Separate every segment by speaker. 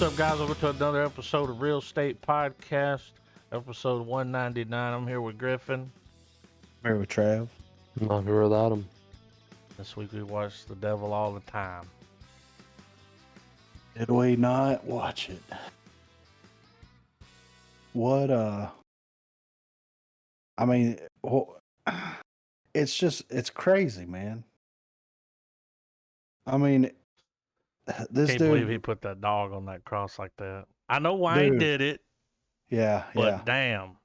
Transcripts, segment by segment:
Speaker 1: What's up, guys? Welcome to another episode of Real Estate Podcast, episode 199. I'm here with Griffin.
Speaker 2: Here with Trav.
Speaker 3: I'm not here without him.
Speaker 1: This week we watched The Devil All the Time.
Speaker 2: Did we not watch it? What, I mean, it's crazy, man. I mean, this
Speaker 1: Can't
Speaker 2: dude.
Speaker 1: believe he put that dog on that cross like that. I know Wayne
Speaker 2: Dude.
Speaker 1: did it,
Speaker 2: Yeah,
Speaker 1: but damn,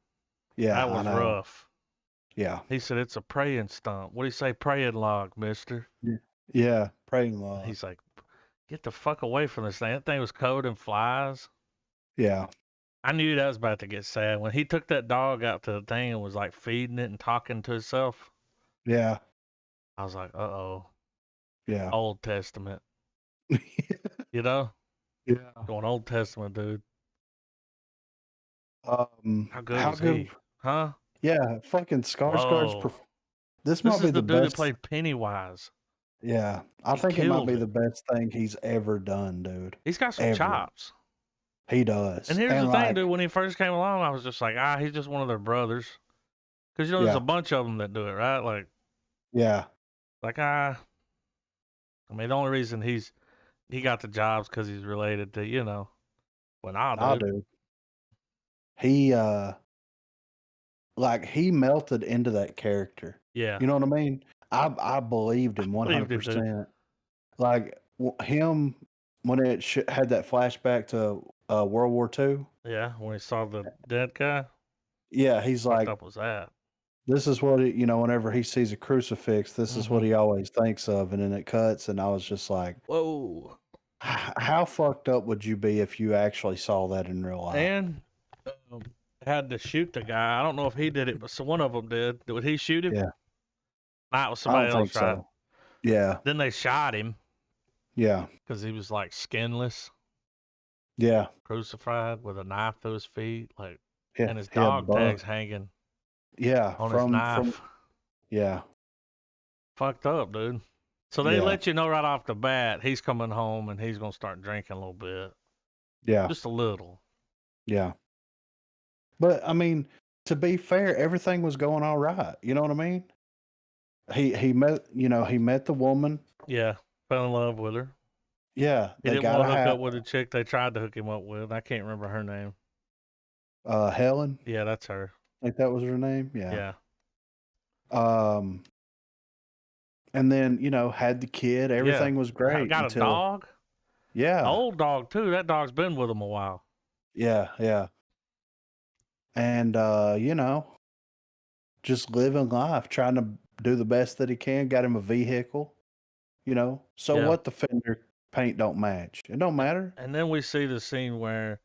Speaker 2: yeah.
Speaker 1: that was
Speaker 2: I know.
Speaker 1: rough.
Speaker 2: Yeah,
Speaker 1: He said it's a praying stump. What do you say, praying log, mister?
Speaker 2: yeah. Praying law.
Speaker 1: He's like, get the fuck away from this thing. That thing was covered in flies.
Speaker 2: Yeah,
Speaker 1: I knew that was about to get sad. When he took that dog out to the thing and was like feeding it and talking to himself,
Speaker 2: yeah,
Speaker 1: I was like, uh-oh,
Speaker 2: yeah.
Speaker 1: Old Testament. You know?
Speaker 2: Yeah.
Speaker 1: Going Old Testament, dude. How good
Speaker 2: how
Speaker 1: was
Speaker 2: good?
Speaker 1: he? Huh?
Speaker 2: Yeah, fucking Skarsgård's.
Speaker 1: Whoa.
Speaker 2: This
Speaker 1: This
Speaker 2: might
Speaker 1: is
Speaker 2: be
Speaker 1: the
Speaker 2: the
Speaker 1: dude that
Speaker 2: best.
Speaker 1: played Pennywise.
Speaker 2: Yeah, I
Speaker 1: He
Speaker 2: think it might
Speaker 1: killed
Speaker 2: be
Speaker 1: it.
Speaker 2: the best thing he's ever done, dude.
Speaker 1: He's got some
Speaker 2: Ever.
Speaker 1: chops.
Speaker 2: He does.
Speaker 1: And here's the thing,
Speaker 2: like,
Speaker 1: dude. When he first came along, I was just like, he's just one of their brothers. Because, there's
Speaker 2: Yeah.
Speaker 1: a bunch of them that do it, right?
Speaker 2: Yeah,
Speaker 1: I mean, the only reason he got the jobs because he's related to, well, nah, dude.
Speaker 2: dude. He he melted into that character.
Speaker 1: Yeah.
Speaker 2: You know what I mean? I believed him
Speaker 1: believed it, dude.
Speaker 2: 100%. Like him when it had that flashback to World War II.
Speaker 1: Yeah, when he saw the dead guy.
Speaker 2: Yeah, he's
Speaker 1: What
Speaker 2: like,
Speaker 1: up was that?
Speaker 2: this is what whenever he sees a crucifix, this is what he always thinks of, and then it cuts, and I was just like,
Speaker 1: Whoa.
Speaker 2: how fucked up would you be if you actually saw that in real life?
Speaker 1: And had to shoot the guy. I don't know if he did it, but one of them did. Would he shoot him?
Speaker 2: Yeah.
Speaker 1: Nah, it was
Speaker 2: I
Speaker 1: somebody
Speaker 2: don't
Speaker 1: else,
Speaker 2: think
Speaker 1: right?
Speaker 2: so. Yeah,
Speaker 1: Then they shot him
Speaker 2: yeah,
Speaker 1: because he was like skinless,
Speaker 2: yeah,
Speaker 1: crucified with a knife through his feet,
Speaker 2: yeah.
Speaker 1: and his
Speaker 2: he had
Speaker 1: dog
Speaker 2: blood.
Speaker 1: tags hanging
Speaker 2: Yeah,
Speaker 1: on his knife.
Speaker 2: Yeah,
Speaker 1: Fucked up, dude. So they
Speaker 2: Yeah.
Speaker 1: let you know right off the bat he's coming home and he's gonna start drinking a little bit,
Speaker 2: yeah,
Speaker 1: just a little.
Speaker 2: yeah. But I mean, to be fair, everything was going all right. You know what I mean? He met the woman.
Speaker 1: Yeah, fell in love with her.
Speaker 2: Yeah,
Speaker 1: He
Speaker 2: they
Speaker 1: didn't
Speaker 2: got
Speaker 1: want
Speaker 2: to
Speaker 1: to hook
Speaker 2: have
Speaker 1: up with a chick they tried to hook him up with. I can't remember her name.
Speaker 2: Helen.
Speaker 1: Yeah, that's her.
Speaker 2: I think that was her name. Yeah.
Speaker 1: Yeah.
Speaker 2: And then had the kid. Everything was great.
Speaker 1: Got
Speaker 2: until,
Speaker 1: a dog.
Speaker 2: Yeah.
Speaker 1: Old dog too. That dog's been with him a while.
Speaker 2: Yeah, yeah. And just living life, trying to do the best that he can. Got him a vehicle. So
Speaker 1: Yeah.
Speaker 2: what the fender paint don't match? It don't matter.
Speaker 1: And then we see the scene where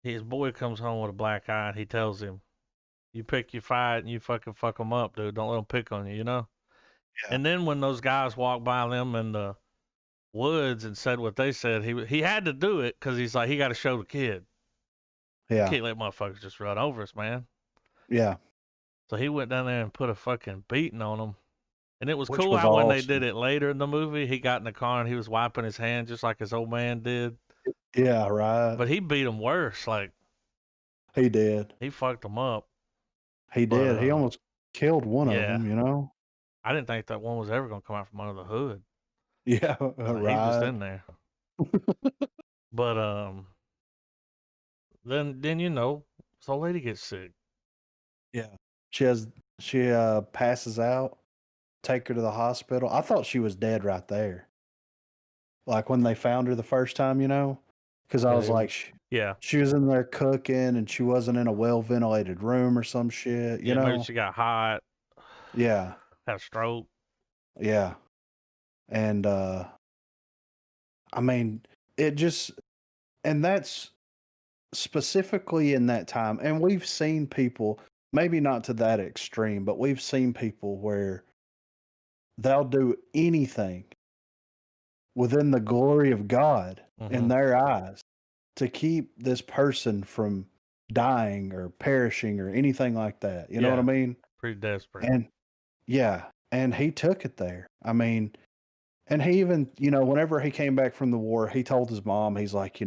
Speaker 1: his boy comes home with a black eye and he tells him, you pick your fight and you fucking fuck them up, dude. Don't let them pick on you,
Speaker 2: Yeah.
Speaker 1: And then when those guys walked by them in the woods and said what they said, he had to do it because he's like, he got to show the kid.
Speaker 2: Yeah.
Speaker 1: Can't let motherfuckers just run over us, man.
Speaker 2: Yeah.
Speaker 1: So he went down there and put a fucking beating on them. And it was
Speaker 2: Which
Speaker 1: cool
Speaker 2: was
Speaker 1: how when they
Speaker 2: awesome.
Speaker 1: did it later in the movie, he got in the car and he was wiping his hand just like his old man did.
Speaker 2: Yeah, right.
Speaker 1: But he beat him worse. Like,
Speaker 2: He did.
Speaker 1: he fucked him up.
Speaker 2: He
Speaker 1: But,
Speaker 2: did. He almost killed one of
Speaker 1: yeah.
Speaker 2: them,
Speaker 1: I didn't think that one was ever going to come out from under the hood.
Speaker 2: Yeah,
Speaker 1: Like, he was
Speaker 2: right.
Speaker 1: in there. But then this old lady gets sick.
Speaker 2: Yeah. She passes out, take her to the hospital. I thought she was dead right there. Like when they found her the first time, because I was
Speaker 3: Yeah.
Speaker 2: like,
Speaker 1: Yeah.
Speaker 2: she was in there cooking and she wasn't in a well-ventilated room or some shit,
Speaker 1: Yeah, maybe she got hot,
Speaker 2: Yeah.
Speaker 1: had a stroke.
Speaker 2: Yeah. And I mean, it just, and that's specifically in that time. And we've seen people, maybe not to that extreme, but we've seen people where they'll do anything within the glory of God in their eyes to keep this person from dying or perishing or anything like that. You know what I mean?
Speaker 1: Pretty desperate.
Speaker 2: And yeah, and he took it there. I mean, and he even, whenever he came back from the war, he told his mom, he's like,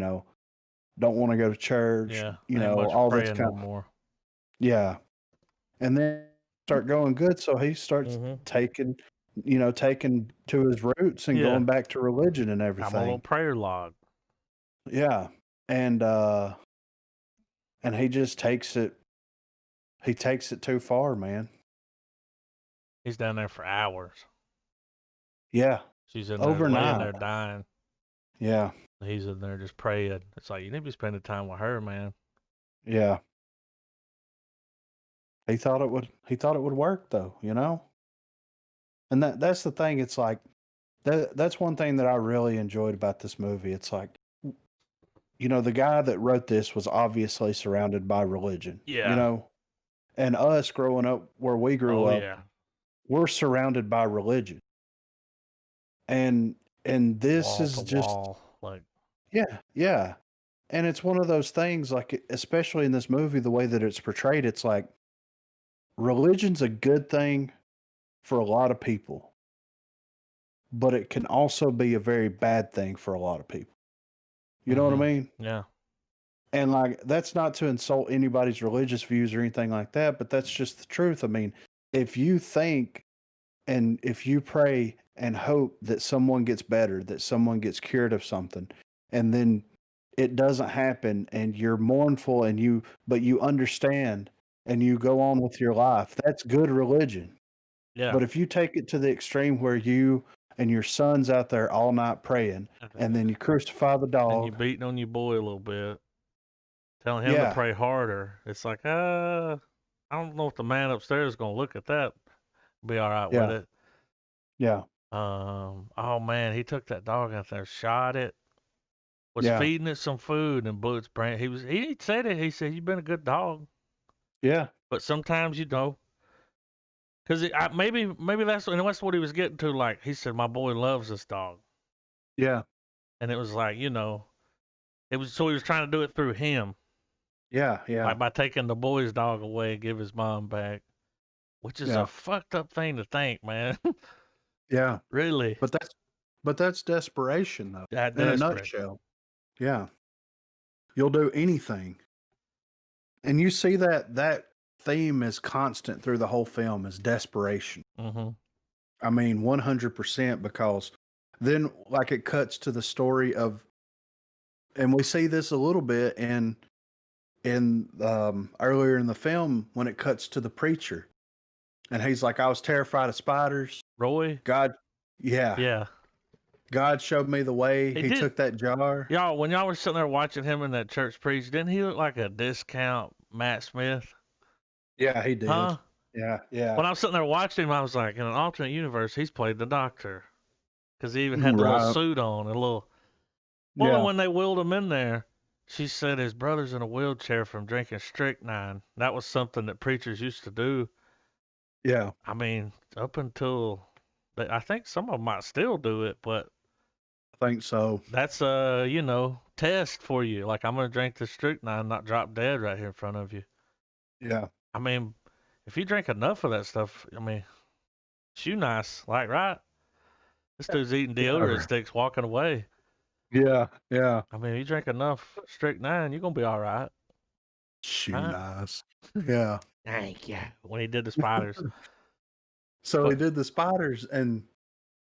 Speaker 2: don't want to go to church,
Speaker 1: Yeah,
Speaker 2: you
Speaker 1: ain't
Speaker 2: know,
Speaker 1: much
Speaker 2: all this
Speaker 1: praying
Speaker 2: kind
Speaker 1: no
Speaker 2: of,
Speaker 1: more.
Speaker 2: yeah. And then start going good. So he starts
Speaker 1: Mm-hmm.
Speaker 2: taking, taking to his roots and
Speaker 1: Yeah,
Speaker 2: going back to religion and
Speaker 1: I'm a little
Speaker 2: everything.
Speaker 1: prayer log.
Speaker 2: Yeah. And he just takes it, he takes it too far, man.
Speaker 1: He's down there for hours.
Speaker 2: Yeah.
Speaker 1: She's in there laying
Speaker 2: Overnight.
Speaker 1: there dying.
Speaker 2: Yeah.
Speaker 1: He's in there just praying. It's like you need to be spending time with her, man.
Speaker 2: Yeah. He thought it would work though, you know? And that's the thing. It's like that's one thing that I really enjoyed about this movie. It's like, the guy that wrote this was obviously surrounded by religion,
Speaker 1: Yeah.
Speaker 2: and us growing up where we grew
Speaker 1: Oh
Speaker 2: up,
Speaker 1: yeah.
Speaker 2: we're surrounded by religion. And this
Speaker 1: Wall
Speaker 2: is
Speaker 1: to
Speaker 2: just,
Speaker 1: wall. Like,
Speaker 2: yeah, yeah. And it's one of those things, like, especially in this movie, the way that it's portrayed, it's like religion's a good thing for a lot of people, but it can also be a very bad thing for a lot of people. You know what I mean?
Speaker 1: Yeah.
Speaker 2: And like, that's not to insult anybody's religious views or anything like that, but that's just the truth. I mean, if you think and if you pray and hope that someone gets better, that someone gets cured of something, and then it doesn't happen and you're mournful but you understand and you go on with your life, that's good religion.
Speaker 1: Yeah.
Speaker 2: But if you take it to the extreme where you and your son's out there all night praying and then you crucify the
Speaker 1: And you
Speaker 2: dog,
Speaker 1: beating on your boy a little bit, telling him to
Speaker 2: yeah,
Speaker 1: pray harder. It's like, I don't know if the man upstairs is gonna look at that, be all right with
Speaker 2: yeah,
Speaker 1: it.
Speaker 2: yeah,
Speaker 1: Oh man, he took that dog out there, shot it, was
Speaker 2: yeah,
Speaker 1: feeding it some food, and bullets brand. He said it. He said, "You've been a good dog,"
Speaker 2: yeah,
Speaker 1: but sometimes because maybe that's what he was getting to. Like he said, my boy loves this dog,
Speaker 2: yeah,
Speaker 1: and it was like it was so he was trying to do it through him,
Speaker 2: yeah, yeah,
Speaker 1: like by taking the boy's dog away and give his mom back, which is a
Speaker 2: yeah,
Speaker 1: fucked up thing to think, man.
Speaker 2: yeah.
Speaker 1: Really,
Speaker 2: But that's desperation though,
Speaker 1: that
Speaker 2: in a
Speaker 1: desperate.
Speaker 2: nutshell. Yeah. You'll do anything. And you see that theme is constant through the whole film is desperation.
Speaker 1: Mm-hmm.
Speaker 2: I mean, 100% because then like it cuts to the story of, and we see this a little bit in earlier in the film when it cuts to the preacher and he's like, I was terrified of spiders.
Speaker 1: Roy,
Speaker 2: God, yeah,
Speaker 1: yeah,
Speaker 2: God showed me the way.
Speaker 1: he
Speaker 2: He
Speaker 1: did.
Speaker 2: took that jar.
Speaker 1: Y'all, when y'all were sitting there watching him in that church preach, didn't he look like a discount Matt Smith?
Speaker 2: Yeah, he did.
Speaker 1: Huh?
Speaker 2: Yeah, yeah.
Speaker 1: When I was sitting there watching him, I was like, in an alternate universe, he's played the doctor. Because he even had the little
Speaker 2: Right.
Speaker 1: suit on and a little. Well, and
Speaker 2: Yeah.
Speaker 1: when they wheeled him in there, she said his brother's in a wheelchair from drinking strychnine. That was something that preachers used to do.
Speaker 2: Yeah.
Speaker 1: I mean, up until. I think some of them might still do it, but
Speaker 2: I think so.
Speaker 1: that's a, test for you. Like, I'm going to drink this strychnine, not drop dead right here in front of you.
Speaker 2: Yeah.
Speaker 1: I mean, if you drink enough of that stuff, I mean, shoe nice, like, right? This dude's eating deodorant
Speaker 2: Yeah.
Speaker 1: sticks walking away.
Speaker 2: Yeah. Yeah.
Speaker 1: I mean, you drink enough strychnine, you're going to be all right.
Speaker 2: Shoe
Speaker 1: Huh?
Speaker 2: nice. Yeah.
Speaker 1: Thank you. When he did the spiders.
Speaker 2: So he
Speaker 1: But,
Speaker 2: did the spiders and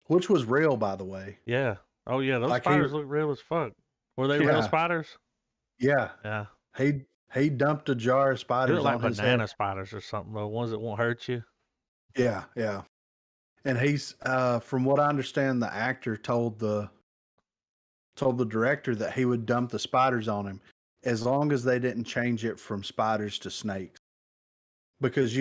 Speaker 2: which was real, by the way.
Speaker 1: yeah. Oh, yeah, those
Speaker 2: Like he,
Speaker 1: spiders look real as fuck. Were they real
Speaker 2: yeah,
Speaker 1: spiders?
Speaker 2: yeah.
Speaker 1: Yeah.
Speaker 2: He dumped a jar of
Speaker 1: They look
Speaker 2: spiders
Speaker 1: like
Speaker 2: on his head.
Speaker 1: banana spiders or something, the ones that won't hurt you.
Speaker 2: Yeah, yeah. And he's from what I understand, the actor told the director that he would dump the spiders on him as long as they didn't change it from spiders to snakes. Because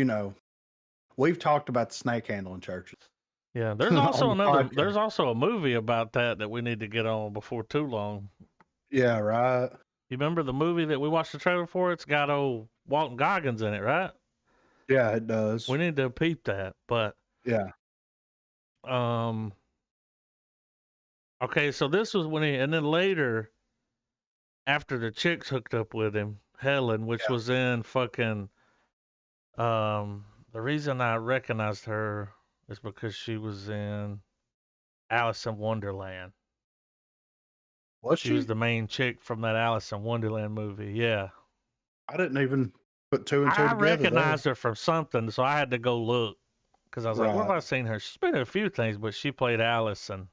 Speaker 2: we've talked about the snake handling churches
Speaker 1: Yeah, there's
Speaker 2: on
Speaker 1: also
Speaker 2: the
Speaker 1: there's
Speaker 2: podcast.
Speaker 1: also a movie about that we need to get on before too long.
Speaker 2: Yeah, right.
Speaker 1: You remember the movie that we watched the trailer for? It's got old Walton Goggins in it, right?
Speaker 2: Yeah, it does.
Speaker 1: We need to peep that. But
Speaker 2: Yeah,
Speaker 1: um okay, so this was when and then later after the chicks hooked up with him, Helen, which
Speaker 2: yeah,
Speaker 1: was in fucking the reason I recognized her is because she was in Alice in Wonderland.
Speaker 2: Was
Speaker 1: She was
Speaker 2: she?
Speaker 1: the main chick from that Alice in Wonderland movie. Yeah.
Speaker 2: I didn't even put two and two
Speaker 1: I
Speaker 2: together there.
Speaker 1: recognized her from something, so I had to go look because I was like, "Where have
Speaker 2: Right.
Speaker 1: I seen her?" She's been in a few things, but she played Alice in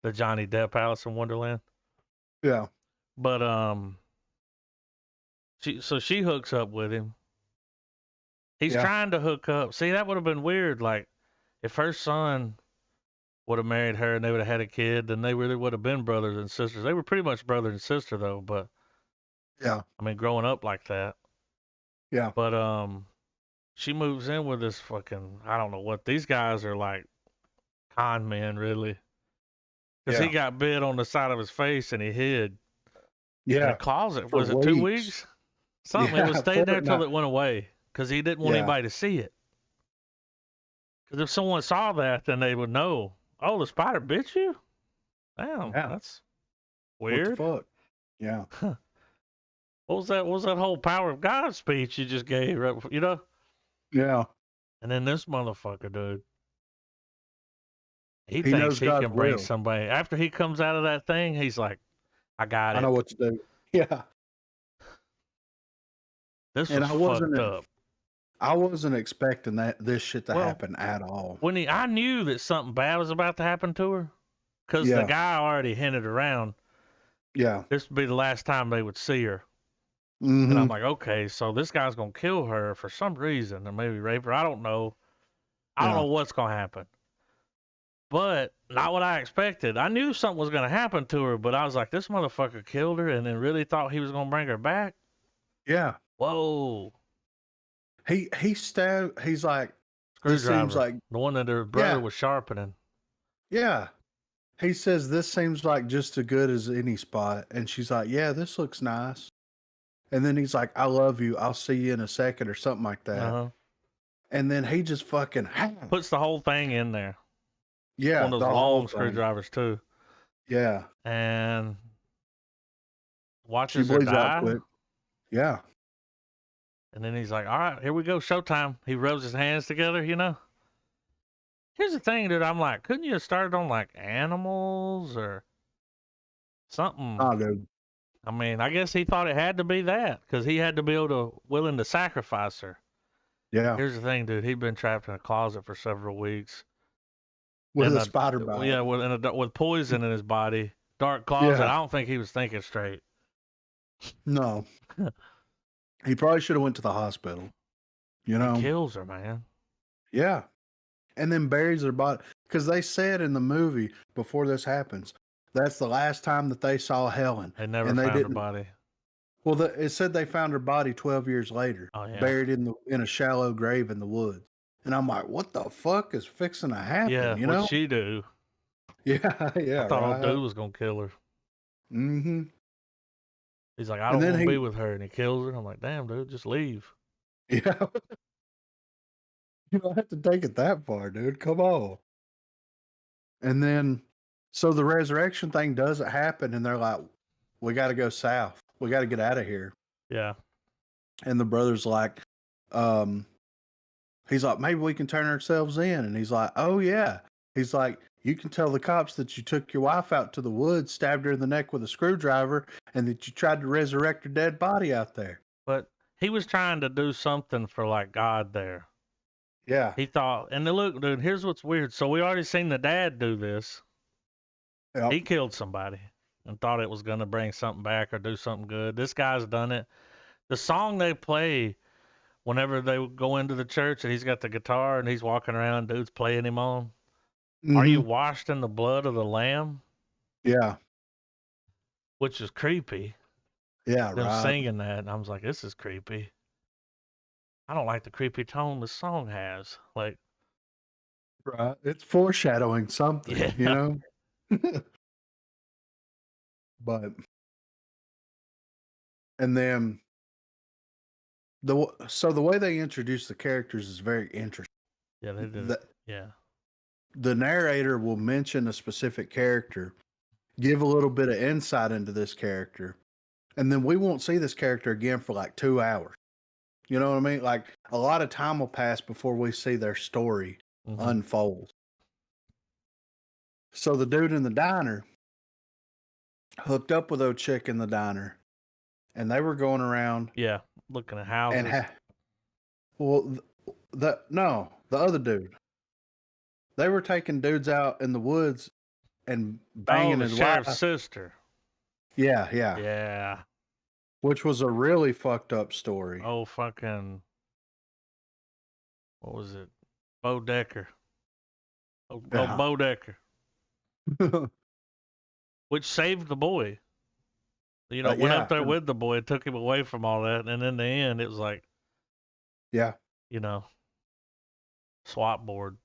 Speaker 1: the Johnny Depp Alice in Wonderland.
Speaker 2: Yeah.
Speaker 1: But she hooks up with him. He's
Speaker 2: Yeah.
Speaker 1: trying to hook up. See, that would have been weird. Like, if her son would have married her and they would have had a kid, then they really would have been brothers and sisters. They were pretty much brother and sister though. But
Speaker 2: Yeah.
Speaker 1: I mean, growing up like that.
Speaker 2: Yeah.
Speaker 1: But she moves in with this fucking, I don't know what, these guys are like con men really. Because he
Speaker 2: Yeah.
Speaker 1: got bit on the side of his face and he hid in a
Speaker 2: Yeah.
Speaker 1: closet.
Speaker 2: For
Speaker 1: Was it 2
Speaker 2: weeks.
Speaker 1: weeks? Something. It was
Speaker 2: Yeah.
Speaker 1: stayed there till
Speaker 2: Fortnite.
Speaker 1: it went away because he didn't want
Speaker 2: Yeah.
Speaker 1: anybody to see it. Because if someone saw that, then they would know, oh, the spider bit you? Damn,
Speaker 2: Yeah.
Speaker 1: that's
Speaker 2: What the
Speaker 1: weird.
Speaker 2: fuck? Yeah.
Speaker 1: What was that? What was that whole power of God speech you just gave? Right, you know?
Speaker 2: Yeah.
Speaker 1: And then this motherfucker, dude. He
Speaker 2: He
Speaker 1: thinks
Speaker 2: knows
Speaker 1: he
Speaker 2: God's
Speaker 1: can bring
Speaker 2: will.
Speaker 1: somebody. After he comes out of that thing, he's like, I got
Speaker 2: I
Speaker 1: it.
Speaker 2: know what to do. Yeah.
Speaker 1: This
Speaker 2: And
Speaker 1: was fucked up.
Speaker 2: I wasn't expecting this shit to
Speaker 1: Well,
Speaker 2: happen at all.
Speaker 1: I knew that something bad was about to happen to her. Because the
Speaker 2: Yeah.
Speaker 1: guy already hinted around
Speaker 2: Yeah.
Speaker 1: this would be the last time they would see her.
Speaker 2: Mm-hmm.
Speaker 1: And I'm like, okay, so this guy's going to kill her for some reason or maybe rape her. I don't know. I don't
Speaker 2: Yeah.
Speaker 1: know what's going to happen. But not what I expected. I knew something was going to happen to her, but I was like, this motherfucker killed her and then really thought he was going to bring her back?
Speaker 2: Yeah.
Speaker 1: Whoa.
Speaker 2: He stabbed. He's like, this
Speaker 1: Screwdriver.
Speaker 2: seems like,
Speaker 1: The one that her brother
Speaker 2: Yeah.
Speaker 1: was sharpening.
Speaker 2: yeah. He says this seems like just as good as any spot, and she's like, yeah, this looks nice. And then he's like, I love you. I'll see you in a second or something like that.
Speaker 1: Uh-huh.
Speaker 2: And then he just fucking
Speaker 1: Puts the whole thing in there.
Speaker 2: yeah,
Speaker 1: One of those
Speaker 2: the whole
Speaker 1: long
Speaker 2: thing.
Speaker 1: screwdrivers too.
Speaker 2: Yeah.
Speaker 1: And
Speaker 2: She
Speaker 1: watches her
Speaker 2: bleeds out
Speaker 1: die.
Speaker 2: quick. Yeah.
Speaker 1: And then he's like, all right, here we go, showtime. He rubs his hands together, you know? Here's the thing, dude. I'm like, couldn't you have started on like animals or something?
Speaker 2: Oh, dude.
Speaker 1: I mean, I guess he thought it had to be that because he had to be willing to sacrifice her.
Speaker 2: Yeah.
Speaker 1: Here's the thing, dude. He'd been trapped in a closet for several weeks.
Speaker 2: With
Speaker 1: And
Speaker 2: a spider bite.
Speaker 1: Yeah, with poison in his body. Dark closet.
Speaker 2: Yeah.
Speaker 1: I don't think he was thinking straight.
Speaker 2: No. He probably should have went to the hospital. You know?
Speaker 1: He kills her, man.
Speaker 2: Yeah. And then buries her body. Because they said in the movie, before this happens, that's the last time that they saw Helen.
Speaker 1: They never
Speaker 2: And they
Speaker 1: found her
Speaker 2: didn't-
Speaker 1: body.
Speaker 2: Well, it said they found her body 12 years later,
Speaker 1: Oh, yeah.
Speaker 2: buried in a shallow grave in the woods. And I'm like, what the fuck is fixing to happen?
Speaker 1: Yeah,
Speaker 2: you know?
Speaker 1: what'd she do?
Speaker 2: Yeah, yeah.
Speaker 1: I thought
Speaker 2: right.
Speaker 1: old dude was going to kill her.
Speaker 2: Mm-hmm.
Speaker 1: He's like, I
Speaker 2: And
Speaker 1: don't
Speaker 2: then
Speaker 1: want to
Speaker 2: he-
Speaker 1: be with her. And he kills her. I'm like, damn, dude, just leave.
Speaker 2: Yeah. You don't have to take it that far, dude. Come on. And then, so the resurrection thing doesn't happen, and they're like, we got to go south. We got to get out of here.
Speaker 1: Yeah.
Speaker 2: And the brother's like, he's like, maybe we can turn ourselves in. And he's like, oh, yeah. He's like, you can tell the cops that you took your wife out to the woods, stabbed her in the neck with a screwdriver, and that you tried to resurrect her dead body out there.
Speaker 1: But he was trying to do something for like God there.
Speaker 2: Yeah.
Speaker 1: He thought, and look, dude, here's what's weird. So we already seen the dad do this.
Speaker 2: Yep.
Speaker 1: He killed somebody and thought it was going to bring something back or do something good. This guy's done it. The song they play whenever they go into the church and he's got the guitar and he's walking around, dude's playing him on.
Speaker 2: Mhm.
Speaker 1: Are you washed in the blood of the Lamb?
Speaker 2: Yeah.
Speaker 1: Which is creepy.
Speaker 2: Yeah,
Speaker 1: Them
Speaker 2: right.
Speaker 1: singing that, and I was like, this is creepy. I don't like the creepy tone the song has. Like,
Speaker 2: Right. It's foreshadowing something,
Speaker 1: Yeah.
Speaker 2: you know? But, and then, so the way they introduce the characters is very interesting.
Speaker 1: yeah, they did.
Speaker 2: The,
Speaker 1: Yeah,
Speaker 2: the narrator will mention a specific character, give a little bit of insight into this character, and then we won't see this character again for like 2 hours. You know what I mean? Like a lot of time will pass before we see their story
Speaker 1: Mhm.
Speaker 2: unfold. So the dude in the diner, hooked up with old chick in the diner, and they were going around
Speaker 1: Yeah, looking at
Speaker 2: and
Speaker 1: houses.
Speaker 2: well, no, the other dude. They were taking dudes out in the woods and
Speaker 1: Oh,
Speaker 2: banging
Speaker 1: the
Speaker 2: his
Speaker 1: sheriff's
Speaker 2: wife.
Speaker 1: sister.
Speaker 2: Yeah, yeah.
Speaker 1: Yeah.
Speaker 2: Which was a really fucked up story.
Speaker 1: Oh, fucking. What was it? Bo Decker. Oh,
Speaker 2: Yeah.
Speaker 1: Bo Decker. Which saved the boy. You know, went up
Speaker 2: Yeah.
Speaker 1: there with the boy, took him away from all that, and in the end, it was like,
Speaker 2: Yeah.
Speaker 1: you know, swap board.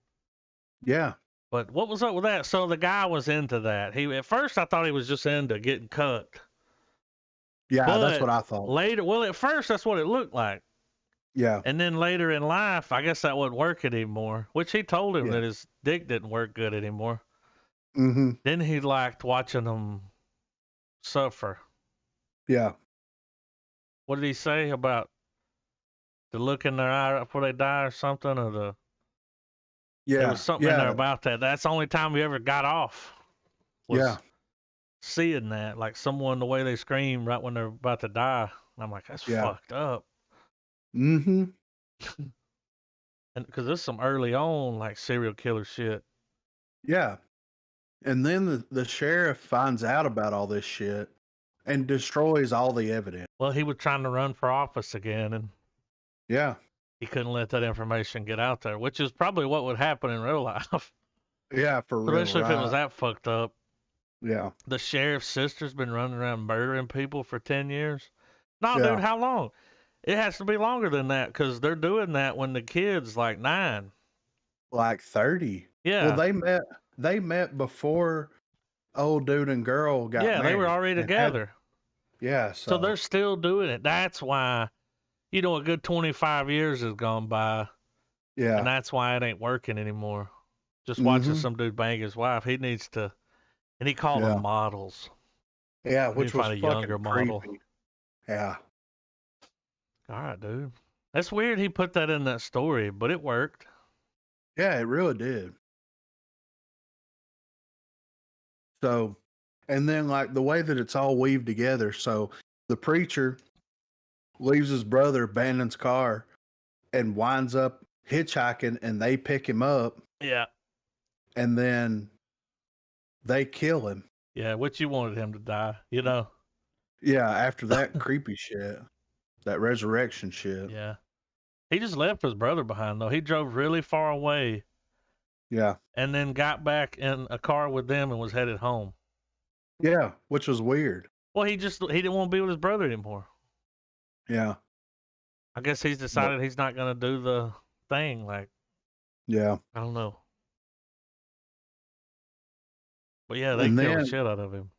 Speaker 2: Yeah.
Speaker 1: But what was up with that? So the guy was into that. He at first I thought he was just into getting cut.
Speaker 2: Yeah, that's
Speaker 1: But
Speaker 2: what I thought.
Speaker 1: later, well, at first that's what it looked like.
Speaker 2: Yeah.
Speaker 1: And then later in life, I guess that wasn't working anymore. Which he told him
Speaker 2: Yeah.
Speaker 1: that his dick didn't work good anymore.
Speaker 2: Mm-hmm.
Speaker 1: Then he liked watching them suffer.
Speaker 2: Yeah.
Speaker 1: What did he say about the look in their eye before they die or something? Or the
Speaker 2: Yeah.
Speaker 1: there was something in there about that. That's the only time he ever got off. Was seeing that, like someone the way they scream right when they're about to die. And I'm like, that's fucked up.
Speaker 2: Mm-hmm.
Speaker 1: And because there's some early on like serial killer shit.
Speaker 2: Yeah. And then the sheriff finds out about all this shit and destroys all the evidence.
Speaker 1: Well, he was trying to run for office again, and
Speaker 2: Yeah.
Speaker 1: he couldn't let that information get out there, which is probably what would happen in real life.
Speaker 2: Yeah, for real.
Speaker 1: Especially if it was
Speaker 2: Right.
Speaker 1: that fucked up.
Speaker 2: Yeah.
Speaker 1: The sheriff's sister's been running around murdering people for 10 years. No,
Speaker 2: Yeah.
Speaker 1: dude, how long? It has to be longer than that because they're doing that when the kid's like 9.
Speaker 2: Like 30.
Speaker 1: Yeah.
Speaker 2: Well, they met before old dude and girl got married.
Speaker 1: Yeah, they were already together.
Speaker 2: Yeah,
Speaker 1: So they're still doing it. That's why, you know, a good 25 years has gone by.
Speaker 2: Yeah.
Speaker 1: And that's why it ain't working anymore. Just watching some dude bang his wife. He needs to, and he called them models.
Speaker 2: Yeah,
Speaker 1: We
Speaker 2: which was
Speaker 1: find a
Speaker 2: fucking
Speaker 1: younger
Speaker 2: creepy.
Speaker 1: model.
Speaker 2: Yeah.
Speaker 1: All right, dude. That's weird he put that in that story, but it worked.
Speaker 2: Yeah, it really did. So, and then like the way that it's all weaved together. So the preacher leaves his brother, abandons car, and winds up hitchhiking, and they pick him up.
Speaker 1: Yeah.
Speaker 2: And then they kill him.
Speaker 1: Yeah, which you wanted him to die, you know?
Speaker 2: Yeah, after that creepy shit, that resurrection shit.
Speaker 1: Yeah. He just left his brother behind, though. He drove really far away.
Speaker 2: Yeah.
Speaker 1: And then got back in a car with them and was headed home.
Speaker 2: Yeah, which was weird.
Speaker 1: Well, he didn't want to be with his brother anymore.
Speaker 2: Yeah.
Speaker 1: I guess he's decided he's not going to do the thing. Like,
Speaker 2: yeah.
Speaker 1: I don't know. But yeah, they killed the shit out of him.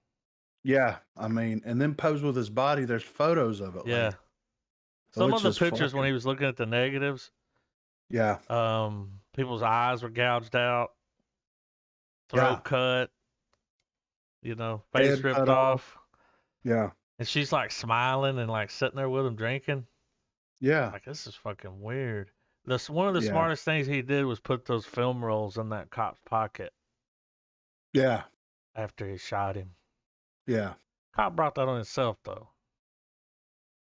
Speaker 2: Yeah, I mean, and then posed with his body, there's photos of it.
Speaker 1: Yeah.
Speaker 2: Later,
Speaker 1: some of the pictures when he was looking at the negatives.
Speaker 2: Yeah.
Speaker 1: People's eyes were gouged out. Throat cut. You know, face
Speaker 2: head
Speaker 1: ripped
Speaker 2: cut
Speaker 1: off.
Speaker 2: Yeah.
Speaker 1: And she's like smiling and like sitting there with him drinking.
Speaker 2: Yeah.
Speaker 1: Like, this is fucking weird. One of the smartest things he did was put those film rolls in that cop's pocket.
Speaker 2: Yeah.
Speaker 1: After he shot him.
Speaker 2: Yeah.
Speaker 1: Cop brought that on himself, though.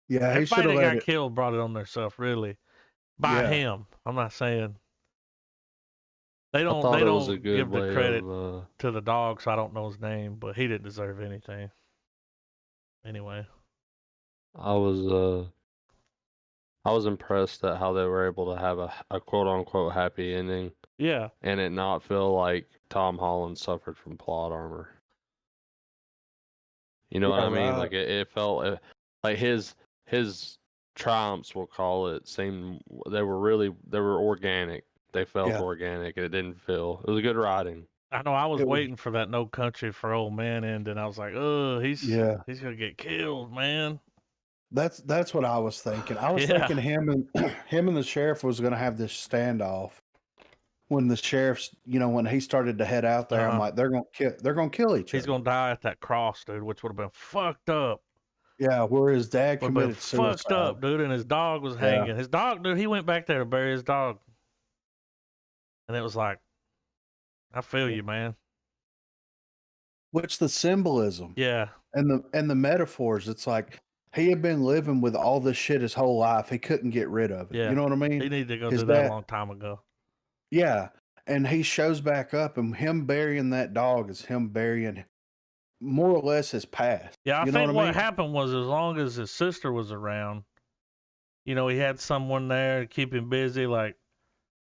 Speaker 2: Yeah,
Speaker 1: everybody that got killed brought it on themselves, really. By him. I'm not saying. They don't give the credit to the dog, so I don't know his name, but he didn't deserve anything. Anyway.
Speaker 3: I was impressed at how they were able to have a quote unquote happy ending.
Speaker 1: Yeah.
Speaker 3: And it not feel like Tom Holland suffered from plot armor. You know what I mean? Like it felt like his triumphs, we'll call it, seemed they were organic. They felt organic, and it didn't feel. It was good writing.
Speaker 1: I know. I was waiting for that "No Country for Old Men" ending. I was like, "Oh, he's gonna get killed, man."
Speaker 2: That's what I was thinking. I was thinking him and the sheriff was gonna have this standoff. When the sheriff's, when he started to head out there, I'm like, they're gonna kill each other.
Speaker 1: He's gonna die at that cross, dude, which would have been fucked up.
Speaker 2: Yeah, where his dad committed suicide.
Speaker 1: Fucked up, dude, and his dog was hanging. His dog, dude, he went back there to bury his dog, and it was like, I feel you, man.
Speaker 2: Which the symbolism
Speaker 1: Yeah.
Speaker 2: and the metaphors, it's like he had been living with all this shit his whole life. He couldn't get rid of it.
Speaker 1: Yeah.
Speaker 2: You know what I mean?
Speaker 1: He needed to go
Speaker 2: His
Speaker 1: do that a
Speaker 2: dad,
Speaker 1: long time ago.
Speaker 2: yeah. And he shows back up, and him burying that dog is him burying more or less his past.
Speaker 1: Yeah, I
Speaker 2: You know
Speaker 1: think
Speaker 2: what I
Speaker 1: what
Speaker 2: mean?
Speaker 1: happened was as long as his sister was around, you know, he had someone there to keep him busy. Like,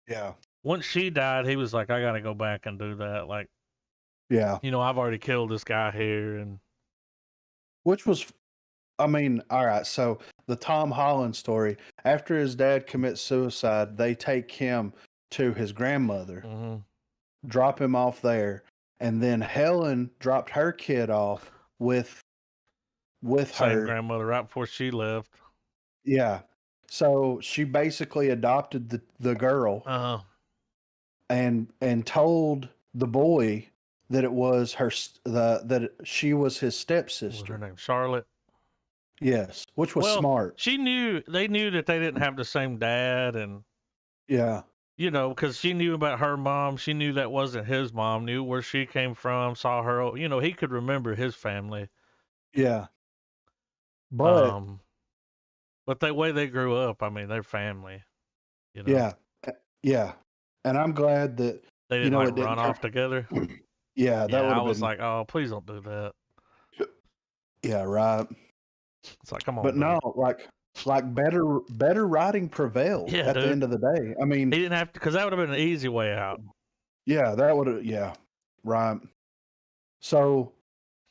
Speaker 2: Yeah.
Speaker 1: once she died, he was like, I got to go back and do that. Like,
Speaker 2: Yeah.
Speaker 1: you know, I've already killed this guy here. And
Speaker 2: Which was, I mean, all right. So the Tom Holland story, after his dad commits suicide, they take him to his grandmother,
Speaker 1: mhm.
Speaker 2: drop him off there, and then Helen dropped her kid off with
Speaker 1: Same
Speaker 2: her.
Speaker 1: grandmother right before she left.
Speaker 2: Yeah. So she basically adopted the girl
Speaker 1: Uh-huh.
Speaker 2: and told the boy that it was that she was his
Speaker 1: What was her
Speaker 2: stepsister.
Speaker 1: name? Charlotte.
Speaker 2: Yes, which was
Speaker 1: Well,
Speaker 2: smart.
Speaker 1: they knew that they didn't have the same dad. And,
Speaker 2: Yeah.
Speaker 1: you know, because she knew about her mom. She knew that wasn't his mom, knew where she came from, saw her. You know, he could remember his family.
Speaker 2: Yeah. But
Speaker 1: Um, but the way they grew up, I mean, they're family, you know.
Speaker 2: yeah. Yeah. And I'm glad that
Speaker 1: They
Speaker 2: you
Speaker 1: didn't
Speaker 2: know
Speaker 1: like
Speaker 2: it didn't
Speaker 1: run
Speaker 2: turn.
Speaker 1: off together.
Speaker 2: Yeah, that
Speaker 1: Yeah,
Speaker 2: would
Speaker 1: I
Speaker 2: have
Speaker 1: was
Speaker 2: been.
Speaker 1: like, oh, please don't do that.
Speaker 2: Yeah, right.
Speaker 1: It's like, come on,
Speaker 2: But
Speaker 1: dude.
Speaker 2: no, like better writing prevailed
Speaker 1: Yeah,
Speaker 2: at the
Speaker 1: dude.
Speaker 2: end of the day. I mean,
Speaker 1: He didn't have to, because that would have been an easy way out.
Speaker 2: yeah, that would have. Yeah, right. So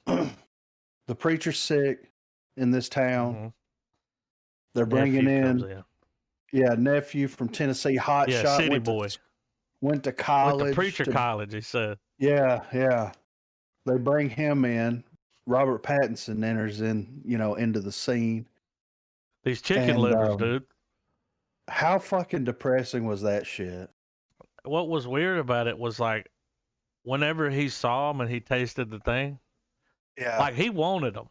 Speaker 2: the preacher's sick in this town.
Speaker 1: Mhm.
Speaker 2: They're bringing
Speaker 1: Nephew comes
Speaker 2: in,
Speaker 1: in.
Speaker 2: yeah, nephew from Tennessee, hot
Speaker 1: Yeah,
Speaker 2: shot,
Speaker 1: city boy.
Speaker 2: went to
Speaker 1: Went
Speaker 2: college.
Speaker 1: to preacher college, he said.
Speaker 2: Yeah. They bring him in. Robert Pattinson enters into the scene.
Speaker 1: These chicken
Speaker 2: And
Speaker 1: livers, dude.
Speaker 2: how fucking depressing was that shit?
Speaker 1: What was weird about it was like, whenever he saw them and he tasted the thing,
Speaker 2: Yeah.
Speaker 1: like he wanted them.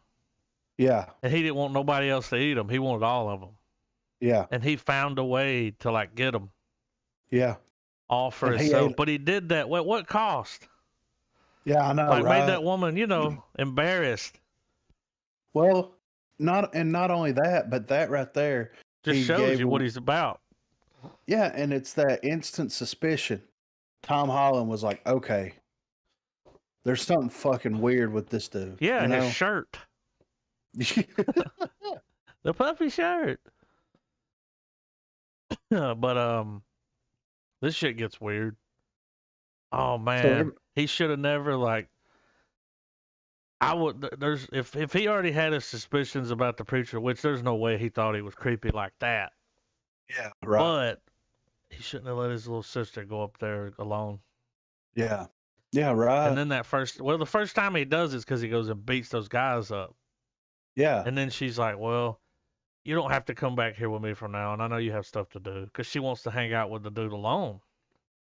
Speaker 2: Yeah.
Speaker 1: And he didn't want nobody else to eat them. He wanted all of them.
Speaker 2: Yeah.
Speaker 1: And he found a way to like get them
Speaker 2: Yeah.
Speaker 1: all for
Speaker 2: And he
Speaker 1: himself.
Speaker 2: ate.
Speaker 1: But he did that. What cost?
Speaker 2: Yeah, I know,
Speaker 1: Like
Speaker 2: right?
Speaker 1: made that woman, you know, embarrassed.
Speaker 2: Well, not only that, but that right there
Speaker 1: Just
Speaker 2: he
Speaker 1: shows
Speaker 2: gave
Speaker 1: you what
Speaker 2: him-
Speaker 1: he's about.
Speaker 2: Yeah, and it's that instant suspicion. Tom Holland was like, okay, there's something fucking weird with this dude.
Speaker 1: Yeah,
Speaker 2: you know?
Speaker 1: his shirt. The puffy shirt. But this shit gets weird. Oh man. He should have never like I would there's if he already had his suspicions about the preacher, which there's no way he thought he was creepy like that.
Speaker 2: Yeah, right.
Speaker 1: But he shouldn't have let his little sister go up there alone.
Speaker 2: Yeah, right.
Speaker 1: And then the first time he does is because he goes and beats those guys up.
Speaker 2: Yeah,
Speaker 1: And then she's like, well, you don't have to come back here with me from now on. I know you have stuff to do. Because she wants to hang out with the dude alone.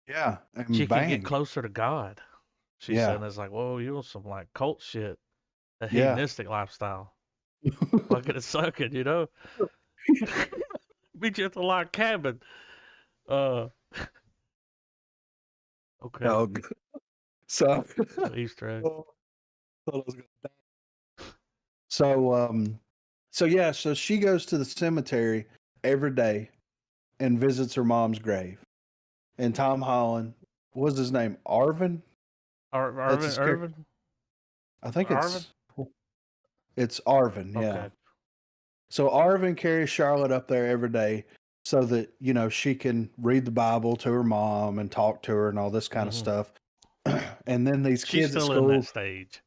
Speaker 2: yeah. And
Speaker 1: She
Speaker 2: bang.
Speaker 1: can get closer to God. She said, and it's like, whoa, you on some like cult shit. A hedonistic lifestyle. Fucking and sucking, you know? Meet you at the log cabin. Okay.
Speaker 2: Oh, so
Speaker 1: Easter egg.
Speaker 2: So she goes to the cemetery every day and visits her mom's grave. And Tom Holland, what was his name? Arvin?
Speaker 1: Irvin?
Speaker 2: I think
Speaker 1: Arvin?
Speaker 2: it's Arvin, yeah.
Speaker 1: Okay.
Speaker 2: So Arvin carries Charlotte up there every day so that, she can read the Bible to her mom and talk to her and all this kind of stuff. And then these
Speaker 1: She's
Speaker 2: kids at
Speaker 1: still
Speaker 2: school.
Speaker 1: in that stage.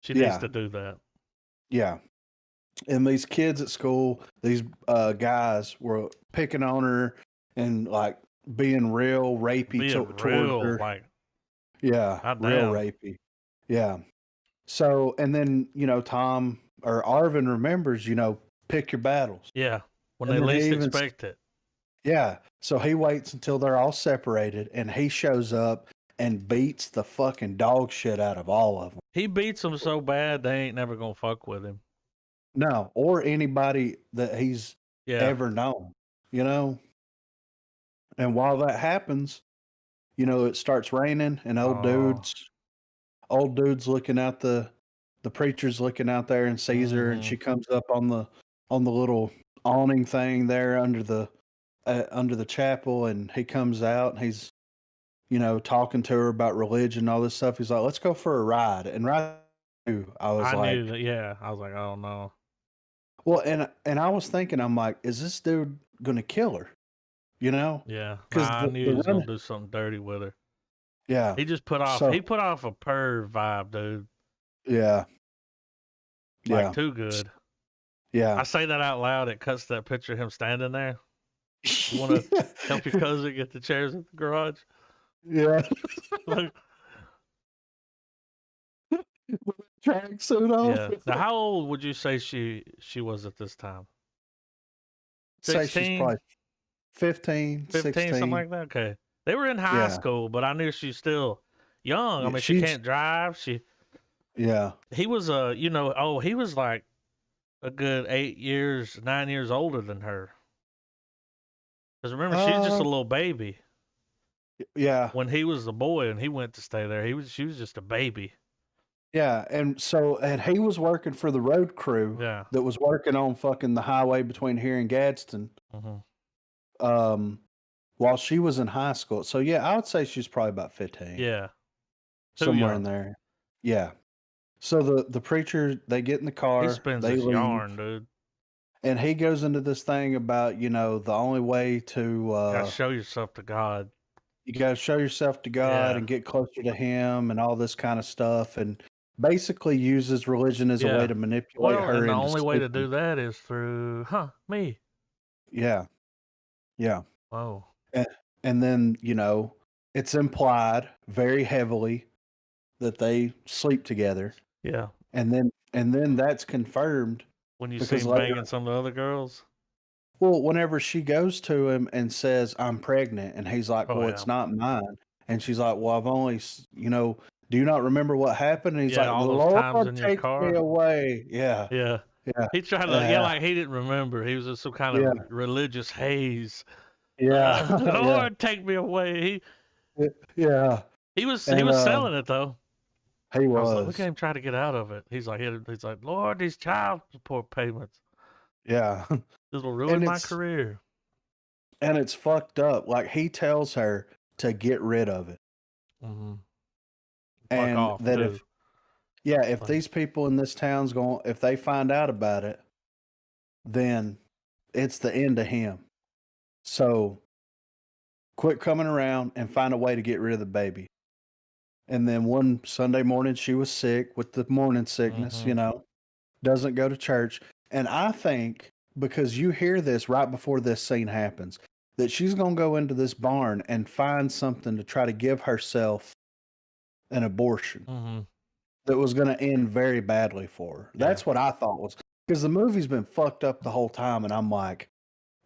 Speaker 1: She needs to do that.
Speaker 2: Yeah. And these kids at school, these guys were picking on her and like being real rapey towards her.
Speaker 1: Like,
Speaker 2: yeah, real rapey. Yeah. So, and then, Tom or Arvin remembers, pick your battles.
Speaker 1: Yeah. When
Speaker 2: And
Speaker 1: they
Speaker 2: then
Speaker 1: least
Speaker 2: he even
Speaker 1: expect it.
Speaker 2: Yeah. So he waits until they're all separated and he shows up and beats the fucking dog shit out of all of them.
Speaker 1: He beats them so bad they ain't never gonna fuck with him.
Speaker 2: No, or anybody that he's ever known, And while that happens, it starts raining and old dude's looking out the preacher's looking out there and sees her, and
Speaker 1: Mhm.
Speaker 2: she comes up on the little awning thing there under the chapel, and he comes out and he's talking to her about religion and all this stuff. He's like, let's go for a ride. And I was
Speaker 1: I knew
Speaker 2: like,
Speaker 1: that. Yeah, I was like, oh no.
Speaker 2: well, and I was thinking, I'm like, is this dude gonna kill her?
Speaker 1: Yeah,
Speaker 2: Because
Speaker 1: I knew
Speaker 2: the
Speaker 1: he was
Speaker 2: run,
Speaker 1: gonna do something dirty with her.
Speaker 2: yeah.
Speaker 1: He just put off.
Speaker 2: So
Speaker 1: He put off a perv vibe, dude.
Speaker 2: yeah,
Speaker 1: Like
Speaker 2: yeah,
Speaker 1: too good.
Speaker 2: yeah.
Speaker 1: I say that out loud. It cuts that picture of him standing there. You want to help your cousin get the chairs at the garage?
Speaker 2: Yeah.
Speaker 1: Like,
Speaker 2: With a tracksuit on.
Speaker 1: yeah. Now, how old would you say she was at this time?
Speaker 2: Say she's
Speaker 1: 16,
Speaker 2: probably 15,
Speaker 1: 15, something
Speaker 2: 16.
Speaker 1: like that. Okay. They were in high
Speaker 2: Yeah.
Speaker 1: school, but I knew she's still young. I
Speaker 2: Yeah,
Speaker 1: mean, she
Speaker 2: she's
Speaker 1: can't drive.
Speaker 2: yeah.
Speaker 1: He was he was like a good 8 years, 9 years older than her. Because remember, she's just a
Speaker 2: Uh
Speaker 1: little baby.
Speaker 2: yeah.
Speaker 1: When he was a boy and he went to stay there, she was just a baby.
Speaker 2: Yeah, and he was working for the road crew
Speaker 1: Yeah.
Speaker 2: that was working on fucking the highway between here and Gadsden,
Speaker 1: Hmm.
Speaker 2: um, while she was in high school. So yeah, I would say she's probably about 15,
Speaker 1: Yeah. Too
Speaker 2: somewhere in
Speaker 1: young.
Speaker 2: there. Yeah. So the preacher, they get in the
Speaker 1: He
Speaker 2: car,
Speaker 1: spins
Speaker 2: they
Speaker 1: this
Speaker 2: leave,
Speaker 1: yarn, dude.
Speaker 2: and he goes into this thing about the only way
Speaker 1: Gotta
Speaker 2: to
Speaker 1: show yourself to God.
Speaker 2: you got to show yourself to God
Speaker 1: Yeah.
Speaker 2: and get closer to Him and all this kind of stuff, and basically uses religion as a way
Speaker 1: Yeah.
Speaker 2: to manipulate
Speaker 1: Well,
Speaker 2: her
Speaker 1: and the
Speaker 2: into
Speaker 1: only way to
Speaker 2: sleeping.
Speaker 1: do that is through, me.
Speaker 2: Yeah, yeah.
Speaker 1: Whoa.
Speaker 2: And, and then, it's implied very heavily that they sleep together.
Speaker 1: Yeah.
Speaker 2: And then that's confirmed
Speaker 1: When you see
Speaker 2: because
Speaker 1: him
Speaker 2: later,
Speaker 1: banging some of the other girls.
Speaker 2: well, whenever she goes to him and says, I'm pregnant, and he's like,
Speaker 1: Oh
Speaker 2: well,
Speaker 1: yeah.
Speaker 2: it's not mine. And she's like, well, I've only, do you not remember what happened? And he's
Speaker 1: Yeah,
Speaker 2: like, the
Speaker 1: all those times
Speaker 2: Lord
Speaker 1: in your
Speaker 2: take me
Speaker 1: car.
Speaker 2: away. Yeah,
Speaker 1: Yeah.
Speaker 2: yeah,
Speaker 1: He tried to,
Speaker 2: yeah,
Speaker 1: like he didn't remember. He was in some kind
Speaker 2: yeah,
Speaker 1: of religious haze.
Speaker 2: yeah, yeah,
Speaker 1: Lord, take me away.
Speaker 2: yeah.
Speaker 1: He
Speaker 2: And
Speaker 1: was selling it though.
Speaker 2: he
Speaker 1: I was like, look at
Speaker 2: was,
Speaker 1: him try to get out of it. He's like, Lord, these child support payments.
Speaker 2: yeah.
Speaker 1: This will
Speaker 2: And
Speaker 1: ruin my career.
Speaker 2: it's fucked up. Like he tells her to get rid of it,
Speaker 1: Mm-hmm. Fuck
Speaker 2: and
Speaker 1: off
Speaker 2: that
Speaker 1: too.
Speaker 2: if
Speaker 1: Like,
Speaker 2: these people in this town's going, if they find out about it, then it's the end of him. So quit coming around and find a way to get rid of the baby. And then one Sunday morning, she was sick with the morning sickness,
Speaker 1: mm-hmm.
Speaker 2: doesn't go to church. And I think because you hear this right before this scene happens, that she's going to go into this barn and find something to try to give herself an abortion
Speaker 1: Mm-hmm.
Speaker 2: that was going to end very badly for her.
Speaker 1: Yeah.
Speaker 2: That's what I thought was because the movie's been fucked up the whole time. And I'm like,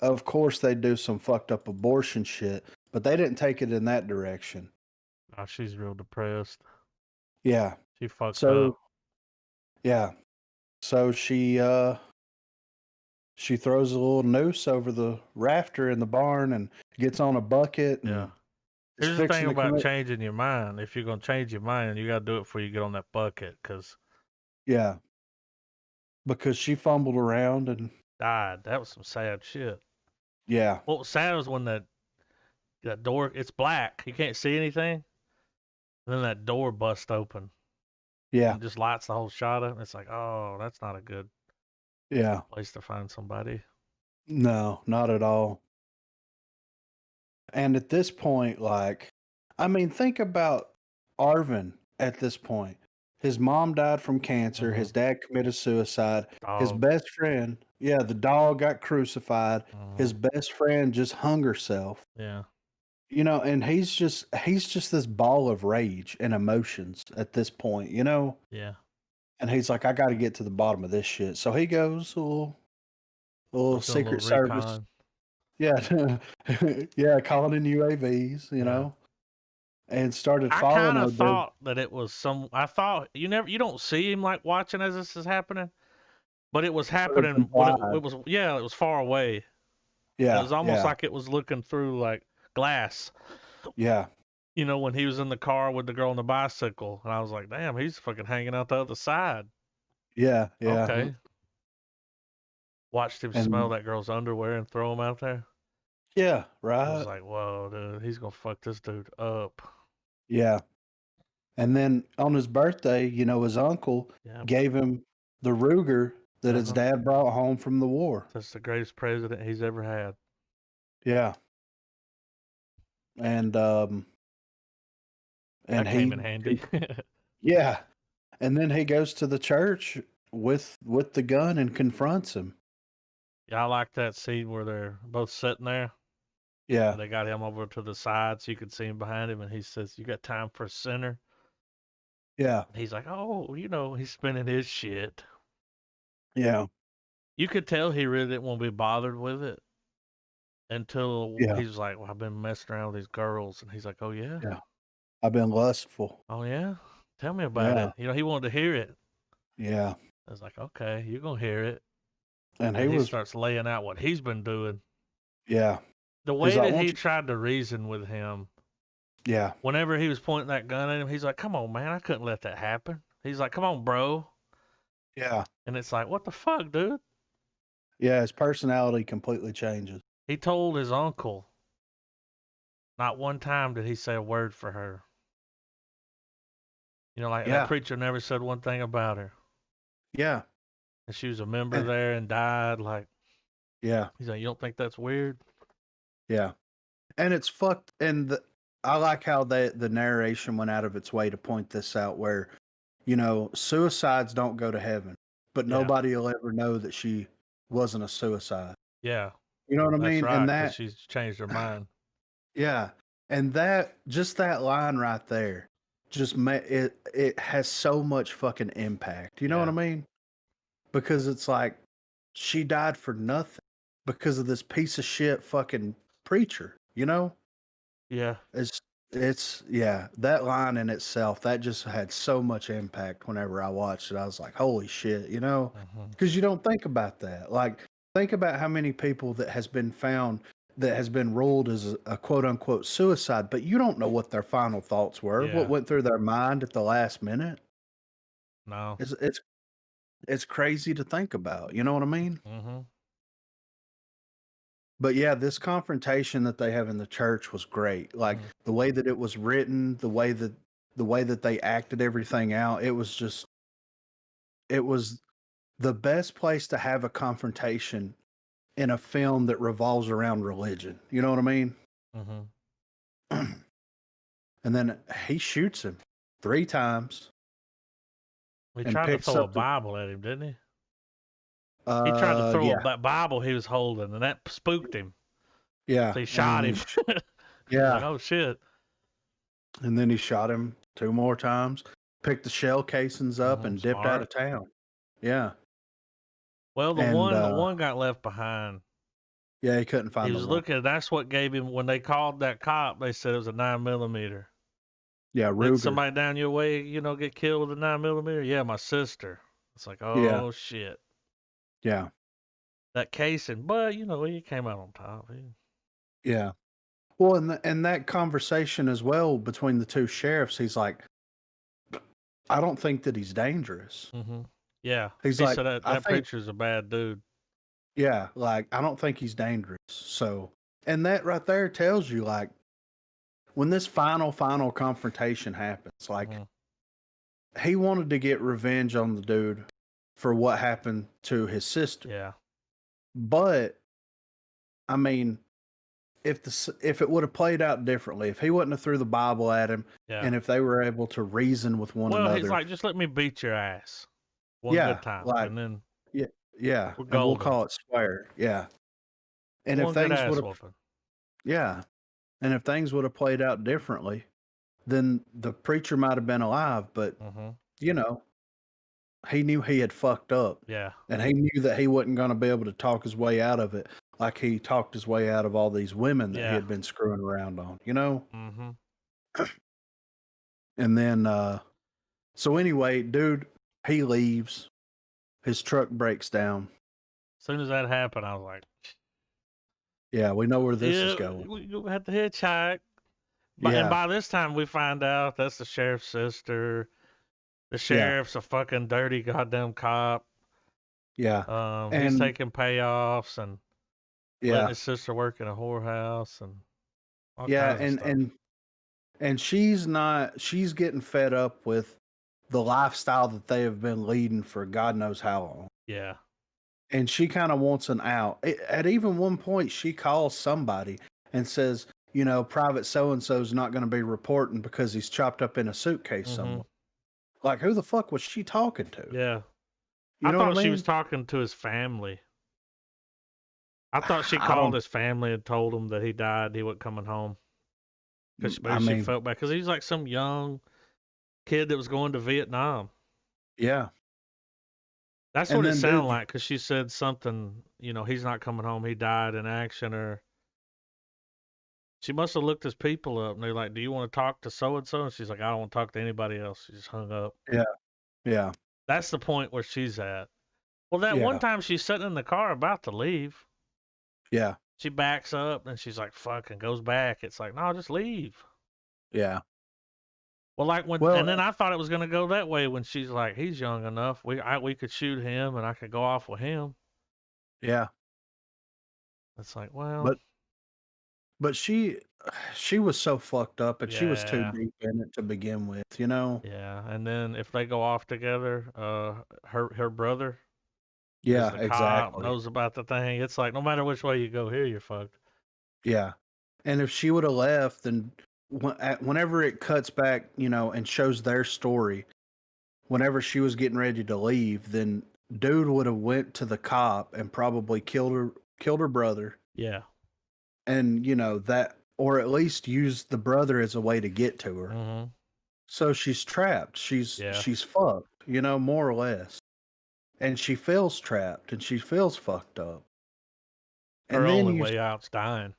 Speaker 2: of course they do some fucked up abortion shit, but they didn't take it in that direction.
Speaker 1: Oh, she's real depressed.
Speaker 2: Yeah.
Speaker 1: She fucked
Speaker 2: So,
Speaker 1: up.
Speaker 2: yeah. So she throws a little noose over the rafter in the barn and gets on a bucket and
Speaker 1: Yeah.
Speaker 2: is
Speaker 1: Here's the
Speaker 2: fixing
Speaker 1: thing
Speaker 2: to
Speaker 1: about
Speaker 2: commit.
Speaker 1: changing your mind. If you're gonna change your mind, you gotta do it before you get on that bucket, cause
Speaker 2: Yeah. Because she fumbled around and
Speaker 1: died. That was some sad shit.
Speaker 2: yeah.
Speaker 1: What was sad was when that door, it's black, you can't see anything, and then that door busts open
Speaker 2: Yeah.
Speaker 1: and just lights the whole shot up. It's like, oh, that's not a good
Speaker 2: Yeah.
Speaker 1: place to find somebody.
Speaker 2: No, not at all. And at this point, like, I mean, think about Arvin at this point. His mom died from cancer.
Speaker 1: Mm-hmm.
Speaker 2: His dad committed suicide. His
Speaker 1: Dog.
Speaker 2: best friend, yeah, the dog got crucified.
Speaker 1: Mm-hmm.
Speaker 2: His best friend just hung herself.
Speaker 1: Yeah.
Speaker 2: And he's just this ball of rage and emotions at this point,
Speaker 1: Yeah.
Speaker 2: And he's like, I got to get to the bottom of this shit. So he goes a little
Speaker 1: Doing a
Speaker 2: Secret
Speaker 1: little
Speaker 2: Service.
Speaker 1: recon.
Speaker 2: Yeah, yeah, calling in UAVs,
Speaker 1: Yeah.
Speaker 2: and started
Speaker 1: I
Speaker 2: following
Speaker 1: kind of
Speaker 2: her.
Speaker 1: thought that it was I thought you don't see him like watching as this is happening, but it was happening when it was, yeah, it was far away.
Speaker 2: Yeah,
Speaker 1: It was almost
Speaker 2: yeah,
Speaker 1: like it was looking through like glass.
Speaker 2: yeah.
Speaker 1: You know, when he was in the car with the girl on the bicycle, and I was like, damn, he's fucking hanging out the other side.
Speaker 2: Yeah, yeah.
Speaker 1: Okay. Watched him smell
Speaker 2: And
Speaker 1: that girl's underwear and throw him out there.
Speaker 2: yeah,
Speaker 1: I was
Speaker 2: right.
Speaker 1: like, whoa, dude, he's gonna fuck this dude up.
Speaker 2: Yeah. And then on his birthday, his uncle
Speaker 1: Yeah.
Speaker 2: gave him the Ruger that his
Speaker 1: Uh-huh.
Speaker 2: dad brought home from the war.
Speaker 1: That's the greatest president he's ever had.
Speaker 2: Yeah. And
Speaker 1: That came in
Speaker 2: he
Speaker 1: handy.
Speaker 2: yeah. And then he goes to the church with the gun and confronts him.
Speaker 1: Yeah, I like that scene where they're both sitting there.
Speaker 2: Yeah.
Speaker 1: And they got him over to the side so you could see him behind him, and he says, "You got time for a sinner?"
Speaker 2: Yeah.
Speaker 1: And he's like, "Oh, he's spinning his shit."
Speaker 2: Yeah.
Speaker 1: You could tell he really didn't want to be bothered with it until
Speaker 2: Yeah.
Speaker 1: he was like, "Well, I've been messing around with these girls," and he's like, "Oh yeah,
Speaker 2: Yeah. I've been lustful.
Speaker 1: oh yeah, tell me about
Speaker 2: Yeah.
Speaker 1: it." He wanted to hear it.
Speaker 2: Yeah.
Speaker 1: I was like, "Okay, you're gonna hear it,"
Speaker 2: And he
Speaker 1: and he
Speaker 2: was
Speaker 1: starts laying out what he's been doing.
Speaker 2: yeah.
Speaker 1: The
Speaker 2: He's
Speaker 1: way
Speaker 2: like,
Speaker 1: that
Speaker 2: won't
Speaker 1: he
Speaker 2: you
Speaker 1: tried to reason with him,
Speaker 2: yeah.
Speaker 1: whenever he was pointing that gun at him, he's like, "Come on, man, I couldn't let that happen." He's like, "Come on, bro,"
Speaker 2: Yeah.
Speaker 1: and it's like, "What the fuck, dude?"
Speaker 2: Yeah, his personality completely changes.
Speaker 1: He told his uncle. Not one time did he say a word for her. Like that
Speaker 2: Yeah.
Speaker 1: preacher never said one thing about her.
Speaker 2: Yeah.
Speaker 1: And she was a member
Speaker 2: And,
Speaker 1: there and died. Like,
Speaker 2: yeah.
Speaker 1: he's like, "You don't think that's weird?"
Speaker 2: Yeah. And it's fucked. And I like how the narration went out of its way to point this out where, suicides don't go to heaven, but
Speaker 1: Yeah.
Speaker 2: nobody will ever know that she wasn't a suicide.
Speaker 1: Yeah.
Speaker 2: You know what I
Speaker 1: That's
Speaker 2: mean?
Speaker 1: right,
Speaker 2: And
Speaker 1: because
Speaker 2: that,
Speaker 1: she's changed her mind.
Speaker 2: yeah. And just that line right there, it has so much fucking impact. You know what I
Speaker 1: Yeah.
Speaker 2: mean? Because it's like she died for nothing because of this piece of shit fucking preacher,
Speaker 1: Yeah.
Speaker 2: It's yeah, that line in itself, that just had so much impact whenever I watched it. I was like, holy shit,
Speaker 1: Hmm.
Speaker 2: because you don't think about that. Like, think about how many people that has been found that has been ruled as a quote unquote suicide, but you don't know what their final thoughts were, what
Speaker 1: Yeah.
Speaker 2: went through their mind at the last minute.
Speaker 1: No.
Speaker 2: It's crazy to think about. You know what I mean?
Speaker 1: Hmm.
Speaker 2: But yeah, this confrontation that they have in the church was great. Like the way that it was written, the way that they acted everything out, it was the best place to have a confrontation in a film that revolves around religion. You know what I mean?
Speaker 1: Hmm.
Speaker 2: And then he shoots him 3 times
Speaker 1: He
Speaker 2: and
Speaker 1: tried to
Speaker 2: picks
Speaker 1: throw a
Speaker 2: up the
Speaker 1: Bible at him, didn't he? He tried to throw
Speaker 2: yeah.
Speaker 1: that Bible he was holding, and that spooked him.
Speaker 2: Yeah.
Speaker 1: So he shot him. He's like,
Speaker 2: Yeah.
Speaker 1: "Oh shit!"
Speaker 2: And then he shot him 2 more times, picked the shell casings up and dipped out
Speaker 1: Smart.
Speaker 2: of town. Yeah.
Speaker 1: Well, the
Speaker 2: And
Speaker 1: one got left behind.
Speaker 2: yeah, he couldn't
Speaker 1: He
Speaker 2: find the
Speaker 1: was
Speaker 2: one.
Speaker 1: looking. That's what gave him when they called that cop. They said it was a 9mm.
Speaker 2: Yeah,
Speaker 1: Did
Speaker 2: Ruger.
Speaker 1: somebody down your way, get killed with a 9mm? Yeah, my sister. It's like,
Speaker 2: Yeah.
Speaker 1: oh shit,
Speaker 2: Yeah.
Speaker 1: that casing. But he came out on top.
Speaker 2: Yeah. Well, and that conversation as well between the 2 sheriffs, he's like, I don't think that he's dangerous.
Speaker 1: Mm-hmm. Yeah,
Speaker 2: He's
Speaker 1: he
Speaker 2: like,
Speaker 1: said that
Speaker 2: I
Speaker 1: that
Speaker 2: think,
Speaker 1: preacher's a bad dude.
Speaker 2: yeah, like, I don't think he's dangerous. So, and that right there tells you, like, when this final confrontation happens, like,
Speaker 1: Mm-hmm.
Speaker 2: he wanted to get revenge on the dude for what happened to his sister.
Speaker 1: Yeah,
Speaker 2: But, I mean, if it would have played out differently, if he wouldn't have threw the Bible at him,
Speaker 1: yeah.
Speaker 2: and if they were able to reason with one
Speaker 1: Well,
Speaker 2: another,
Speaker 1: he's like, just let me beat your ass one
Speaker 2: yeah,
Speaker 1: good time,
Speaker 2: like
Speaker 1: and then
Speaker 2: yeah,
Speaker 1: we're
Speaker 2: and we'll
Speaker 1: golden.
Speaker 2: call it square, yeah. And if
Speaker 1: One good
Speaker 2: things
Speaker 1: ass
Speaker 2: would have,
Speaker 1: whooping.
Speaker 2: yeah, and if things would have played out differently, then the preacher might have been alive, but
Speaker 1: Mm-hmm.
Speaker 2: you know, he knew he had fucked up,
Speaker 1: Yeah,
Speaker 2: and he knew that he wasn't going to be able to talk his way out of it like he talked his way out of all these women that he
Speaker 1: yeah.
Speaker 2: had been screwing around on, you know.
Speaker 1: Mm-hmm.
Speaker 2: And then, so anyway, dude, he leaves. His truck breaks down.
Speaker 1: As soon as that happened, I was like,
Speaker 2: Yeah, we know where this is
Speaker 1: yeah,
Speaker 2: going.
Speaker 1: we have to hitchhike. And by this time, we find out that's the sheriff's sister. The sheriff's a fucking dirty goddamn cop.
Speaker 2: Yeah.
Speaker 1: He's
Speaker 2: And
Speaker 1: taking payoffs and letting his sister work in a whorehouse and all kinds of stuff.
Speaker 2: And she's getting fed up with the lifestyle that they have been leading for God knows how long.
Speaker 1: Yeah.
Speaker 2: And she kind of wants an out. At even one point, she calls somebody and says, you know, Private so-and-so's not going to be reporting because he's chopped up in a suitcase somewhere. Like, who the fuck was she talking to?
Speaker 1: Yeah.
Speaker 2: You know
Speaker 1: I thought
Speaker 2: what I mean?
Speaker 1: she was talking to his family. I thought she called his family and told him that he died. He wasn't coming home. Because she felt bad. Because he's like some young kid that was going to Vietnam.
Speaker 2: Yeah.
Speaker 1: That's what it sounded like. Because she said something, you know, he's not coming home. He died in action. Or she must have looked his people up. And they're like, do you want to talk to so-and-so? And she's like, I don't want to talk to anybody else. She just hung up.
Speaker 2: Yeah. Yeah.
Speaker 1: That's the point where she's at. Well, that one time she's sitting in the car about to leave.
Speaker 2: Yeah.
Speaker 1: She backs up and she's like, fuck, and goes back. It's like, no, just leave.
Speaker 2: Yeah.
Speaker 1: Well, and then I thought it was going to go that way when she's like, he's young enough. We could shoot him and I could go off with him.
Speaker 2: Yeah.
Speaker 1: It's like, well.
Speaker 2: But she was so fucked up and she was too deep in it to begin with, you know?
Speaker 1: Yeah. And then if they go off together, her brother.
Speaker 2: Yeah,
Speaker 1: the
Speaker 2: exactly.
Speaker 1: Cop knows about the thing. It's like, no matter which way you go here, you're fucked.
Speaker 2: Yeah. And if she would have left, then whenever it cuts back, you know, and shows their story, whenever she was getting ready to leave, then dude would have went to the cop and probably killed her brother.
Speaker 1: Yeah.
Speaker 2: And, you know, that, or at least used the brother as a way to get to her.
Speaker 1: Mm-hmm.
Speaker 2: So she's trapped. She's fucked, you know, more or less. And she feels trapped and she feels fucked up.
Speaker 1: Her only way out's dying.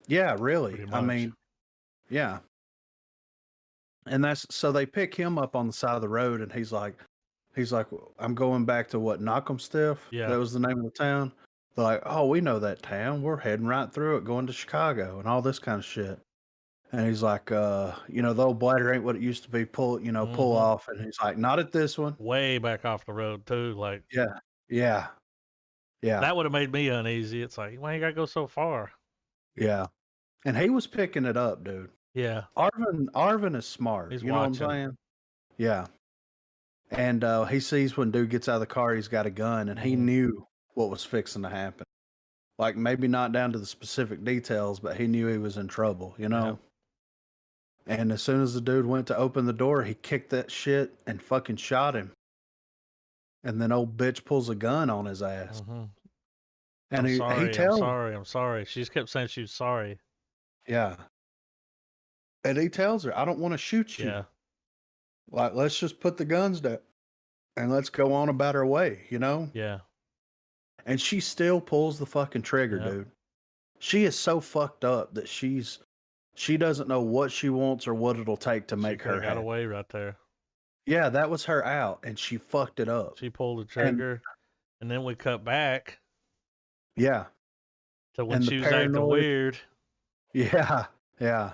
Speaker 2: Yeah, really. I mean, yeah. And so they pick him up on the side of the road and he's like, I'm going back to what, Knockemstiff?
Speaker 1: Yeah.
Speaker 2: That was the name of the town. They're like, oh, we know that town. We're heading right through it, going to Chicago and all this kind of shit. And he's like, you know, the old bladder ain't what it used to be. Pull off. And he's like, not at this one.
Speaker 1: Way back off the road too. Like,
Speaker 2: yeah.
Speaker 1: That would have made me uneasy. It's like, why you gotta go so far?
Speaker 2: Yeah. And he was picking it up, dude.
Speaker 1: Yeah.
Speaker 2: Arvin is smart.
Speaker 1: He's
Speaker 2: watching. What I'm saying? Yeah. And he sees when dude gets out of the car, he's got a gun, and he knew what was fixing to happen. Like, maybe not down to the specific details, but he knew he was in trouble, you know? Yeah. And as soon as the dude went to open the door, he kicked that shit and fucking shot him. And then old bitch pulls a gun on his ass. And he tells
Speaker 1: I'm sorry. She just kept saying she was sorry.
Speaker 2: Yeah. And he tells her, I don't want to shoot you.
Speaker 1: Yeah.
Speaker 2: Like, let's just put the guns down and let's go on about our way, you know?
Speaker 1: Yeah.
Speaker 2: And she still pulls the fucking trigger, dude. She is so fucked up that she doesn't know what she wants or what it'll take to make her
Speaker 1: got away right there.
Speaker 2: Yeah, that was her out, and she fucked it up.
Speaker 1: She pulled the trigger, and then we cut back.
Speaker 2: Yeah.
Speaker 1: To when she was acting weird.
Speaker 2: Yeah, yeah.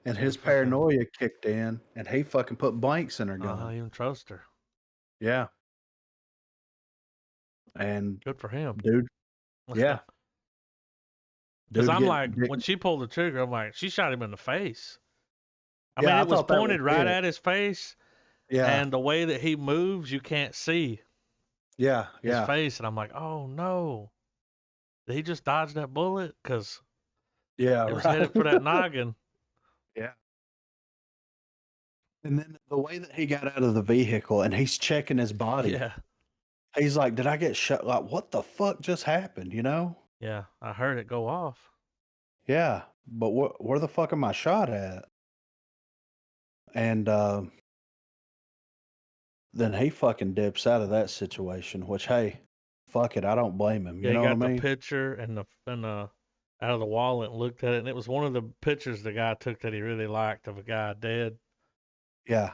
Speaker 2: And his paranoia kicked in, and he fucking put blanks in her gun.
Speaker 1: I don't even trust her.
Speaker 2: Yeah. And
Speaker 1: good for him,
Speaker 2: dude. Yeah.
Speaker 1: Because I'm like, when she pulled the trigger, I'm like, she shot him in the face. I mean, it was pointed right at his face. Yeah. And the way that he moves, you can't see.
Speaker 2: Yeah.
Speaker 1: His face, and I'm like, oh no, did he just dodge that bullet? Because it was headed for that noggin.
Speaker 2: Yeah. And then the way that he got out of the vehicle, and he's checking his body.
Speaker 1: Yeah.
Speaker 2: He's like, did I get shot? Like, what the fuck just happened, you know?
Speaker 1: Yeah, I heard it go off.
Speaker 2: Yeah, but where the fuck am I shot at? And then he fucking dips out of that situation, which, hey, fuck it, I don't blame him. You know what I mean?
Speaker 1: He got the picture and out of the wallet and looked at it, and it was one of the pictures the guy took that he really liked of a guy dead.
Speaker 2: Yeah.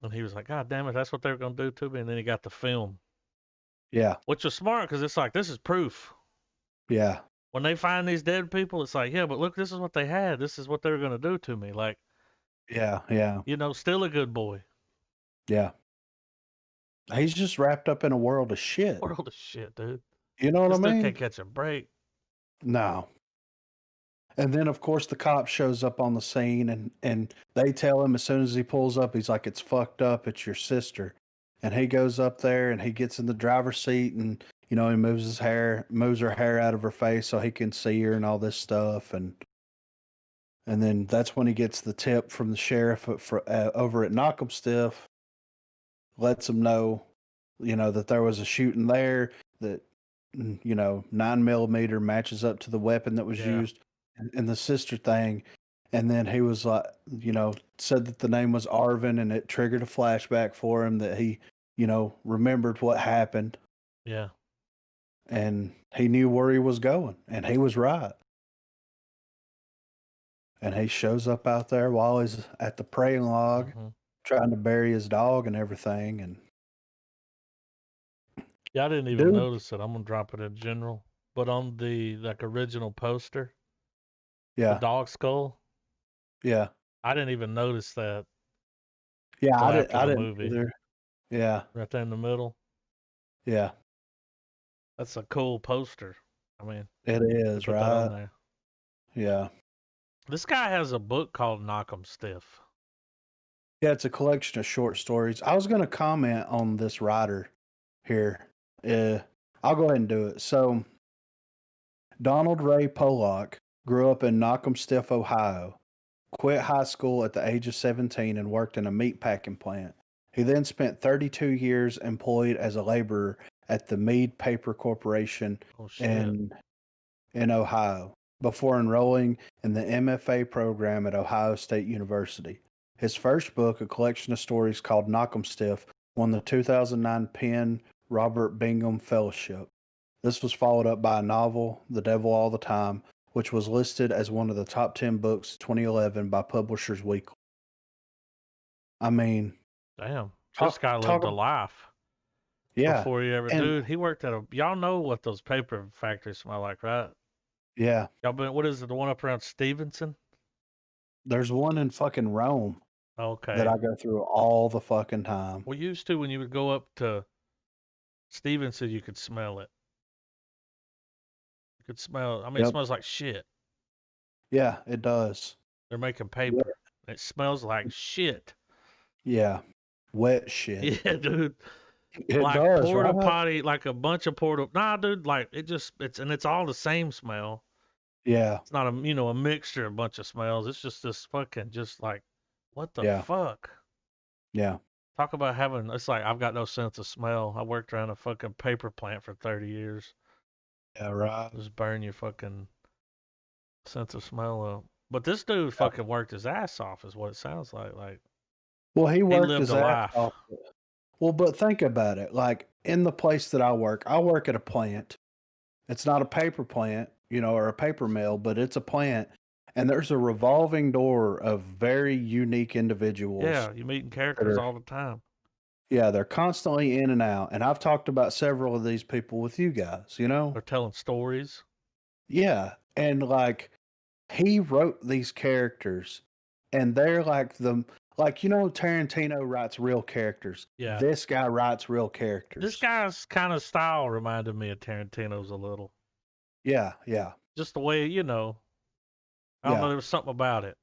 Speaker 1: And he was like, God damn it, that's what they were going to do to me. And then he got the film.
Speaker 2: Yeah.
Speaker 1: Which was smart because it's like, this is proof.
Speaker 2: Yeah.
Speaker 1: When they find these dead people, it's like, yeah, but look, this is what they had. This is what they were gonna do to me. Like,
Speaker 2: Yeah.
Speaker 1: still a good boy.
Speaker 2: Yeah. He's just wrapped up in a world of shit.
Speaker 1: World of shit, dude.
Speaker 2: You know what
Speaker 1: This
Speaker 2: I
Speaker 1: dude
Speaker 2: mean?
Speaker 1: can't catch a break.
Speaker 2: No. And then, of course, the cop shows up on the scene, and they tell him as soon as he pulls up, he's like, "It's fucked up. It's your sister." And he goes up there and he gets in the driver's seat, and he moves her hair out of her face so he can see her and all this stuff, and then that's when he gets the tip from the sheriff over at Knock'em lets him know, that there was a shooting there, that 9mm matches up to the weapon that was used in the sister thing. And then he was like, said that the name was Arvin, and it triggered a flashback for him that he, remembered what happened.
Speaker 1: Yeah.
Speaker 2: And he knew where he was going, and he was right. And he shows up out there while he's at the praying log, trying to bury his dog and everything. And
Speaker 1: yeah, I didn't even notice it. I'm gonna drop it in general, but on the original poster, the dog skull.
Speaker 2: Yeah,
Speaker 1: I didn't even notice that.
Speaker 2: Yeah, I didn't either. Yeah,
Speaker 1: right there in the middle.
Speaker 2: Yeah,
Speaker 1: that's a cool poster. I mean,
Speaker 2: it is,
Speaker 1: put
Speaker 2: right?
Speaker 1: That on there.
Speaker 2: Yeah.
Speaker 1: This guy has a book called Knock 'em Stiff.
Speaker 2: Yeah, it's a collection of short stories. I was going to comment on this writer here. I'll go ahead and do it. So, Donald Ray Pollock grew up in Knock 'em Stiff, Ohio, quit high school at the age of 17, and worked in a meat packing plant. He then spent 32 years employed as a laborer at the Mead Paper Corporation in Ohio, before enrolling in the MFA program at Ohio State University. His first book, a collection of stories called Knock 'em Stiff, won the 2009 Penn Robert Bingham Fellowship. This was followed up by a novel, The Devil All the Time, which was listed as one of the top 10 books 2011 by Publishers Weekly. I mean,
Speaker 1: damn, this guy lived a life.
Speaker 2: Yeah.
Speaker 1: Before he ever, dude, he worked at y'all know what those paper factories smell like, right?
Speaker 2: Yeah.
Speaker 1: Y'all been, what is it, the one up around Stevenson?
Speaker 2: There's one in fucking Rome.
Speaker 1: Okay.
Speaker 2: That I go through all the fucking time.
Speaker 1: We used to, when you would go up to Stevenson, you could smell it. You could smell it. I mean, it smells like shit.
Speaker 2: Yeah, it does.
Speaker 1: They're making paper. Yeah. It smells like shit.
Speaker 2: Yeah. Wet shit.
Speaker 1: Yeah, dude.
Speaker 2: It
Speaker 1: like
Speaker 2: does,
Speaker 1: porta
Speaker 2: right?
Speaker 1: potty, like a bunch of porta. Nah, dude, like it's all the same smell.
Speaker 2: Yeah.
Speaker 1: It's not a mixture of a bunch of smells. It's just this fucking like, what the fuck?
Speaker 2: Yeah.
Speaker 1: Talk about having, it's like I've got no sense of smell. I worked around a fucking paper plant for 30 years.
Speaker 2: Yeah, right.
Speaker 1: Just burn your fucking sense of smell up. But this dude fucking worked his ass off, is what it sounds like. Like,
Speaker 2: well, he worked
Speaker 1: lived
Speaker 2: his
Speaker 1: a
Speaker 2: ass
Speaker 1: life.
Speaker 2: off. Well, but think about it. Like, in the place that I work at a plant. It's not a paper plant, or a paper mill, but it's a plant. And there's a revolving door of very unique individuals.
Speaker 1: Yeah, you're meeting characters all the time.
Speaker 2: Yeah, they're constantly in and out. And I've talked about several of these people with you guys,
Speaker 1: They're telling stories.
Speaker 2: Yeah. And like, he wrote these characters, and they're like Tarantino writes real characters.
Speaker 1: Yeah.
Speaker 2: This guy writes real characters.
Speaker 1: This guy's kind of style reminded me of Tarantino's a little.
Speaker 2: Yeah, yeah.
Speaker 1: Just the way, I don't know, there was something about it.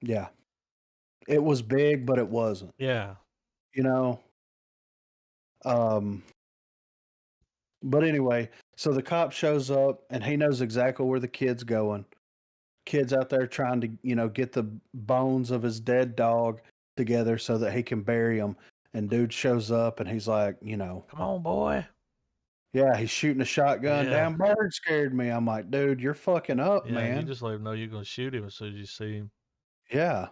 Speaker 2: Yeah. It was big, but it wasn't.
Speaker 1: Yeah.
Speaker 2: But anyway, so the cop shows up, and he knows exactly where the kid's going. Kid's out there trying to, get the bones of his dead dog together so that he can bury them. And dude shows up, and he's like,
Speaker 1: come on, boy.
Speaker 2: Yeah, he's shooting a shotgun.
Speaker 1: Yeah.
Speaker 2: Damn bird scared me. I'm like, dude, you're fucking up, man.
Speaker 1: You just let him know you're gonna shoot him as soon as you see him.
Speaker 2: Yeah.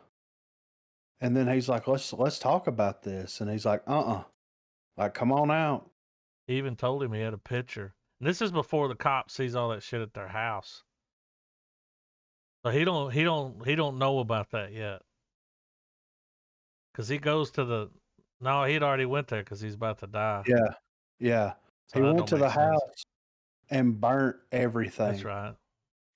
Speaker 2: And then he's like, let's talk about this. And he's like, like, come on out.
Speaker 1: He even told him he had a picture. And this is before the cop sees all that shit at their house. So he don't know about that yet. Cause he goes to he'd already went there because he's about to die.
Speaker 2: Yeah. Yeah. So he went to the house and burnt everything.
Speaker 1: That's right.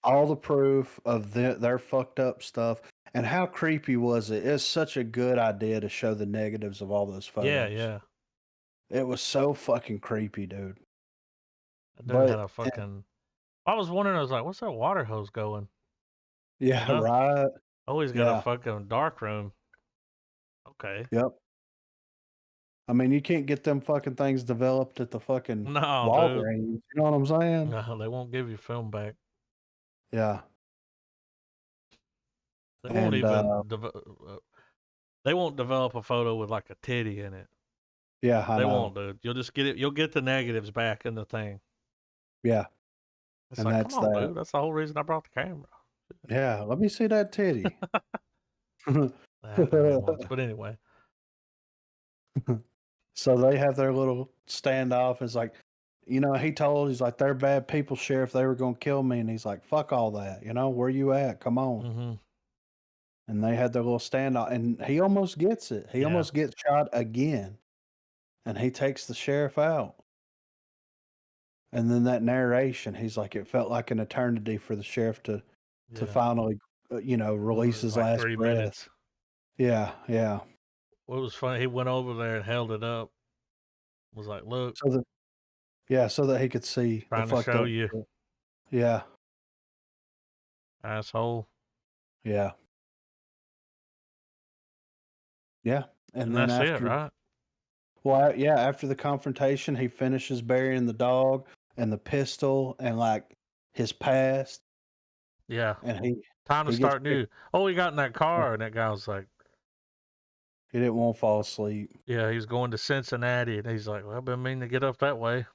Speaker 2: all the proof of their fucked up stuff. And how creepy was it? It's such a good idea to show the negatives of all those photos.
Speaker 1: Yeah.
Speaker 2: It was so fucking creepy, dude.
Speaker 1: That dude had
Speaker 2: But
Speaker 1: a fucking. I was wondering. I was like, "What's that water hose going?"
Speaker 2: yeah,
Speaker 1: You know?
Speaker 2: right.
Speaker 1: Oh, he's got a
Speaker 2: Yeah.
Speaker 1: fucking dark room. Okay.
Speaker 2: Yep. I mean, you can't get them fucking things developed at the fucking
Speaker 1: No, dude.
Speaker 2: Walgreens. You know what I'm saying?
Speaker 1: No, they won't give you film back.
Speaker 2: Yeah.
Speaker 1: They won't
Speaker 2: And
Speaker 1: even. They won't develop a photo with like a titty in it.
Speaker 2: yeah, I
Speaker 1: They
Speaker 2: know.
Speaker 1: won't, dude. You'll just get it. You'll get the negatives back in the thing.
Speaker 2: Yeah.
Speaker 1: It's
Speaker 2: And
Speaker 1: like, come
Speaker 2: that's
Speaker 1: on,
Speaker 2: that.
Speaker 1: dude. That's the whole reason I brought the camera.
Speaker 2: Yeah, let me see that titty.
Speaker 1: That happened to me once, but anyway.
Speaker 2: So they have their little standoff. It's like, he's like, they're bad people, Sheriff. They were going to kill me. And he's like, fuck all that. Where you at? Come on.
Speaker 1: Mm-hmm.
Speaker 2: And they had their little standoff. And he almost gets it. He
Speaker 1: Yeah.
Speaker 2: almost gets shot again. And he takes the sheriff out. And then that narration, he's like, it felt like an eternity for the sheriff to finally, release his
Speaker 1: like
Speaker 2: last
Speaker 1: 3
Speaker 2: breath.
Speaker 1: minutes.
Speaker 2: Yeah.
Speaker 1: What was funny, he went over there and held it up. Was like, look,
Speaker 2: So that he could see the
Speaker 1: trying to
Speaker 2: fucked
Speaker 1: show
Speaker 2: up
Speaker 1: you,
Speaker 2: shit. Yeah.
Speaker 1: asshole.
Speaker 2: Yeah. Yeah.
Speaker 1: And
Speaker 2: then
Speaker 1: that's it,
Speaker 2: after,
Speaker 1: right?
Speaker 2: well, yeah, after the confrontation, he finishes burying the dog and the pistol and like his past.
Speaker 1: Yeah.
Speaker 2: And he
Speaker 1: Time to
Speaker 2: he gets
Speaker 1: start new. Oh, he got in that car, and that guy was like,
Speaker 2: he didn't want to fall asleep.
Speaker 1: yeah, he's going to Cincinnati, and he's like, well, I've been meaning to get up that way.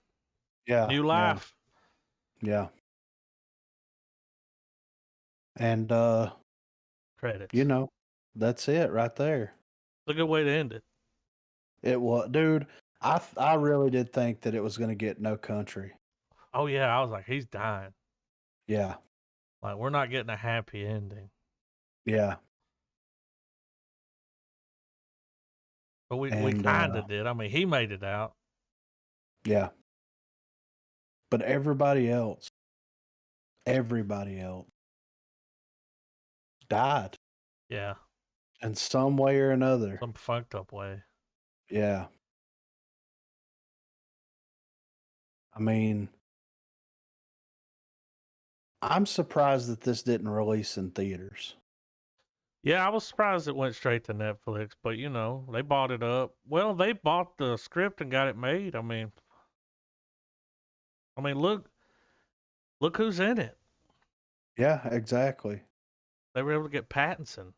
Speaker 2: Yeah.
Speaker 1: New life.
Speaker 2: Yeah. And
Speaker 1: Credits.
Speaker 2: that's it right there.
Speaker 1: It's a good way to end it.
Speaker 2: It was, dude. I really did think that it was going to get No Country.
Speaker 1: Oh yeah, I was like, he's dying.
Speaker 2: Yeah.
Speaker 1: Like, we're not getting a happy ending.
Speaker 2: Yeah.
Speaker 1: But we
Speaker 2: And,
Speaker 1: kind of did. I mean, he made it out.
Speaker 2: Yeah. But everybody else died
Speaker 1: Yeah.
Speaker 2: in some way or another.
Speaker 1: Some fucked up way.
Speaker 2: Yeah. I mean, I'm surprised that this didn't release in theaters.
Speaker 1: Yeah, I was surprised it went straight to Netflix, but they bought it up. Well, they bought the script and got it made. I mean, look who's in it.
Speaker 2: Yeah, exactly.
Speaker 1: They were able to get Pattinson.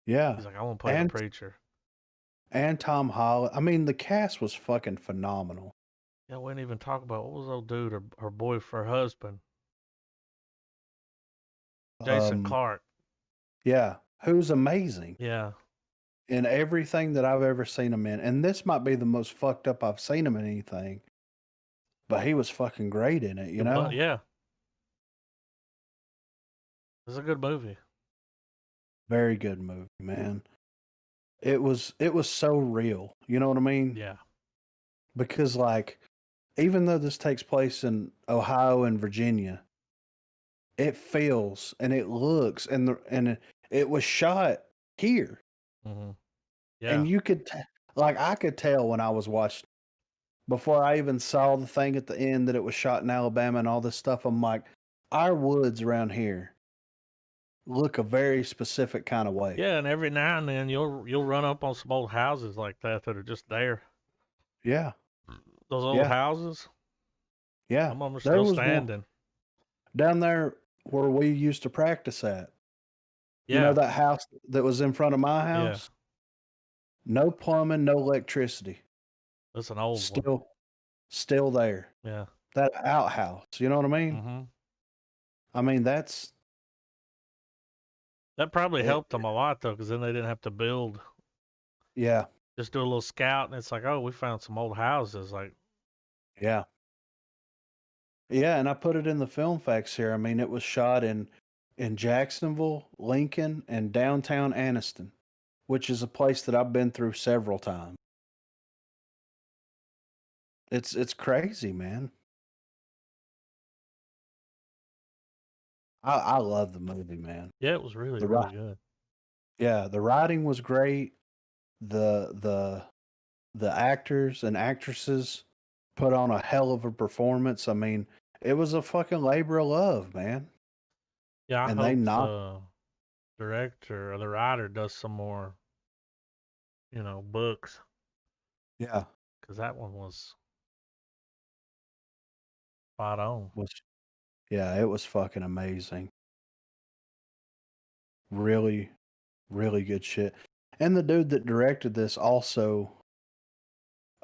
Speaker 2: Yeah.
Speaker 1: He's like, I want to play the preacher.
Speaker 2: And Tom Holland. I mean, the cast was fucking phenomenal.
Speaker 1: Yeah, we didn't even talk about what was old dude, her boyfriend, her husband, Jason Clarke.
Speaker 2: Yeah, who's amazing.
Speaker 1: Yeah.
Speaker 2: In everything that I've ever seen him in. And this might be the most fucked up I've seen him in anything. But he was fucking great in it, you know?
Speaker 1: Yeah. It's a good movie.
Speaker 2: Very good movie, man. It was so real. You know what I mean?
Speaker 1: Yeah.
Speaker 2: Because like, even though this takes place in Ohio and Virginia, it feels and it looks and it was shot here.
Speaker 1: Mm-hmm. Yeah.
Speaker 2: And you could I could tell when I was watching before I even saw the thing at the end that it was shot in Alabama and all this stuff. I'm like, our woods around here look a very specific kind of way.
Speaker 1: Yeah, and every now and then you'll run up on some old houses like that are just there.
Speaker 2: Yeah.
Speaker 1: Those old houses.
Speaker 2: Yeah.
Speaker 1: Some of them are still standing.
Speaker 2: Down there where we used to practice at.
Speaker 1: Yeah.
Speaker 2: You know that house that was in front of my house? Yeah. No plumbing, no electricity.
Speaker 1: That's an old one.
Speaker 2: Still there.
Speaker 1: Yeah.
Speaker 2: That outhouse. You know what I mean?
Speaker 1: Mm-hmm.
Speaker 2: I mean,
Speaker 1: that probably helped them a lot, though, because then they didn't have to build.
Speaker 2: Yeah.
Speaker 1: Just do a little scout, and it's like, oh, we found some old houses. Like,
Speaker 2: yeah. Yeah, and I put it in the film facts here. I mean, it was shot in Jacksonville, Lincoln, and downtown Anniston, which is a place that I've been through several times. It's crazy, man. I love the movie, man.
Speaker 1: Yeah, it was really,
Speaker 2: The
Speaker 1: really
Speaker 2: ri-
Speaker 1: good.
Speaker 2: yeah, the writing was great. The the the actors and actresses put on a hell of a performance. I mean, it was a fucking labor of love, man.
Speaker 1: Yeah, I
Speaker 2: And they
Speaker 1: hope
Speaker 2: knocked.
Speaker 1: the director or the writer does some more, books,
Speaker 2: Yeah,
Speaker 1: because that one was spot on.
Speaker 2: was yeah, it was fucking amazing. Really, really good shit. And the dude that directed this also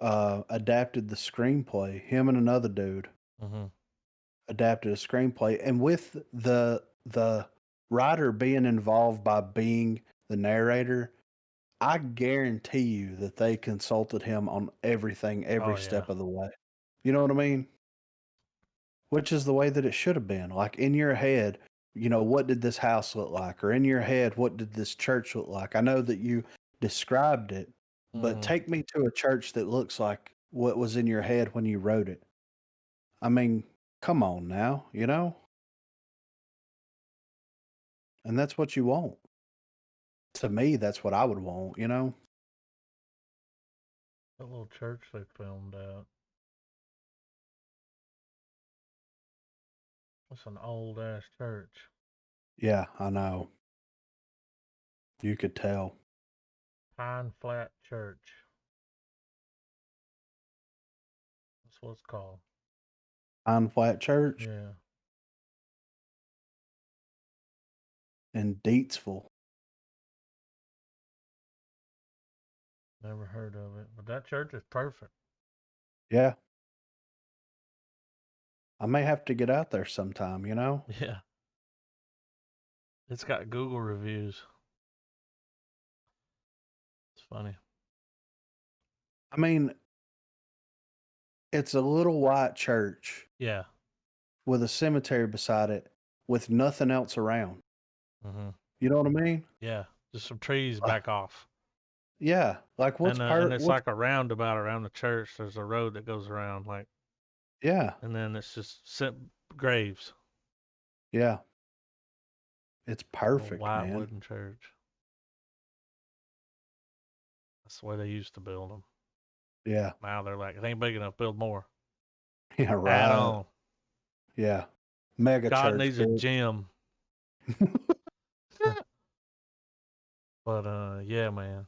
Speaker 2: adapted the screenplay. Him and another dude
Speaker 1: Hmm.
Speaker 2: adapted a screenplay, and with the writer being involved by being the narrator, I guarantee you that they consulted him on everything, every
Speaker 1: Oh yeah.
Speaker 2: step of the way. You know what I mean? Which is the way that it should have been. Like in your head, what did this house look like? Or in your head, what did this church look like? I know that you described it, but
Speaker 1: Hmm.
Speaker 2: take me to a church that looks like what was in your head when you wrote it. I mean, come on now, And that's what you want. To me, that's what I would want.
Speaker 1: That little church they filmed at. That's an old ass church.
Speaker 2: Yeah, I know. You could tell.
Speaker 1: Pine Flat Church. That's what it's called.
Speaker 2: Pine Flat Church
Speaker 1: Yeah.
Speaker 2: in Deatsville.
Speaker 1: Never heard of it. But that church is perfect.
Speaker 2: Yeah. I may have to get out there sometime.
Speaker 1: Yeah. It's got Google reviews. It's funny.
Speaker 2: I mean, it's a little white church
Speaker 1: Yeah.
Speaker 2: with a cemetery beside it with nothing else around.
Speaker 1: Hmm.
Speaker 2: You know what I mean?
Speaker 1: Yeah. Just some trees
Speaker 2: Uh,
Speaker 1: back off.
Speaker 2: yeah. Like
Speaker 1: And it's
Speaker 2: what's
Speaker 1: like a roundabout around the church. There's a road that goes around, like,
Speaker 2: yeah.
Speaker 1: and then it's just graves.
Speaker 2: Yeah. It's
Speaker 1: A
Speaker 2: perfect,
Speaker 1: white
Speaker 2: man.
Speaker 1: wooden church. That's the way they used to build them.
Speaker 2: Yeah.
Speaker 1: Now they're like, it ain't big enough. Build more.
Speaker 2: Yeah,
Speaker 1: Add
Speaker 2: right.
Speaker 1: on.
Speaker 2: Yeah. Mega
Speaker 1: God
Speaker 2: church,
Speaker 1: needs a
Speaker 2: bitch.
Speaker 1: gym. But yeah, man.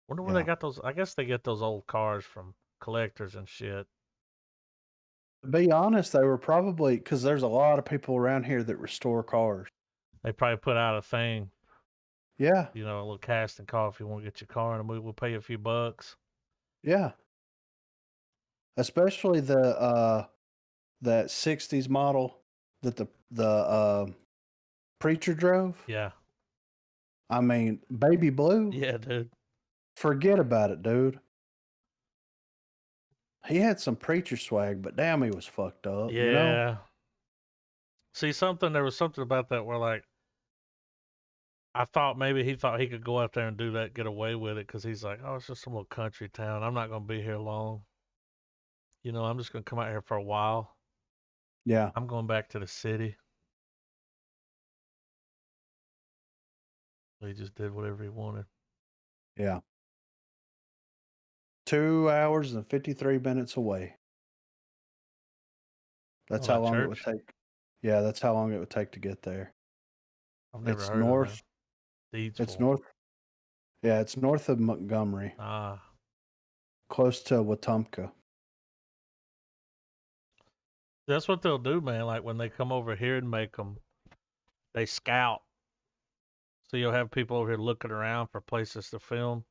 Speaker 1: Wonder where they
Speaker 2: Yeah.
Speaker 1: got those. I guess they get those old cars from collectors and shit.
Speaker 2: To be honest, they were probably because there's a lot of people around here that restore cars.
Speaker 1: They probably put out a thing,
Speaker 2: Yeah.
Speaker 1: a little casting call if you want to get your car and we'll pay you a few bucks.
Speaker 2: Yeah. Especially that 60s model that the preacher drove.
Speaker 1: Yeah.
Speaker 2: I mean, baby blue,
Speaker 1: Yeah, dude.
Speaker 2: forget about it, dude. He had some preacher swag, but damn, he was fucked up.
Speaker 1: Yeah. See, there was something about that where, like, I thought maybe he thought he could go out there and do that, get away with it, because he's like, oh, it's just some little country town. I'm not going to be here long. I'm just going to come out here for a while.
Speaker 2: Yeah.
Speaker 1: I'm going back to the city. He just did whatever he wanted.
Speaker 2: Yeah. 2 hours and 53 minutes away. That's
Speaker 1: Oh,
Speaker 2: how
Speaker 1: that
Speaker 2: long it would
Speaker 1: church?
Speaker 2: take. Yeah, that's how long it would take to get there.
Speaker 1: I've never
Speaker 2: It's
Speaker 1: heard of it.
Speaker 2: north. It's
Speaker 1: Deedsville.
Speaker 2: north. Yeah, it's north of Montgomery,
Speaker 1: Ah.
Speaker 2: close to Wetumpka.
Speaker 1: That's what they'll do, man. Like when they come over here and make them, they scout. So you'll have people over here looking around for places to film.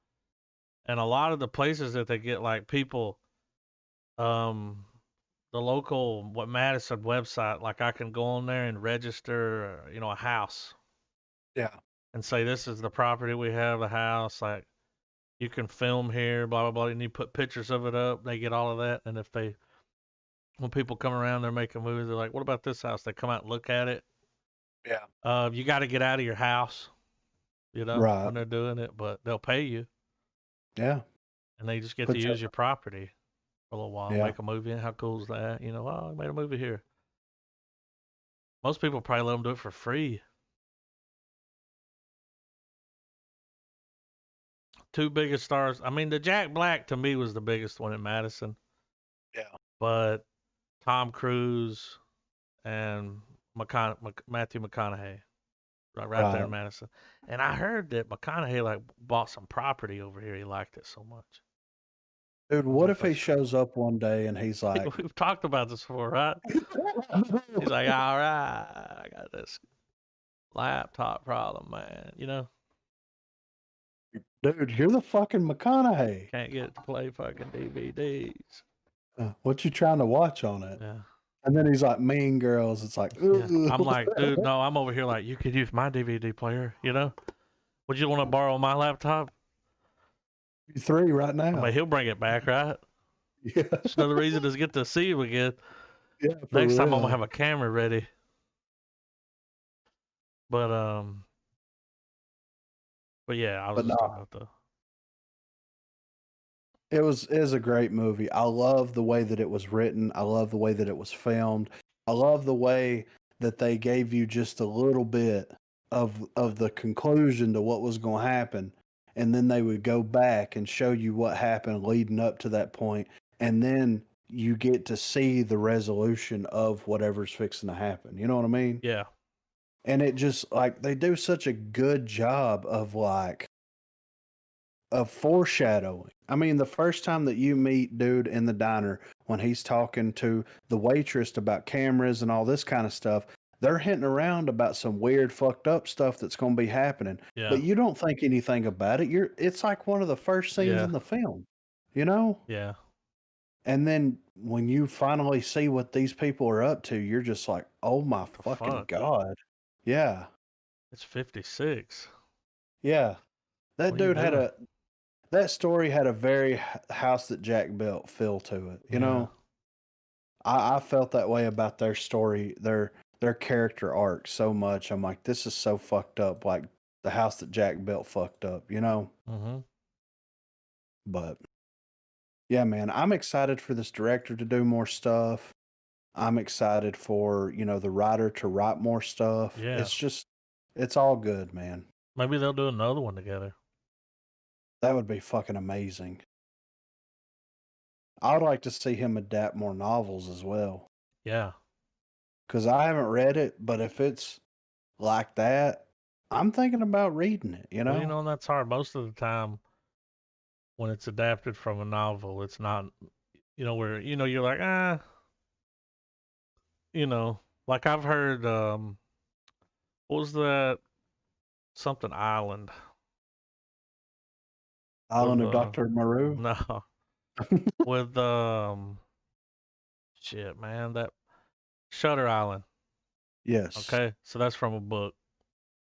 Speaker 1: And a lot of the places that they get, like people, um, the local, what Madison website, like I can go on there and register, a house
Speaker 2: Yeah.
Speaker 1: and say, this is the property we have, the house. Like you can film here, blah, blah, blah. And you put pictures of it up. They get all of that. And when people come around, they're making movies, they're like, what about this house? They come out and look at it.
Speaker 2: Yeah.
Speaker 1: You got to get out of your house,
Speaker 2: Right.
Speaker 1: when they're doing it, but they'll pay you
Speaker 2: Yeah.
Speaker 1: and they just get to
Speaker 2: Put you.
Speaker 1: use your property for a little while,
Speaker 2: Yeah.
Speaker 1: make a movie. How cool is that? Oh, I made a movie here. Most people probably let them do it for free. Two biggest stars. I mean, the Jack Black to me was the biggest one in Madison.
Speaker 2: Yeah.
Speaker 1: But Tom Cruise and Matthew McConaughey, right there in Madison. And I heard that McConaughey like bought some property over here. He liked it so much.
Speaker 2: Dude, what if he shows up one day and he's like,
Speaker 1: we've talked about this before, right? He's like, all right, I got this laptop problem, man. You know,
Speaker 2: dude, you're the fucking McConaughey.
Speaker 1: can't get it to play fucking DVDs.
Speaker 2: What you trying to watch on it?
Speaker 1: Yeah.
Speaker 2: And then he's like, Mean Girls. It's like,
Speaker 1: yeah. I'm like, dude, no, I'm over here like, you could use my DVD player, you know? Would you want to borrow my laptop?
Speaker 2: 3 right now.
Speaker 1: I mean, he'll bring it back, right?
Speaker 2: Yeah.
Speaker 1: It's another reason to get to see him again.
Speaker 2: Yeah.
Speaker 1: Next time I'm gonna have a camera ready. But yeah, I was just talking about
Speaker 2: It is a great movie. I love the way that it was written. I love the way that it was filmed. I love the way that they gave you just a little bit of the conclusion to what was going to happen, and then they would go back and show you what happened leading up to that point, and then you get to see the resolution of whatever's fixing to happen. You know what I mean?
Speaker 1: Yeah.
Speaker 2: And it just like they do such a good job of like of foreshadowing. I mean, the first time that you meet dude in the diner when he's talking to the waitress about cameras and all this kind of stuff, they're hinting around about some weird fucked up stuff that's going to be happening.
Speaker 1: Yeah.
Speaker 2: But you don't think anything about it. It's like one of the first scenes in the film, you know?
Speaker 1: Yeah.
Speaker 2: And then when you finally see what these people are up to, you're just like, "Oh my fucking God." Yeah.
Speaker 1: It's 56.
Speaker 2: Yeah. That dude had that story had a very house that Jack built feel to it. You know, I felt that way about their story, their character arc so much. I'm like, this is so fucked up. Like the house that Jack built fucked up, you know?
Speaker 1: Mm-hmm.
Speaker 2: But yeah, man, I'm excited for this director to do more stuff. I'm excited for, the writer to write more stuff.
Speaker 1: Yeah.
Speaker 2: It's all good, man.
Speaker 1: Maybe they'll do another one together.
Speaker 2: That would be fucking amazing. I would like to see him adapt more novels as well.
Speaker 1: Yeah.
Speaker 2: Because I haven't read it, but if it's like that, I'm thinking about reading it, you know?
Speaker 1: Well, that's hard. Most of the time when it's adapted from a novel, it's not, where, you're like, like I've heard, what was that? Something Island.
Speaker 2: Island of Dr. Moreau?
Speaker 1: No. With, shit, man, that Shutter Island.
Speaker 2: Yes.
Speaker 1: Okay, so that's from a book.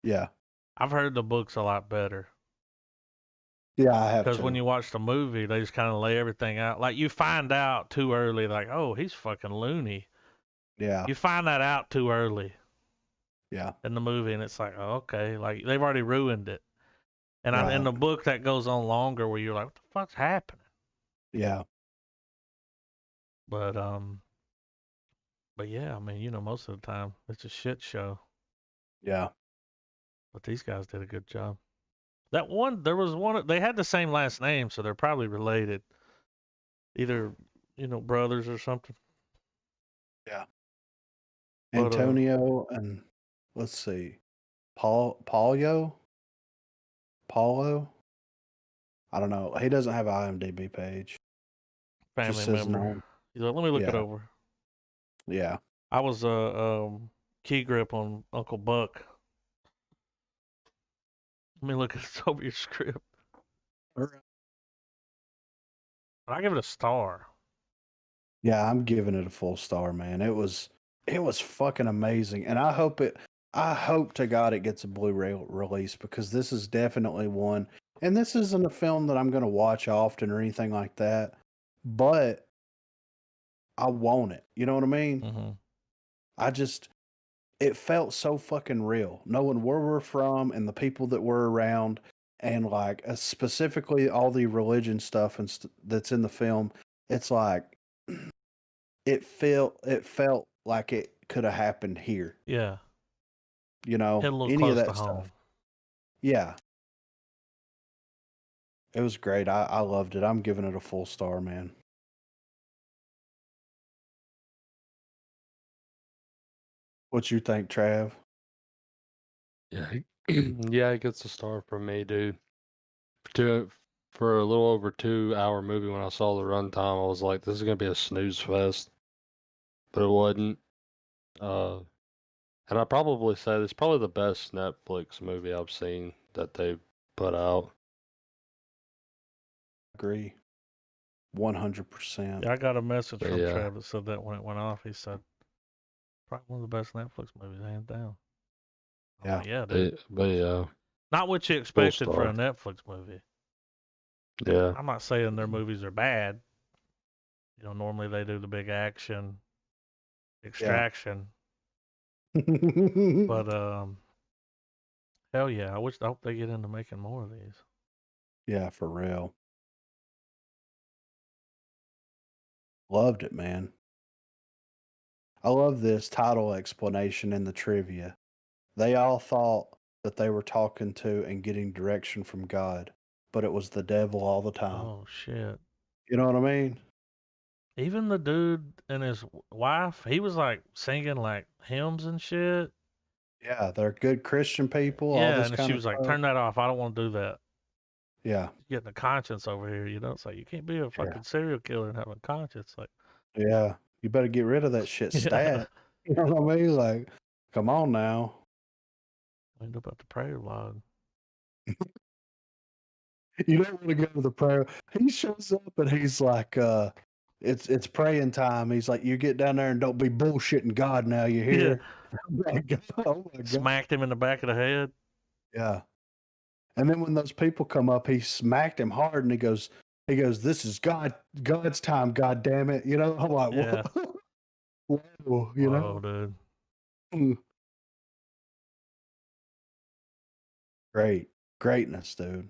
Speaker 2: Yeah.
Speaker 1: I've heard the book's a lot better.
Speaker 2: Yeah, I have.
Speaker 1: Because when you watch the movie, they just kind of lay everything out. Like you find out too early, like, oh, he's fucking loony.
Speaker 2: Yeah.
Speaker 1: You find that out too early.
Speaker 2: Yeah.
Speaker 1: In the movie, and it's like, oh, okay, like they've already ruined it. And in the book, that goes on longer, where you're like, what the fuck's happening?
Speaker 2: Yeah.
Speaker 1: But yeah, I mean, most of the time it's a shit show.
Speaker 2: Yeah.
Speaker 1: But these guys did a good job. That one, there was one, they had the same last name, so they're probably related. Either, brothers or something.
Speaker 2: Yeah.
Speaker 1: But,
Speaker 2: Antonio and let's see, Paulo. I don't know. He doesn't have an IMDb page.
Speaker 1: Family member. He's like, let me look it over.
Speaker 2: Yeah.
Speaker 1: I was key grip on Uncle Buck. Let me look at this over your script. I give it a star.
Speaker 2: Yeah, I'm giving it a full star, man. It was fucking amazing. And I hope to God it gets a Blu-ray release, because this is definitely one. And this isn't a film that I'm going to watch often or anything like that, but I want it. You know what I mean?
Speaker 1: Mm-hmm.
Speaker 2: It felt so fucking real, knowing where we're from and the people that were around, and like specifically all the religion stuff and that's in the film. It's like it felt like it could have happened here.
Speaker 1: Yeah.
Speaker 2: You know,
Speaker 1: Hit a little
Speaker 2: any
Speaker 1: close
Speaker 2: of
Speaker 1: to
Speaker 2: that stuff.
Speaker 1: home.
Speaker 2: Yeah. It was great. I loved it. I'm giving it a full star, man. What you think, Trav?
Speaker 3: Yeah, yeah, it gets a star from me, dude. For a little over 2 hour movie, when I saw the runtime, I was like, "This is gonna be a snooze fest," but it wasn't. And I probably say it's probably the best Netflix movie I've seen that they've put out.
Speaker 2: Agree. 100%.
Speaker 1: Yeah, I got a message
Speaker 3: But
Speaker 1: from
Speaker 3: yeah,
Speaker 1: Travis said that when it went off, he said, probably one of the best Netflix movies, hands down. I'm
Speaker 2: Yeah.
Speaker 1: like, yeah, dude.
Speaker 3: but yeah,
Speaker 1: Not what you
Speaker 3: full
Speaker 1: expected for a
Speaker 3: star.
Speaker 1: Netflix movie.
Speaker 3: Yeah,
Speaker 1: I'm not saying their movies are bad. You know, normally they do the big action, extraction. But hell yeah, I hope they get into making more of these.
Speaker 2: Yeah, for real. Loved it, man. I love this title explanation in the trivia. They all thought that they were talking to and getting direction from God, but it was the devil all the time.
Speaker 1: Oh shit.
Speaker 2: You know what I mean?
Speaker 1: Even the dude and his wife, he was like singing like hymns and shit.
Speaker 2: Yeah, they're good Christian people, all
Speaker 1: Yeah,
Speaker 2: this
Speaker 1: and she
Speaker 2: kind of
Speaker 1: was like,
Speaker 2: stuff.
Speaker 1: "Turn that off. I don't want to do that."
Speaker 2: Yeah,
Speaker 1: Getting a conscience over here, you know. It's like you can't be a
Speaker 2: yeah,
Speaker 1: fucking serial killer and have a conscience. Like,
Speaker 2: yeah. You better get rid of that shit
Speaker 1: yeah,
Speaker 2: stat. You know what I mean? Like, come on now.
Speaker 1: I end up at the prayer log.
Speaker 2: You don't want to go to the prayer. He shows up and he's like, it's praying time. He's like, you get down there and don't be bullshitting God now, you
Speaker 1: Yeah,
Speaker 2: hear? I'm like, oh my God.
Speaker 1: smacked him in the back of the head.
Speaker 2: Yeah. And then when those people come up, he smacked him hard and he goes, this is God's time, God damn it. You know, I'm like,
Speaker 1: Yeah.
Speaker 2: whoa, you
Speaker 1: Whoa,
Speaker 2: know?
Speaker 1: dude.
Speaker 2: Great. Greatness, dude.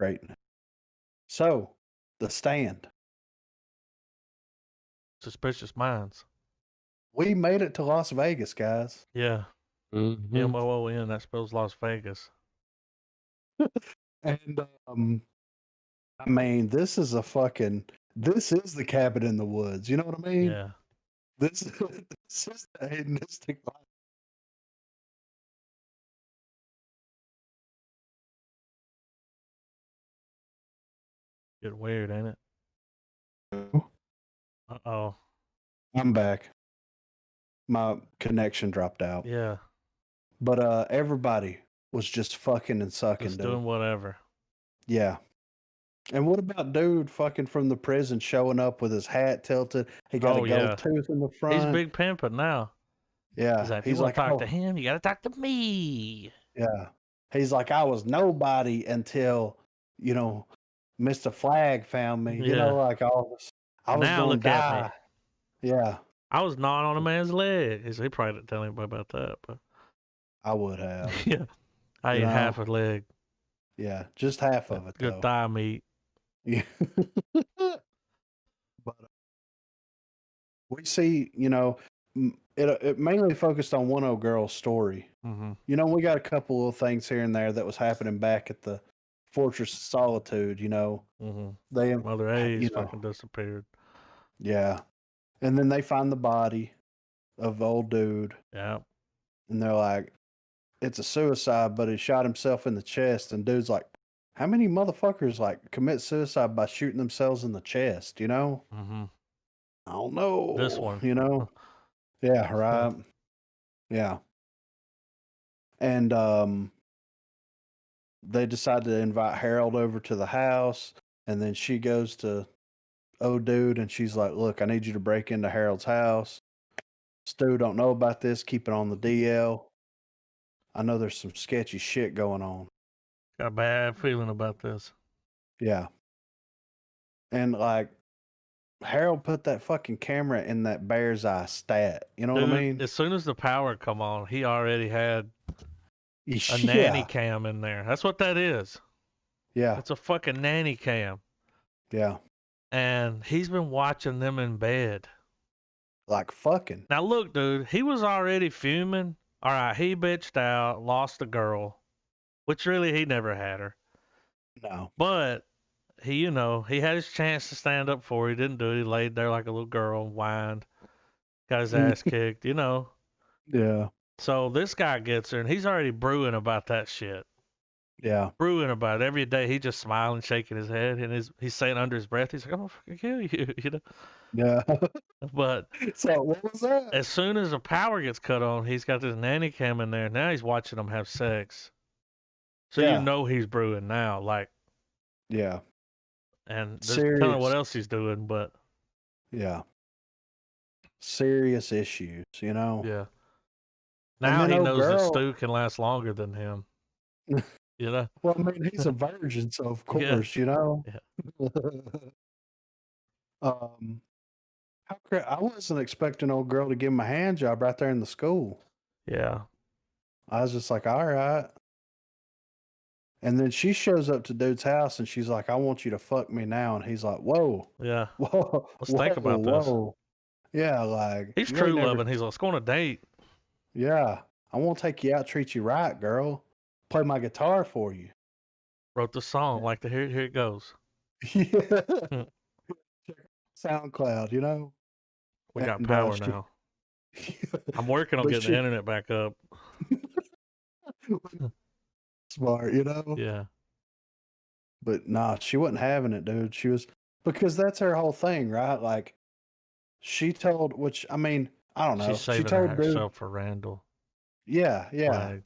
Speaker 2: Greatness. So, The Stand.
Speaker 1: Suspicious minds.
Speaker 2: We made it to Las Vegas, guys.
Speaker 1: Yeah.
Speaker 3: mm-hmm.
Speaker 1: MOON. That spells Las Vegas.
Speaker 2: And I mean, this is the cabin in the woods. You know what I mean?
Speaker 1: Yeah.
Speaker 2: This is the hedonistic life.
Speaker 1: Get weird, ain't it? Uh-oh.
Speaker 2: I'm back. My connection dropped out.
Speaker 1: Yeah.
Speaker 2: But everybody was just fucking and sucking,
Speaker 1: Just
Speaker 2: dude.
Speaker 1: doing whatever.
Speaker 2: Yeah. And what about dude fucking from the prison showing up with his hat tilted? He got a gold tooth in the front.
Speaker 1: He's big pimping now.
Speaker 2: Yeah.
Speaker 1: He's like, if you want to talk to him, you got to talk to me.
Speaker 2: Yeah. He's like, I was nobody until, Mr. Flag found me.
Speaker 1: Yeah.
Speaker 2: You know, like I was
Speaker 1: Now
Speaker 2: going
Speaker 1: look
Speaker 2: to
Speaker 1: at
Speaker 2: die.
Speaker 1: me.
Speaker 2: Yeah.
Speaker 1: I was gnawing on a man's leg. He probably didn't tell anybody about that, but
Speaker 2: I would have.
Speaker 1: yeah. I ate half a leg.
Speaker 2: Yeah, just half of it,
Speaker 1: Good
Speaker 2: though.
Speaker 1: thigh meat.
Speaker 2: Yeah. But we see, it mainly focused on one old girl's story.
Speaker 1: Mm-hmm.
Speaker 2: We got a couple of things here and there that was happening back at the Fortress of Solitude.
Speaker 1: Mm-hmm.
Speaker 2: They,
Speaker 1: Mother A's fucking disappeared.
Speaker 2: Yeah, and then they find the body of old dude.
Speaker 1: Yeah.
Speaker 2: And they're like, it's a suicide, but he shot himself in the chest. And dude's like, how many motherfuckers commit suicide by shooting themselves in the chest?
Speaker 1: Mm-hmm.
Speaker 2: I don't know.
Speaker 1: This one.
Speaker 2: Yeah, right. Yeah. And they decide to invite Harold over to the house. And then she goes to dude and she's like, look, I need you to break into Harold's house. Stu don't know about this. Keep it on the DL. I know there's some sketchy shit going on.
Speaker 1: Got a bad feeling about this.
Speaker 2: Yeah. And Harold put that fucking camera in that bear's eye stat. You know what I mean?
Speaker 1: As soon as the power come on, he already had a
Speaker 2: Yeah.
Speaker 1: nanny cam in there. That's what that is.
Speaker 2: Yeah.
Speaker 1: It's a fucking nanny cam.
Speaker 2: Yeah.
Speaker 1: And he's been watching them in bed.
Speaker 2: like fucking.
Speaker 1: Now look, dude, he was already fuming. All right, he bitched out, lost the girl, which really he never had her.
Speaker 2: No.
Speaker 1: But he had his chance to stand up for her. He didn't do it. He laid there like a little girl, whined, got his ass kicked,
Speaker 2: Yeah.
Speaker 1: So this guy gets her, and he's already brewing about that shit.
Speaker 2: Yeah.
Speaker 1: Brewing about it every day. He just smiling, shaking his head, and he's saying under his breath, he's like, "I'm gonna fucking kill you,"
Speaker 2: Yeah.
Speaker 1: But
Speaker 2: So what was that?
Speaker 1: as soon as the power gets cut on, he's got this nanny cam in there. Now he's watching them have sex. So
Speaker 2: Yeah.
Speaker 1: he's brewing now,
Speaker 2: Yeah.
Speaker 1: and there's telling what
Speaker 2: Serious.
Speaker 1: else he's doing, but
Speaker 2: Yeah. Serious issues,
Speaker 1: yeah.
Speaker 2: And
Speaker 1: Now
Speaker 2: then
Speaker 1: he
Speaker 2: old
Speaker 1: knows that
Speaker 2: girl.
Speaker 1: Stu can last longer than him.
Speaker 2: Well, I mean, he's a virgin, so of
Speaker 1: Yeah.
Speaker 2: course, I wasn't expecting old girl to give him a hand job right there in the school.
Speaker 1: Yeah.
Speaker 2: I was just like, all right. And then she shows up to dude's house and she's like, I want you to fuck me now. And he's like, whoa,
Speaker 1: Yeah.
Speaker 2: whoa,
Speaker 1: Let's think about this.
Speaker 2: whoa. Yeah, like
Speaker 1: He's
Speaker 2: you
Speaker 1: true
Speaker 2: ain't never-
Speaker 1: loving. He's like, let's go on a date.
Speaker 2: Yeah, I won't take you out, treat you right, girl. Play my guitar for you.
Speaker 1: Wrote the song. Like, here it goes.
Speaker 2: Yeah. SoundCloud,
Speaker 1: We got
Speaker 2: And,
Speaker 1: power now. I'm working on
Speaker 2: But
Speaker 1: getting the internet back up.
Speaker 2: Smart,
Speaker 1: Yeah.
Speaker 2: But nah, she wasn't having it, dude. She was, because that's her whole thing, right? Like, she told, which I mean, I don't know.
Speaker 1: She's
Speaker 2: She
Speaker 1: saving
Speaker 2: told
Speaker 1: herself for Randall.
Speaker 2: yeah.
Speaker 1: Like,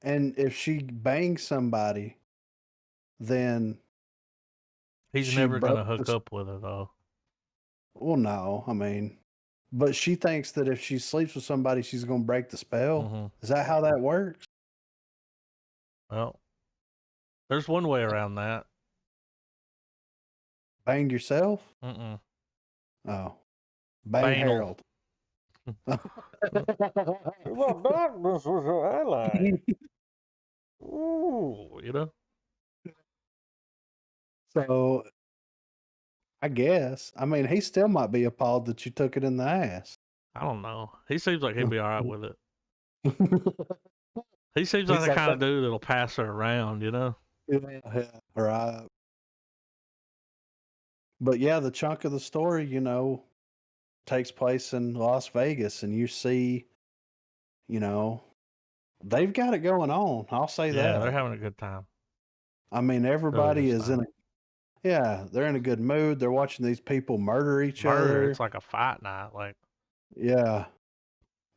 Speaker 2: And if she bangs somebody, then
Speaker 1: he's
Speaker 2: she
Speaker 1: never going to
Speaker 2: broke
Speaker 1: hook
Speaker 2: the-
Speaker 1: up with her, though.
Speaker 2: Well, no, I mean, but she thinks that if she sleeps with somebody, she's going to break the spell.
Speaker 1: Mhm.
Speaker 2: Is that how that works?
Speaker 1: Well, there's one way around that.
Speaker 2: Banged yourself?
Speaker 1: Mm-mm.
Speaker 2: Oh, bang
Speaker 1: Banal.
Speaker 2: Harold.
Speaker 1: The darkness was your ally. Ooh,
Speaker 2: So, I guess. I mean, he still might be appalled that you took it in the ass.
Speaker 1: I don't know. He seems like he'd be all right with it. He seems
Speaker 2: He's
Speaker 1: like the
Speaker 2: like
Speaker 1: kind
Speaker 2: that-
Speaker 1: of dude that'll pass her around,
Speaker 2: Yeah, right. But yeah, the chunk of the story, takes place in Las Vegas, and you see, they've got it going on. I'll say
Speaker 1: Yeah,
Speaker 2: that.
Speaker 1: they're having a good time.
Speaker 2: I mean, everybody
Speaker 1: Really
Speaker 2: is in they're in a good mood. They're watching these people murder each other.
Speaker 1: It's like a fight night. Like,
Speaker 2: Yeah.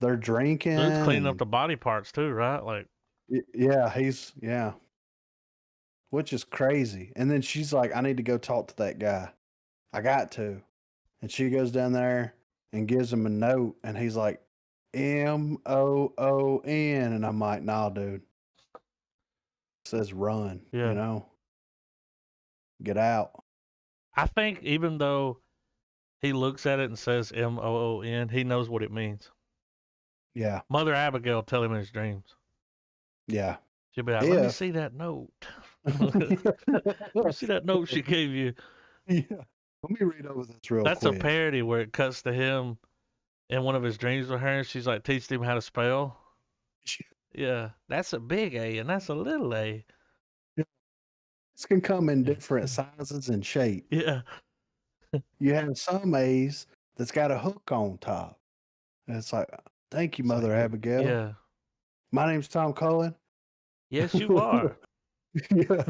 Speaker 2: They're drinking.
Speaker 1: dude's cleaning up the body parts too, right? Like,
Speaker 2: yeah. Which is crazy. And then she's like, I need to go talk to that guy. I got to. And she goes down there and gives him a note, and he's like, Moon. And I'm like, nah, dude. It says run,
Speaker 1: Yeah.
Speaker 2: Get out.
Speaker 1: I think even though he looks at it and says Moon, he knows what it means.
Speaker 2: Yeah.
Speaker 1: Mother Abigail tell him in his dreams.
Speaker 2: Yeah.
Speaker 1: She'll be like, let me
Speaker 2: If-
Speaker 1: see that note. Let me see that note she gave you.
Speaker 2: Yeah. Let me read over this real
Speaker 1: That's
Speaker 2: quick.
Speaker 1: a parody where it cuts to him in one of his dreams with her, and she's like teaching him how to spell. Yeah, that's a big A and that's a little A.
Speaker 2: This can come in different sizes and shapes.
Speaker 1: Yeah,
Speaker 2: You have some A's that's got a hook on top. And it's like, thank you,
Speaker 1: It's like,
Speaker 2: Mother Abigail.
Speaker 1: yeah.
Speaker 2: My name's Tom Cullen.
Speaker 1: Yes, you are.
Speaker 2: Yeah.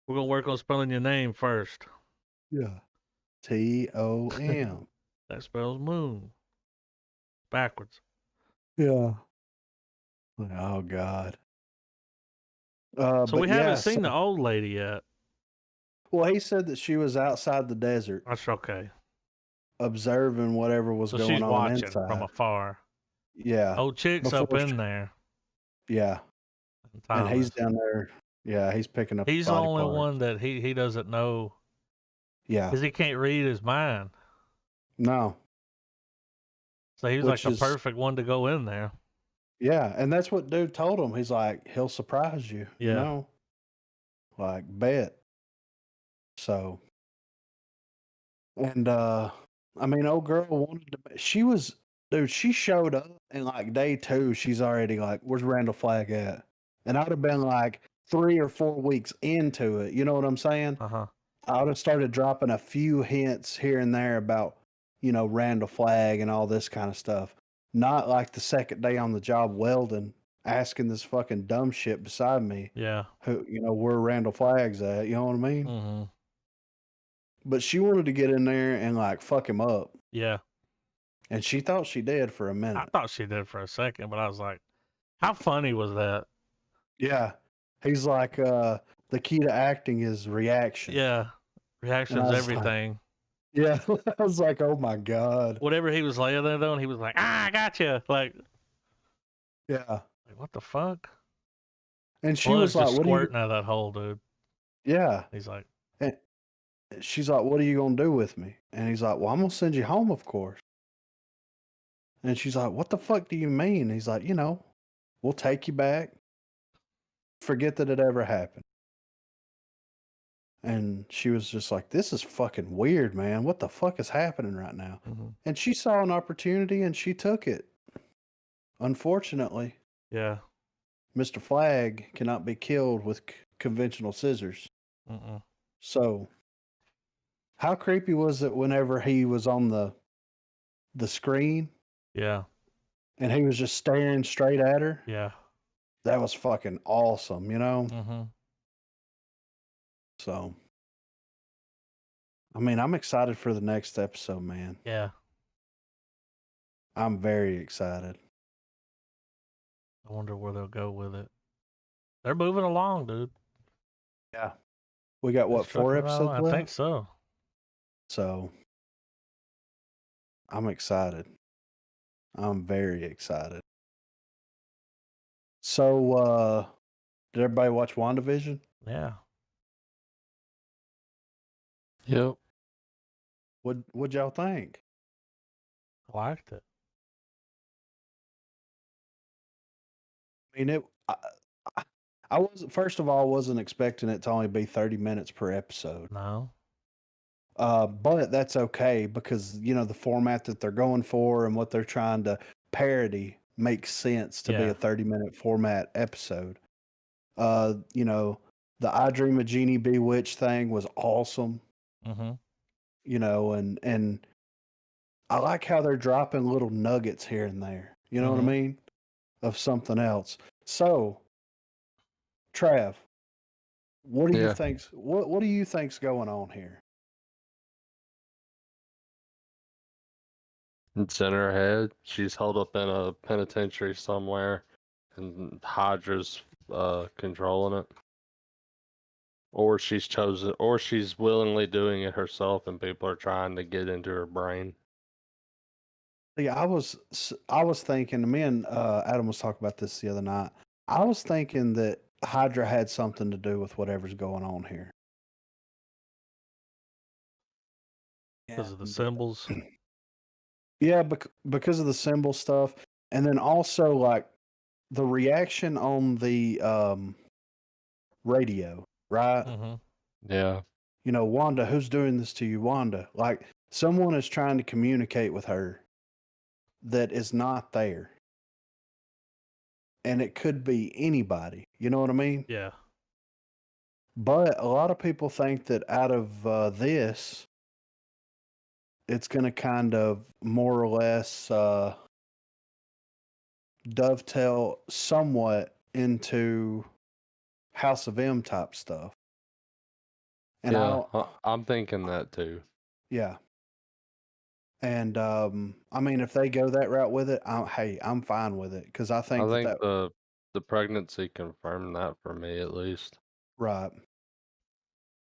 Speaker 1: We're gonna work on spelling your name first.
Speaker 2: Yeah. Tom.
Speaker 1: That spells moon. Backwards.
Speaker 2: Yeah. Oh God.
Speaker 1: So
Speaker 2: but
Speaker 1: we haven't
Speaker 2: yeah,
Speaker 1: seen the old lady yet.
Speaker 2: Well, he said that she was outside the desert
Speaker 1: That's okay.
Speaker 2: observing whatever was
Speaker 1: So
Speaker 2: going
Speaker 1: she's
Speaker 2: on
Speaker 1: watching
Speaker 2: inside.
Speaker 1: from afar.
Speaker 2: Yeah.
Speaker 1: Old chick's up
Speaker 2: Before
Speaker 1: in there.
Speaker 2: Yeah. And he's
Speaker 1: Thomas.
Speaker 2: down there. Yeah, he's picking up
Speaker 1: He's the
Speaker 2: body
Speaker 1: only
Speaker 2: parts.
Speaker 1: one that he doesn't know
Speaker 2: Yeah.
Speaker 1: because he can't read his mind.
Speaker 2: No.
Speaker 1: So he was
Speaker 2: Which
Speaker 1: like
Speaker 2: is-
Speaker 1: the perfect one to go in there.
Speaker 2: Yeah, and that's what dude told him. He's like, he'll surprise you,
Speaker 1: Yeah.
Speaker 2: Like bet. So and I mean, old girl wanted to. She was, dude. She showed up, and like day 2, she's already like, "Where's Randall Flagg at?" And I'd have been like 3 or 4 weeks into it. You know what I'm saying?
Speaker 1: Uh-huh.
Speaker 2: I would have started dropping a few hints here and there about, Randall Flagg and all this kind of stuff. Not like the second day on the job welding, asking this fucking dumb shit beside me,
Speaker 1: Yeah.
Speaker 2: where Randall Flagg's at. You know what I mean?
Speaker 1: Mm-hmm.
Speaker 2: But she wanted to get in there and like fuck him up.
Speaker 1: Yeah.
Speaker 2: And she thought she did for a
Speaker 1: I
Speaker 2: minute.
Speaker 1: thought she did for a second, but I was like, how funny was that?
Speaker 2: Yeah. He's like, the key to acting is reaction.
Speaker 1: Yeah. Reactions,
Speaker 2: was like-
Speaker 1: everything.
Speaker 2: Yeah. I was like, oh my God.
Speaker 1: Whatever he was laying there doing, he was like, I got you. Like,
Speaker 2: Yeah.
Speaker 1: what the fuck?
Speaker 2: And she
Speaker 1: Blood's
Speaker 2: was like,
Speaker 1: just
Speaker 2: what are you?
Speaker 1: squirting out of that hole, dude.
Speaker 2: Yeah.
Speaker 1: He's like,
Speaker 2: She's like, what are you going to do with me? And he's like, well, I'm going to send you home, of course. And she's like, what the fuck do you mean? He's like, we'll take you back. Forget that it ever happened. And she was just like, this is fucking weird, man. What the fuck is happening right now?
Speaker 1: mm-hmm.
Speaker 2: And she saw an opportunity and she took it. Unfortunately,
Speaker 1: Yeah.
Speaker 2: Mr. Flagg cannot be killed with conventional scissors.
Speaker 1: Mm-mm.
Speaker 2: So, how creepy was it whenever he was on the screen
Speaker 1: Yeah.
Speaker 2: and he was just staring straight at her?
Speaker 1: Yeah.
Speaker 2: That was fucking awesome,
Speaker 1: Mm-hmm.
Speaker 2: So, I mean, I'm excited for the next episode, man.
Speaker 1: Yeah.
Speaker 2: I'm very excited.
Speaker 1: I wonder where they'll go with it. They're moving along, dude.
Speaker 2: Yeah. We got, what, 4 episodes left?
Speaker 1: I think so.
Speaker 2: So, I'm excited. I'm very excited. So, did everybody watch WandaVision?
Speaker 1: Yeah.
Speaker 3: Yep.
Speaker 2: What'd y'all think?
Speaker 1: I liked it.
Speaker 2: I mean, I wasn't, first of all, wasn't expecting it to only be 30 minutes per episode.
Speaker 1: No.
Speaker 2: But that's okay because, the format that they're going for and what they're trying to parody makes sense to be a 30-minute format episode. The I Dream of Jeannie Bewitched thing was awesome.
Speaker 1: Mm-hmm.
Speaker 2: And I like how they're dropping little nuggets here and there. You know what I mean? Of something else. So, Trav, what do you think? What do you think's going on here?
Speaker 3: It's in her head. She's held up in a penitentiary somewhere, and Hydra's controlling it. Or she's chosen, or she's willingly doing it herself, and people are trying to get into her brain.
Speaker 2: Yeah, I was thinking. Me and Adam was talking about this the other night. I was thinking that Hydra had something to do with whatever's going on here.
Speaker 1: Because of the symbols.
Speaker 2: Yeah, because of the symbol stuff, and then also like the reaction on the radio, right?
Speaker 1: Mm-hmm.
Speaker 3: Yeah.
Speaker 2: Wanda, who's doing this to you, Wanda? Like someone is trying to communicate with her that is not there. And it could be anybody. You know what I mean?
Speaker 1: Yeah.
Speaker 2: But a lot of people think that out of this, it's going to kind of more or less dovetail somewhat into House of M type stuff. And
Speaker 3: I'm thinking that too.
Speaker 2: Yeah. And I mean, if they go that route with it, I'm fine with it because I think
Speaker 3: the pregnancy confirmed that for me at least.
Speaker 2: Right.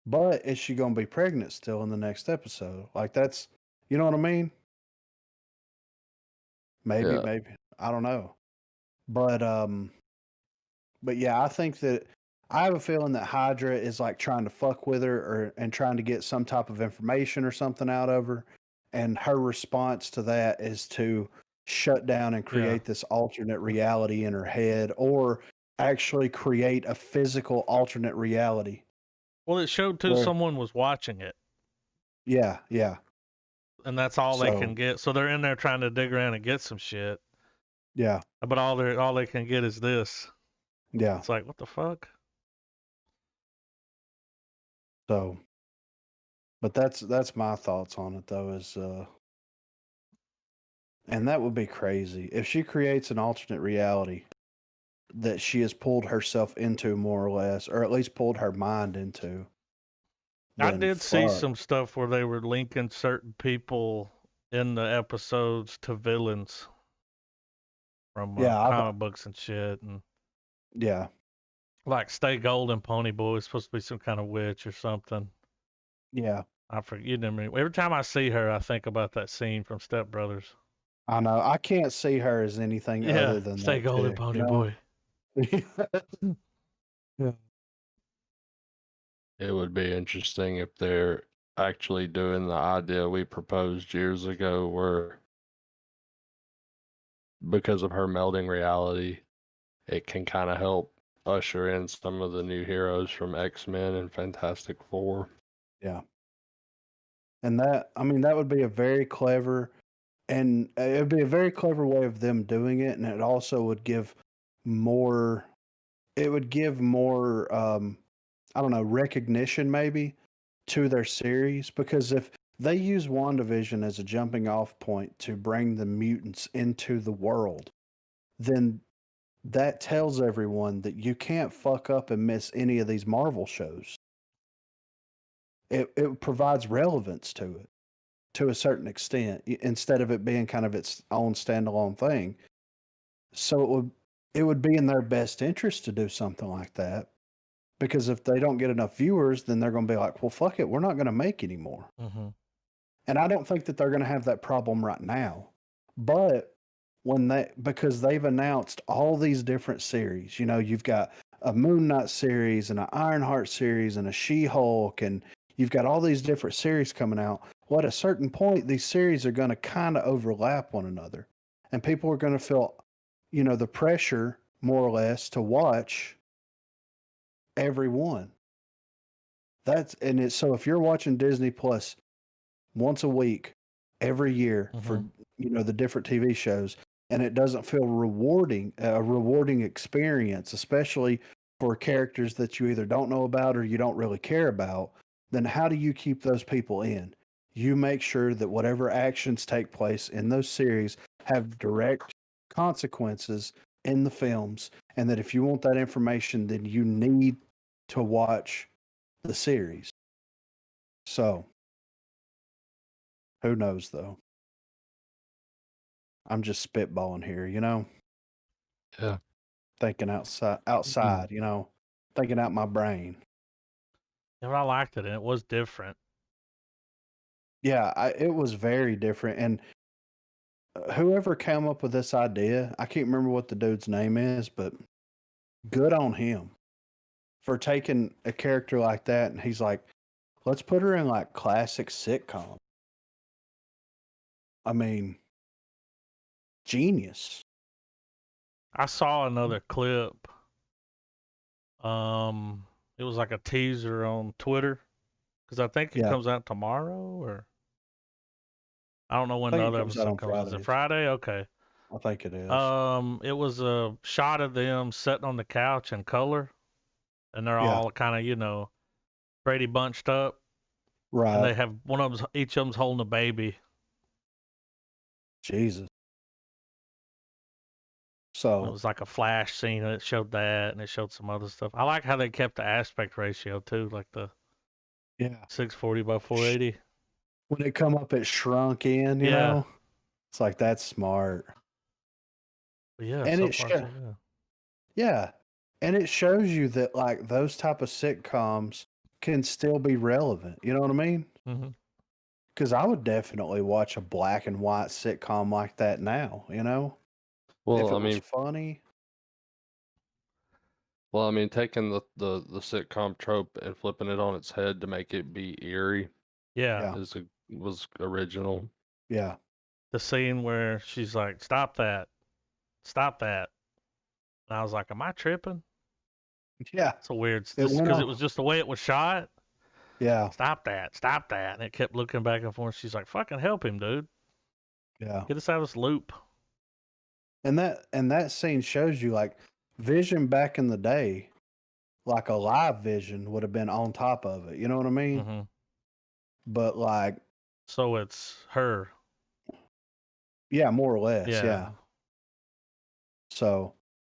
Speaker 2: But is she going to be pregnant still in the next episode? Like that's, you know what I mean? Maybe. I don't know. But yeah, I think that I have a feeling that Hydra is like trying to fuck with her and trying to get some type of information or something out of her. And her response to that is to shut down and create this alternate reality in her head or actually create a physical alternate reality.
Speaker 1: Well, it showed too someone was watching it.
Speaker 2: Yeah, yeah.
Speaker 1: and that's all they can
Speaker 2: So
Speaker 1: get. So they're in there trying to dig around and get some shit,
Speaker 2: yeah,
Speaker 1: but all they can get is this.
Speaker 2: yeah.
Speaker 1: It's like, what the fuck?
Speaker 2: So, but that's my thoughts on it though. And that would be crazy if she creates an alternate reality that she has pulled herself into more or less, or at least pulled her mind into.
Speaker 1: I
Speaker 2: Then
Speaker 1: did see
Speaker 2: fuck.
Speaker 1: some stuff where they were linking certain people in the episodes to villains from
Speaker 2: Yeah,
Speaker 1: comic books and shit, and
Speaker 2: yeah.
Speaker 1: like Stay Golden Pony Boy is supposed to be some kind of witch or something.
Speaker 2: Yeah,
Speaker 1: I forget. You never. Every time I see her, I think about that scene from Step Brothers.
Speaker 2: I know. I can't see her as anything
Speaker 1: Yeah,
Speaker 2: other than
Speaker 1: Stay
Speaker 2: that
Speaker 1: Golden
Speaker 2: chick,
Speaker 1: Pony
Speaker 2: you know?
Speaker 1: Boy.
Speaker 2: Yeah.
Speaker 3: It would be interesting if they're actually doing the idea we proposed years ago, where because of her melding reality, it can kind of help usher in some of the new heroes from X-Men and Fantastic Four.
Speaker 2: Yeah. And that, I mean, that would be a very clever, and it would be a very clever way of them doing it. And it also would give more, it would give more, I don't know, recognition maybe to their series. Because if they use WandaVision as a jumping off point to bring the mutants into the world, then that tells everyone that you can't fuck up and miss any of these Marvel shows. It provides relevance to it to a certain extent instead of it being kind of its own standalone thing. So it would be in their best interest to do something like that, because if they don't get enough viewers, then they're going to be like, well, fuck it, we're not going to make anymore.
Speaker 1: Mm-hmm.
Speaker 2: And I don't think that they're going to have that problem right now. But because they've announced all these different series, you've got a Moon Knight series and an Ironheart series and a She-Hulk, and you've got all these different series coming out. Well, at a certain point, these series are going to kind of overlap one another, and people are going to feel, the pressure more or less to watch every one. So if you're watching Disney Plus once a week, every year for the different TV shows, and it doesn't feel a rewarding experience, especially for characters that you either don't know about or you don't really care about, then how do you keep those people in? You make sure that whatever actions take place in those series have direct consequences in the films, and that if you want that information, then you need to watch the series. So who knows though? I'm just spitballing here,
Speaker 3: Yeah.
Speaker 2: thinking outside, thinking out my brain.
Speaker 1: Yeah, but I liked it, and it was different.
Speaker 2: Yeah, it was very different. And whoever came up with this idea, I can't remember what the dude's name is, but good on him for taking a character like that. And he's like, let's put her in like classic sitcom. I mean, genius.
Speaker 1: I saw another clip. It was like a teaser on Twitter, because I think it comes out tomorrow, or I don't know when
Speaker 2: I
Speaker 1: the
Speaker 2: think it
Speaker 1: other
Speaker 2: comes out
Speaker 1: episode
Speaker 2: on
Speaker 1: comes out. Is it
Speaker 2: Fridays.
Speaker 1: Friday? Okay.
Speaker 2: I think it is.
Speaker 1: It was a shot of them sitting on the couch in color, and they're all kind of, Brady bunched up,
Speaker 2: Right.
Speaker 1: and they have each of them's holding a baby.
Speaker 2: Jesus.
Speaker 1: It
Speaker 2: So
Speaker 1: was like a flash scene, and it showed that, and it showed some other stuff. I like how they kept the aspect ratio too, like the 640 by 480.
Speaker 2: When it come up, it shrunk in, you know? It's like, that's smart.
Speaker 1: But yeah,
Speaker 2: And
Speaker 1: so
Speaker 2: it
Speaker 1: far so good.
Speaker 2: Yeah. And it shows you that like those type of sitcoms can still be relevant. You know what I mean?
Speaker 1: Mm-hmm.
Speaker 2: Because I would definitely watch a black and white sitcom like that now,
Speaker 3: Well,
Speaker 2: if it was funny.
Speaker 3: Well, I mean, taking the sitcom trope and flipping it on its head to make it be eerie,
Speaker 1: Yeah.
Speaker 3: was original.
Speaker 2: Yeah.
Speaker 1: The scene where she's like, "Stop that, stop that," and I was like, "Am I tripping?"
Speaker 2: Yeah.
Speaker 1: It's a weird, because it was just the way it was shot.
Speaker 2: Yeah.
Speaker 1: Stop that. Stop that. And it kept looking back and forth. She's like, fucking help him, dude.
Speaker 2: Yeah.
Speaker 1: Get us out of this loop.
Speaker 2: And that scene shows you like Vision back in the day, like a live Vision would have been on top of it. You know what I mean?
Speaker 1: Mm-hmm.
Speaker 2: But like,
Speaker 1: So it's her.
Speaker 2: yeah, more or less.
Speaker 1: Yeah.
Speaker 2: Yeah. So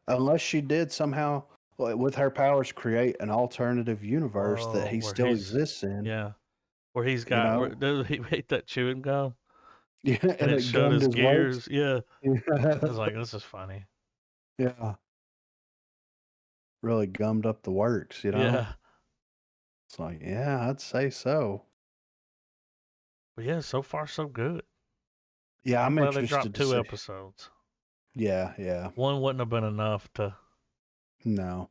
Speaker 2: unless she did somehow with her powers create an alternative universe that he
Speaker 1: where
Speaker 2: still
Speaker 1: he's-
Speaker 2: exists in.
Speaker 1: Yeah. Where he's
Speaker 2: You
Speaker 1: got,
Speaker 2: know?
Speaker 1: dude, he ate that chewing gum
Speaker 2: Yeah,
Speaker 1: and it shut
Speaker 2: gummed
Speaker 1: his
Speaker 2: his works.
Speaker 1: gears. Yeah. I was
Speaker 2: Yeah.
Speaker 1: like, this is funny.
Speaker 2: Yeah. Really gummed up the works, you know?
Speaker 1: Yeah.
Speaker 2: It's like, yeah, I'd say so.
Speaker 1: But yeah, so far so good.
Speaker 2: Yeah,
Speaker 1: I'm
Speaker 2: I'm
Speaker 1: glad they
Speaker 2: interested
Speaker 1: dropped
Speaker 2: to
Speaker 1: 2
Speaker 2: see.
Speaker 1: episodes.
Speaker 2: Yeah, yeah.
Speaker 1: One wouldn't have been enough to.
Speaker 2: No.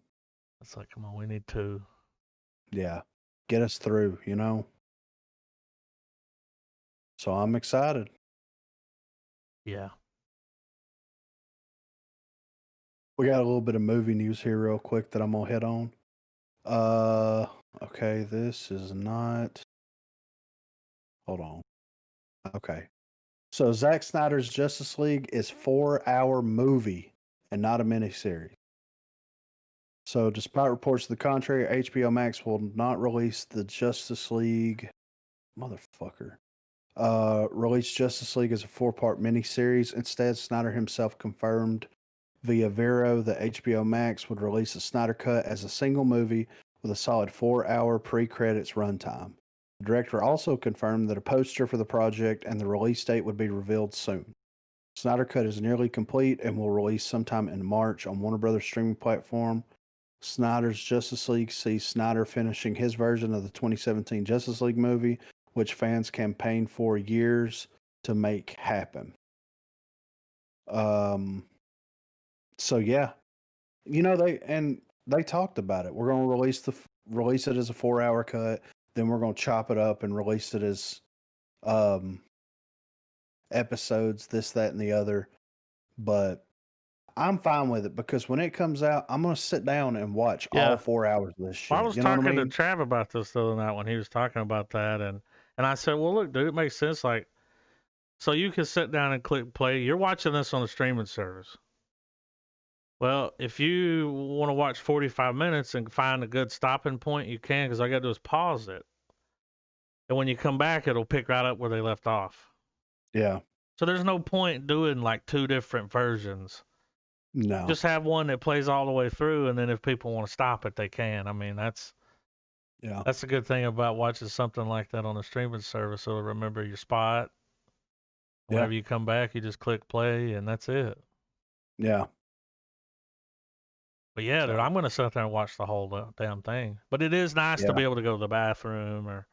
Speaker 1: It's like, come on, we need 2.
Speaker 2: Yeah. Get us through, you know? So I'm excited.
Speaker 1: Yeah.
Speaker 2: We got a little bit of movie news here real quick that I'm gonna hit on. Okay, this is not. Hold on. Okay. So Zack Snyder's Justice League is 4-hour movie and not a miniseries. So despite reports to the contrary, HBO Max will not release the Justice League. Motherfucker. Release Justice League as a 4-part miniseries. Instead, Snyder himself confirmed via Vero that HBO Max would release a Snyder Cut as a single movie with a solid 4-hour pre-credits runtime. The director also confirmed that a poster for the project and the release date would be revealed soon. Snyder Cut is nearly complete and will release sometime in March on Warner Brothers streaming platform. Snyder's Justice League sees Snyder finishing his version of the 2017 Justice League movie, which fans campaigned for years to make happen. So yeah, you know they talked about it. We're going to release it as a 4-hour cut. Then we're going to chop it up and release it as episodes, this, that, and the other. But I'm fine with it because when it comes out, I'm going to sit down and watch all 4 hours of this shit.
Speaker 1: Well, I was
Speaker 2: you know
Speaker 1: talking
Speaker 2: what I mean?
Speaker 1: to Trav about this the other night when he was talking about that, and I said, well, look, dude, it makes sense. Like, so you can sit down and click play. You're watching this on a streaming service. Well, if you want to watch 45 minutes and find a good stopping point, you can, because all you got to do is pause it. And when you come back, it'll pick right up where they left off.
Speaker 2: Yeah.
Speaker 1: So there's no point doing like 2 different versions.
Speaker 2: No.
Speaker 1: Just have one that plays all the way through, and then if people want to stop it, they can. I mean, that's a good thing about watching something like that on a streaming service. It'll remember your spot. Whenever you come back, you just click play, and that's it.
Speaker 2: Yeah.
Speaker 1: But yeah, dude, I'm gonna sit there and watch the whole damn thing. But it is nice to be able to go to the bathroom or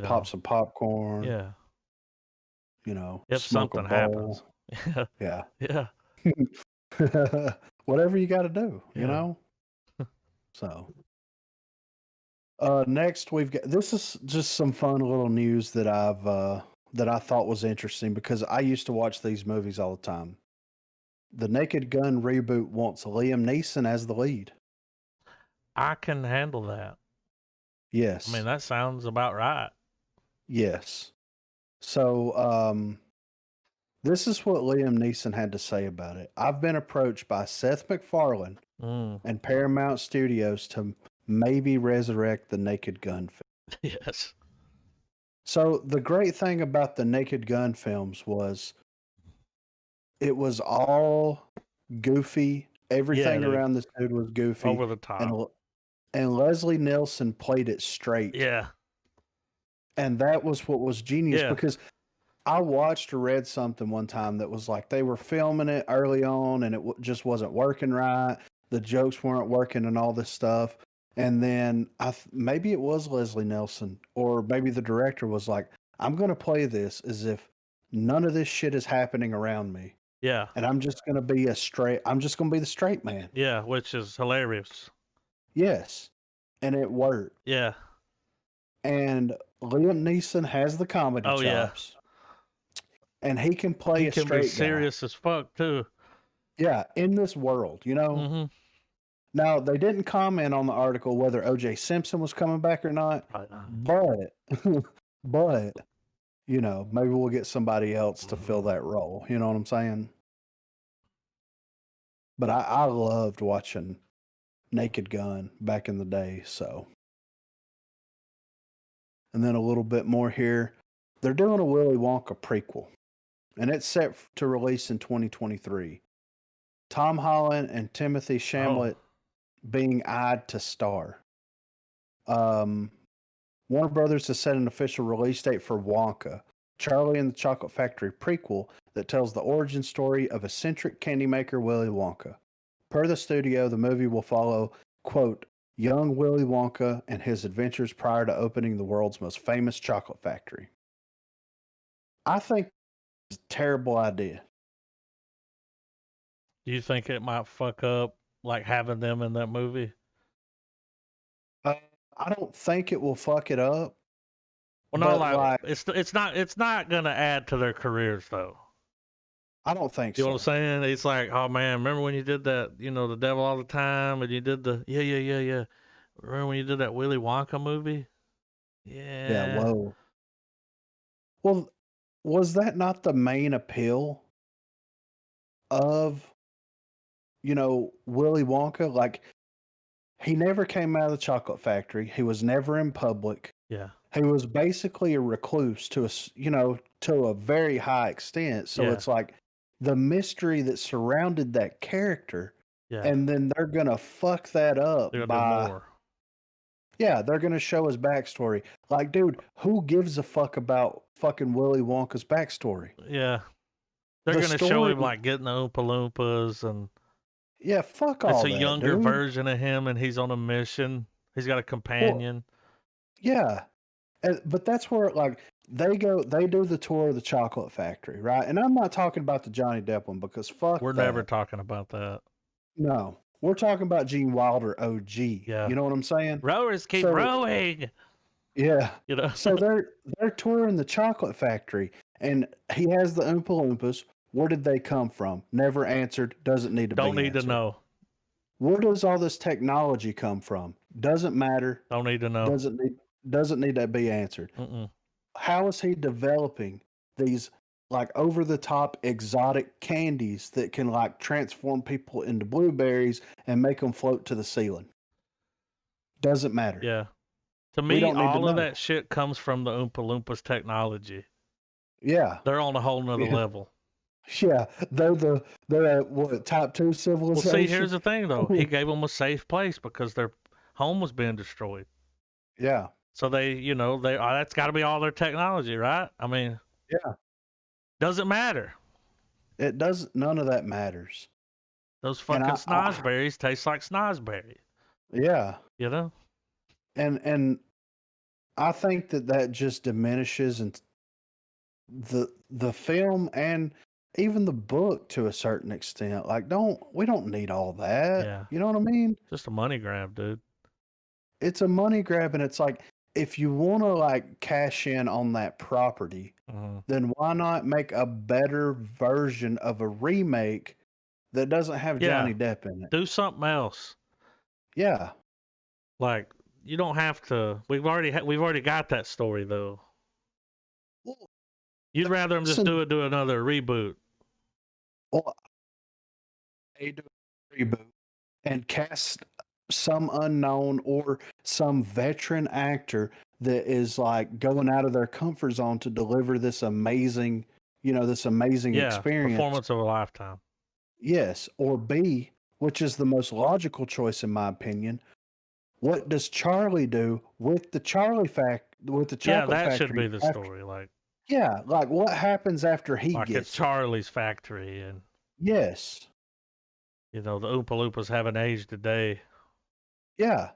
Speaker 2: pop some popcorn.
Speaker 1: Yeah.
Speaker 2: You know,
Speaker 1: if
Speaker 2: smoke
Speaker 1: something
Speaker 2: a bowl.
Speaker 1: happens.
Speaker 2: Yeah.
Speaker 1: Yeah.
Speaker 2: Whatever you got to do, you know. So, next we've got, this is just some fun little news that I thought was interesting because I used to watch these movies all the time. The Naked Gun reboot wants Liam Neeson as the lead.
Speaker 1: I can handle that.
Speaker 2: Yes.
Speaker 1: I mean, that sounds about right.
Speaker 2: Yes. So, this is what Liam Neeson had to say about it. I've been approached by Seth MacFarlane and Paramount Studios to maybe resurrect the Naked Gun film.
Speaker 1: Yes.
Speaker 2: So the great thing about the Naked Gun films was it was all goofy. Everything around this dude was goofy.
Speaker 1: Over the top.
Speaker 2: And Leslie Nielsen played it straight.
Speaker 1: Yeah.
Speaker 2: And that was what was genius because I watched or read something one time that was like they were filming it early on and it just wasn't working right. The jokes weren't working and all this stuff. And then maybe it was Leslie Nielsen or maybe the director was like, I'm going to play this as if none of this shit is happening around me.
Speaker 1: Yeah.
Speaker 2: And I'm just going to be the straight man.
Speaker 1: Yeah, which is hilarious.
Speaker 2: Yes. And it worked.
Speaker 1: Yeah.
Speaker 2: And Liam Neeson has the comedy chops. And he can play a straight guy.
Speaker 1: He can be serious as fuck too.
Speaker 2: Yeah, in this world, you know.
Speaker 1: Mm-hmm.
Speaker 2: Now, they didn't comment on the article whether O.J. Simpson was coming back or not, but, but, you know, maybe we'll get somebody else to fill that role. You know what I'm saying? But I loved watching Naked Gun back in the day, so. And then a little bit more here. They're doing a Willy Wonka prequel, and it's set to release in 2023. Tom Holland and Timothy Chalamet being eyed to star. Warner Brothers has set an official release date for Wonka, Charlie and the Chocolate Factory prequel that tells the origin story of eccentric candy maker Willy Wonka. Per the studio, the movie will follow, quote, young Willy Wonka and his adventures prior to opening the world's most famous chocolate factory. I think it's a terrible idea.
Speaker 1: Do you think it might fuck up like having them in that movie?
Speaker 2: I don't think it will fuck it up.
Speaker 1: Well, no, like it's not gonna add to their careers though.
Speaker 2: I don't think so.
Speaker 1: You know what I'm saying? It's like, oh man, remember when you did that? You know, the devil all the time, and you did the yeah. Remember when you did that Willy Wonka movie? Yeah.
Speaker 2: Yeah. Whoa. Well, was that not the main appeal of, you know, Willy Wonka? Like, he never came out of the chocolate factory. He was never in public.
Speaker 1: Yeah.
Speaker 2: He was basically a recluse to a very high extent. So
Speaker 1: Yeah.
Speaker 2: it's like the mystery that surrounded that character,
Speaker 1: Yeah.
Speaker 2: and then they're gonna fuck that up
Speaker 1: They're gonna
Speaker 2: by
Speaker 1: do more.
Speaker 2: Yeah, they're gonna show his backstory. Like, dude, who gives a fuck about fucking Willy Wonka's backstory?
Speaker 1: Yeah. They're
Speaker 2: The
Speaker 1: gonna show
Speaker 2: story-
Speaker 1: him like getting the Oompa Loompas, and
Speaker 2: Yeah, fuck all
Speaker 1: it's
Speaker 2: that.
Speaker 1: a younger
Speaker 2: dude.
Speaker 1: version of him, and he's on a mission. He's got a companion.
Speaker 2: Yeah, but that's where like they do the tour of the chocolate factory, right? And I'm not talking about the Johnny Depp one because fuck.
Speaker 1: We're
Speaker 2: that.
Speaker 1: never talking about that.
Speaker 2: No, we're talking about Gene Wilder OG.
Speaker 1: Yeah.
Speaker 2: You know what I'm saying?
Speaker 1: Rowers keep rowing.
Speaker 2: Yeah.
Speaker 1: You know.
Speaker 2: So they're touring the chocolate factory, and he has the Oompa Loompas. Where did they come from? Never answered. Doesn't need to
Speaker 1: Don't
Speaker 2: be
Speaker 1: need
Speaker 2: answered.
Speaker 1: to know.
Speaker 2: Where does all this technology come from? Doesn't matter.
Speaker 1: Don't need to know.
Speaker 2: Doesn't need to be answered.
Speaker 1: Mm-mm.
Speaker 2: How is he developing these like over the top exotic candies that can like transform people into blueberries and make them float to the ceiling? Doesn't matter.
Speaker 1: Yeah. To
Speaker 2: We
Speaker 1: me,
Speaker 2: don't need to
Speaker 1: all of
Speaker 2: know.
Speaker 1: that shit comes from the Oompa Loompas technology.
Speaker 2: Yeah.
Speaker 1: They're on a whole nother
Speaker 2: Yeah.
Speaker 1: level.
Speaker 2: Yeah. They're what, type 2
Speaker 1: Well,
Speaker 2: civilization?
Speaker 1: see, here's the thing, though. He gave them a safe place because their home was being destroyed.
Speaker 2: Yeah.
Speaker 1: So that's got to be all their technology, right? I mean,
Speaker 2: Yeah.
Speaker 1: doesn't matter.
Speaker 2: It does. None of that matters.
Speaker 1: Those
Speaker 2: And
Speaker 1: fucking snozberries taste like snozberry.
Speaker 2: Yeah.
Speaker 1: You know?
Speaker 2: And I think that just diminishes and the film and even the book to a certain extent. Like, we don't need all that.
Speaker 1: Yeah.
Speaker 2: You know what I mean?
Speaker 1: Just a money grab, dude.
Speaker 2: It's a money grab, and it's like, if you want to like cash in on that property, then why not make a better version of a remake that doesn't have Johnny Depp in it?
Speaker 1: Do something else.
Speaker 2: Yeah.
Speaker 1: Like, you don't have to. We've already got that story though.
Speaker 2: Well,
Speaker 1: You'd rather them just do another reboot.
Speaker 2: Well, they do a reboot and cast some unknown or some veteran actor that is like going out of their comfort zone to deliver this amazing, experience.
Speaker 1: Performance of a lifetime.
Speaker 2: Yes, or B, which is the most logical choice in my opinion. What does Charlie do with the chocolate factory?
Speaker 1: Yeah, that should be the story.
Speaker 2: Like what happens after he
Speaker 1: like
Speaker 2: gets
Speaker 1: it's Charlie's factory, and
Speaker 2: yes,
Speaker 1: the Oompa Loompas haven't aged a day.
Speaker 2: Yeah.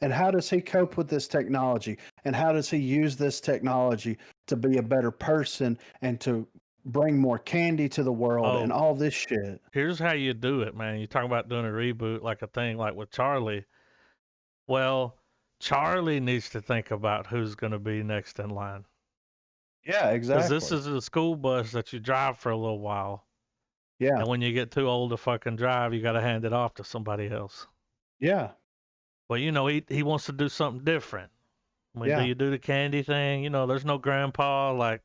Speaker 2: And how does he cope with this technology? And how does he use this technology to be a better person and to bring more candy to the world and all this shit?
Speaker 1: Here's how you do it, man. You talk about doing a reboot like a thing like with Charlie. Well, Charlie needs to think about who's going to be next in line.
Speaker 2: Yeah, exactly.
Speaker 1: Because this is a school bus that you drive for a little while.
Speaker 2: Yeah.
Speaker 1: And when you get too old to fucking drive, you got to hand it off to somebody else.
Speaker 2: Yeah.
Speaker 1: But he wants to do something different. Do
Speaker 2: Yeah.
Speaker 1: you do the candy thing? There's no grandpa. Like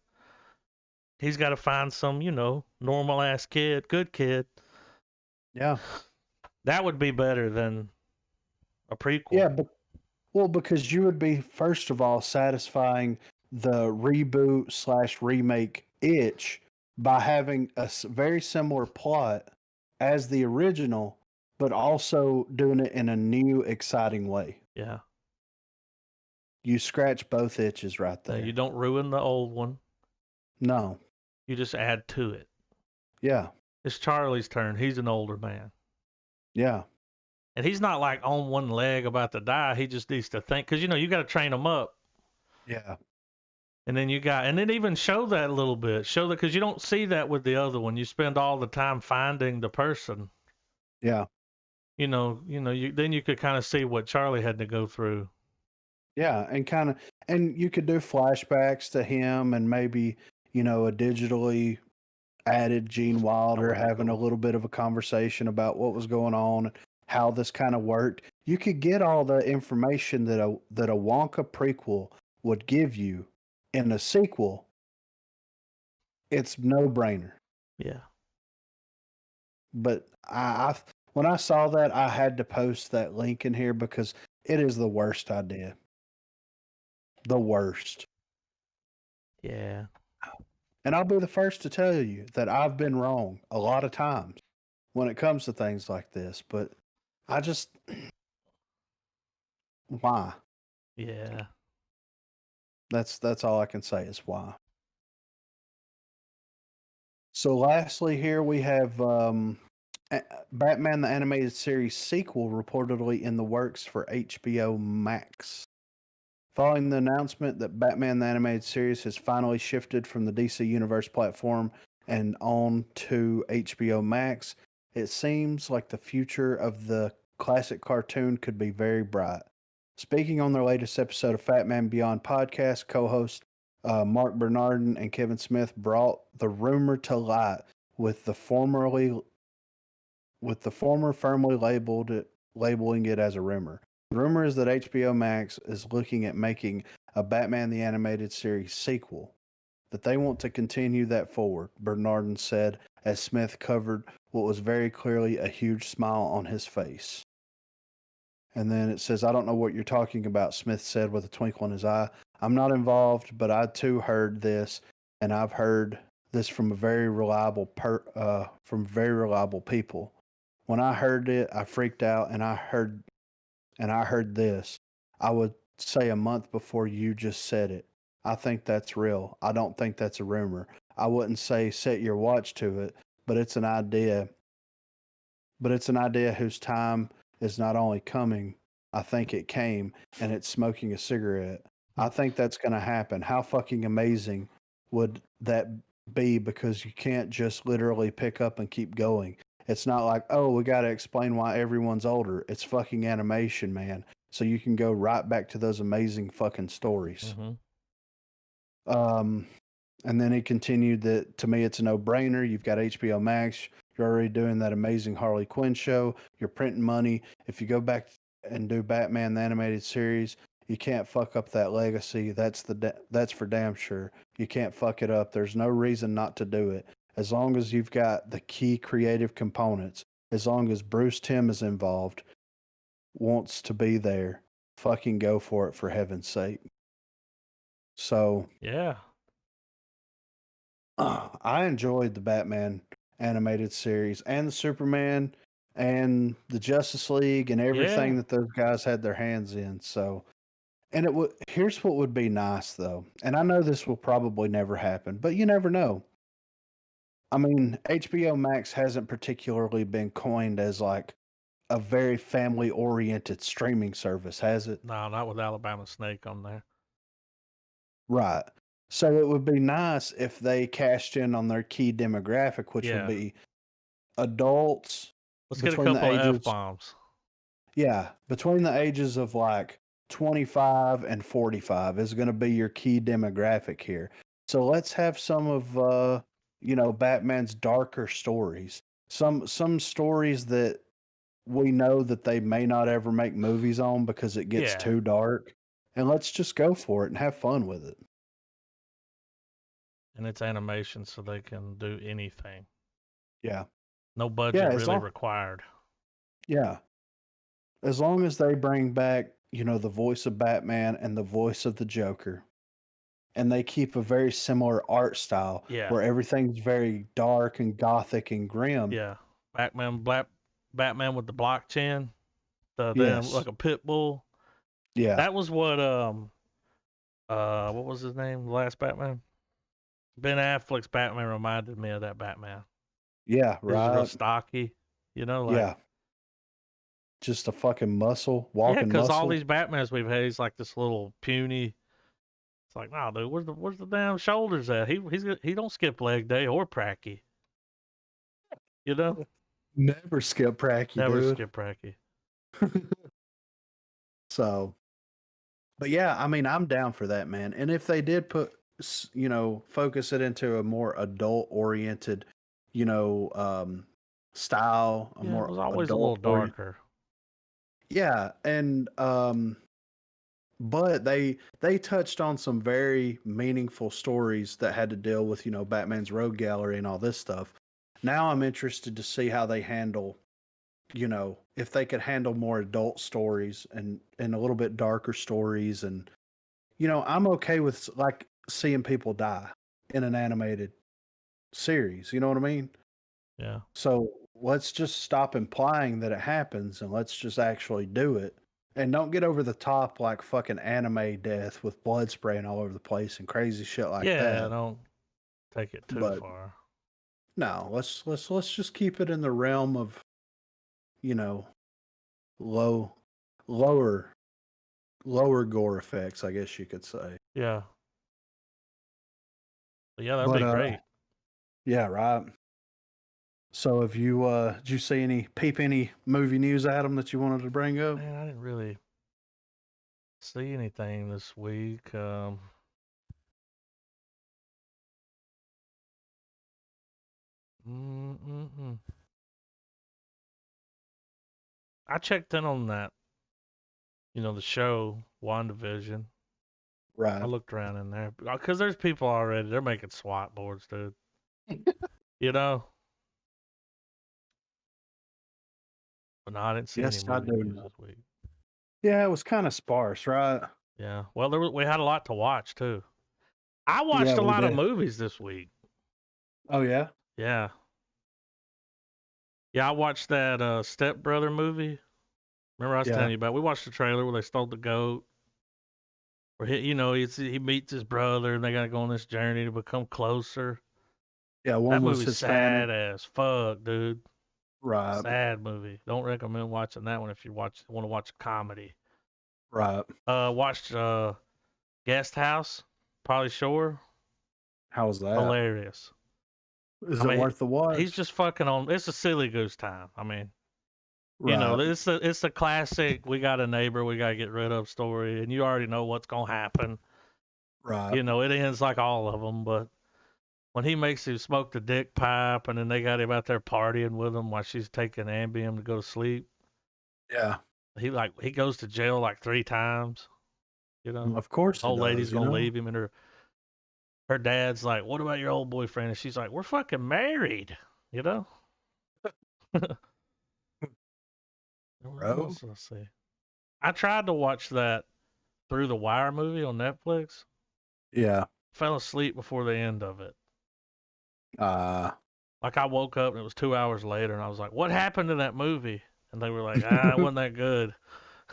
Speaker 1: he's got to find some, normal ass kid, good kid.
Speaker 2: Yeah.
Speaker 1: That would be better than a prequel.
Speaker 2: Yeah. Well, because you would be, first of all, satisfying the reboot/remake itch by having a very similar plot as the original, but also doing it in a new, exciting way.
Speaker 1: Yeah.
Speaker 2: You scratch both itches right
Speaker 1: Now,
Speaker 2: there.
Speaker 1: you don't ruin the old one.
Speaker 2: No.
Speaker 1: You just add to it.
Speaker 2: Yeah.
Speaker 1: It's Charlie's turn. He's an older man.
Speaker 2: Yeah.
Speaker 1: And he's not like on one leg about to die. He just needs to think. Because, you got to train him up.
Speaker 2: Yeah.
Speaker 1: And then even show that a little bit. Show that, because you don't see that with the other one. You spend all the time finding the person.
Speaker 2: Yeah.
Speaker 1: Then you could kind of see what Charlie had to go through.
Speaker 2: Yeah. And you could do flashbacks to him and maybe, a digitally added Gene Wilder having a little bit of a conversation about what was going on, how this kind of worked. You could get all the information that a Wonka prequel would give you in a sequel. It's no brainer.
Speaker 1: Yeah.
Speaker 2: But when I saw that, I had to post that link in here because it is the worst idea. The worst.
Speaker 1: Yeah.
Speaker 2: And I'll be the first to tell you that I've been wrong a lot of times when it comes to things like this, but I just why?
Speaker 1: Yeah.
Speaker 2: That's all I can say is why. So lastly here we have Batman the Animated Series sequel reportedly in the works for HBO Max. Following the announcement that Batman the Animated Series has finally shifted from the DC Universe platform and on to HBO Max, it seems like the future of the classic cartoon could be very bright. Speaking on their latest episode of Fat Man Beyond podcast, co-host Mark Bernardin and Kevin Smith brought the rumor to light with the former firmly labeling it as a rumor. The rumor is that HBO Max is looking at making a Batman the Animated Series sequel, that they want to continue that forward, Bernardin said as Smith covered what was very clearly a huge smile on his face. And then it says, I don't know what you're talking about, Smith said with a twinkle in his eye. I'm not involved, but I too heard this, and I've heard this from very reliable people. When I heard it, I freaked out, and I heard this. I would say a month before you just said it. I think that's real. I don't think that's a rumor. I wouldn't say set your watch to it, but it's an idea. But it's an idea whose time is not only coming, I think it came, and it's smoking a cigarette. I think that's going to happen. How fucking amazing would that be? Because you can't just literally pick up and keep going. It's not like, oh, we got to explain why everyone's older. It's fucking animation, man. So you can go right back to those amazing fucking stories.
Speaker 1: Mm-hmm.
Speaker 2: And then he continued that to me, it's a no-brainer. You've got HBO Max. You're already doing that amazing Harley Quinn show. You're printing money. If you go back and do Batman the Animated Series, you can't fuck up that legacy. That's for damn sure. You can't fuck it up. There's no reason not to do it. As long as you've got the key creative components, as long as Bruce Timm is involved, wants to be there, fucking go for it, for heaven's sake. So
Speaker 1: Yeah.
Speaker 2: I enjoyed the Batman animated series and the Superman and the Justice League and everything that those guys had their hands in. So, and here's what would be nice though. And I know this will probably never happen, but you never know. I mean, HBO Max hasn't particularly been coined as like a very family oriented streaming service, has it?
Speaker 1: No, not with Alabama Snake on there.
Speaker 2: Right. So it would be nice if they cashed in on their key demographic, which would be adults.
Speaker 1: Let's get a couple of F-bombs.
Speaker 2: Yeah, between the ages of like 25 and 45 is going to be your key demographic here. So let's have some of Batman's darker stories. Some stories that we know that they may not ever make movies on because it gets
Speaker 1: Yeah.
Speaker 2: too dark. And let's just go for it and have fun with it.
Speaker 1: And it's animation, so they can do anything.
Speaker 2: Yeah.
Speaker 1: No budget
Speaker 2: Yeah,
Speaker 1: really required.
Speaker 2: Yeah. As long as they bring back, the voice of Batman and the voice of the Joker, and they keep a very similar art style
Speaker 1: Yeah.
Speaker 2: where everything's very dark and gothic and grim.
Speaker 1: Yeah. Batman with the block chin, then
Speaker 2: Yes.
Speaker 1: like a pit bull.
Speaker 2: Yeah.
Speaker 1: That was what what was his name? The last Batman? Ben Affleck's Batman reminded me of that Batman.
Speaker 2: Yeah,
Speaker 1: He was real
Speaker 2: right.
Speaker 1: stocky,
Speaker 2: Yeah. Just a fucking muscle, walking
Speaker 1: because
Speaker 2: muscle.
Speaker 1: all these Batmans we've had, he's like this little puny. It's like, nah, dude, where's the damn shoulders at? He don't skip leg day or pracky.
Speaker 2: Never skip pracky,
Speaker 1: Never
Speaker 2: dude.
Speaker 1: skip pracky.
Speaker 2: So, but yeah, I mean, I'm down for that, man. And if they did put, focus it into a more adult oriented, style,
Speaker 1: It was always a little darker.
Speaker 2: Yeah, and but they touched on some very meaningful stories that had to deal with, Batman's rogue gallery and all this stuff. Now I'm interested to see how they handle, if they could handle more adult stories and a little bit darker stories. And, I'm okay with like seeing people die in an animated series. You know what I mean?
Speaker 1: Yeah.
Speaker 2: So let's just stop implying that it happens and let's just actually do it. And don't get over the top like fucking anime death with blood spraying all over the place and crazy shit like that.
Speaker 1: Yeah, don't take it too far.
Speaker 2: No, let's just keep it in the realm of, lower gore effects, I guess you could say.
Speaker 1: Yeah. But yeah, that'd be great.
Speaker 2: Yeah, right. So have you did you see any movie news, Adam, that you wanted to bring up?
Speaker 1: Man, I didn't really see anything this week. I checked in on that, the show WandaVision.
Speaker 2: Right.
Speaker 1: I looked around in there because there's people already. They're making SWAT boards, dude. But no, I didn't see any movie news this week.
Speaker 2: Yeah, it was kind of sparse, right?
Speaker 1: Yeah. Well, we had a lot to watch too. I watched a lot of movies this week.
Speaker 2: Oh yeah.
Speaker 1: Yeah. Yeah, I watched that Step Brother movie. Remember I was telling you about? We watched the trailer where they stole the goat. Where he meets his brother and they gotta go on this journey to become closer.
Speaker 2: Yeah,
Speaker 1: that movie's sad as fuck, dude.
Speaker 2: Right.
Speaker 1: Sad movie. Don't recommend watching that one if you want to watch a comedy.
Speaker 2: Right.
Speaker 1: Watched Guest House, Pauly Shore.
Speaker 2: How was that?
Speaker 1: Hilarious.
Speaker 2: Is it worth the watch?
Speaker 1: He's just fucking on. It's a silly goose time. I mean, it's the classic. We got a neighbor we gotta get rid of story, and you already know what's gonna happen.
Speaker 2: Right.
Speaker 1: It ends like all of them, but when he makes him smoke the dick pipe, and then they got him out there partying with him while she's taking Ambien to go to sleep.
Speaker 2: Yeah.
Speaker 1: He goes to jail like 3 times.
Speaker 2: Of course.
Speaker 1: The old lady's gonna leave him, and her dad's like, "What about your old boyfriend?" And she's like, "We're fucking married."
Speaker 2: Bro.
Speaker 1: What else did I see? I tried to watch that Through the Wire movie on Netflix.
Speaker 2: Yeah.
Speaker 1: Fell asleep before the end of it.
Speaker 2: Like
Speaker 1: I woke up and it was 2 hours later, and I was like, "What happened to that movie?" And they were like, "It wasn't that good."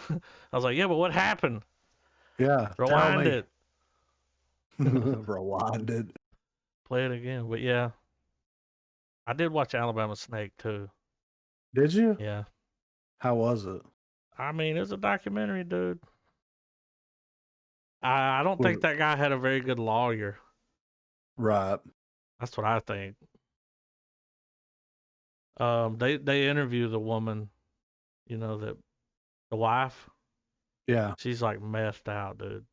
Speaker 1: I was like, "Yeah, but what happened?"
Speaker 2: Yeah.
Speaker 1: Rewind it.
Speaker 2: Rewind it.
Speaker 1: Play it again. But yeah, I did watch Alabama Snake too.
Speaker 2: Did you?
Speaker 1: Yeah.
Speaker 2: How was it?
Speaker 1: I mean, it's a documentary, dude. I don't think that guy had a very good lawyer.
Speaker 2: Right.
Speaker 1: That's what I think. They interview the woman, the wife.
Speaker 2: Yeah.
Speaker 1: She's like methed out, dude.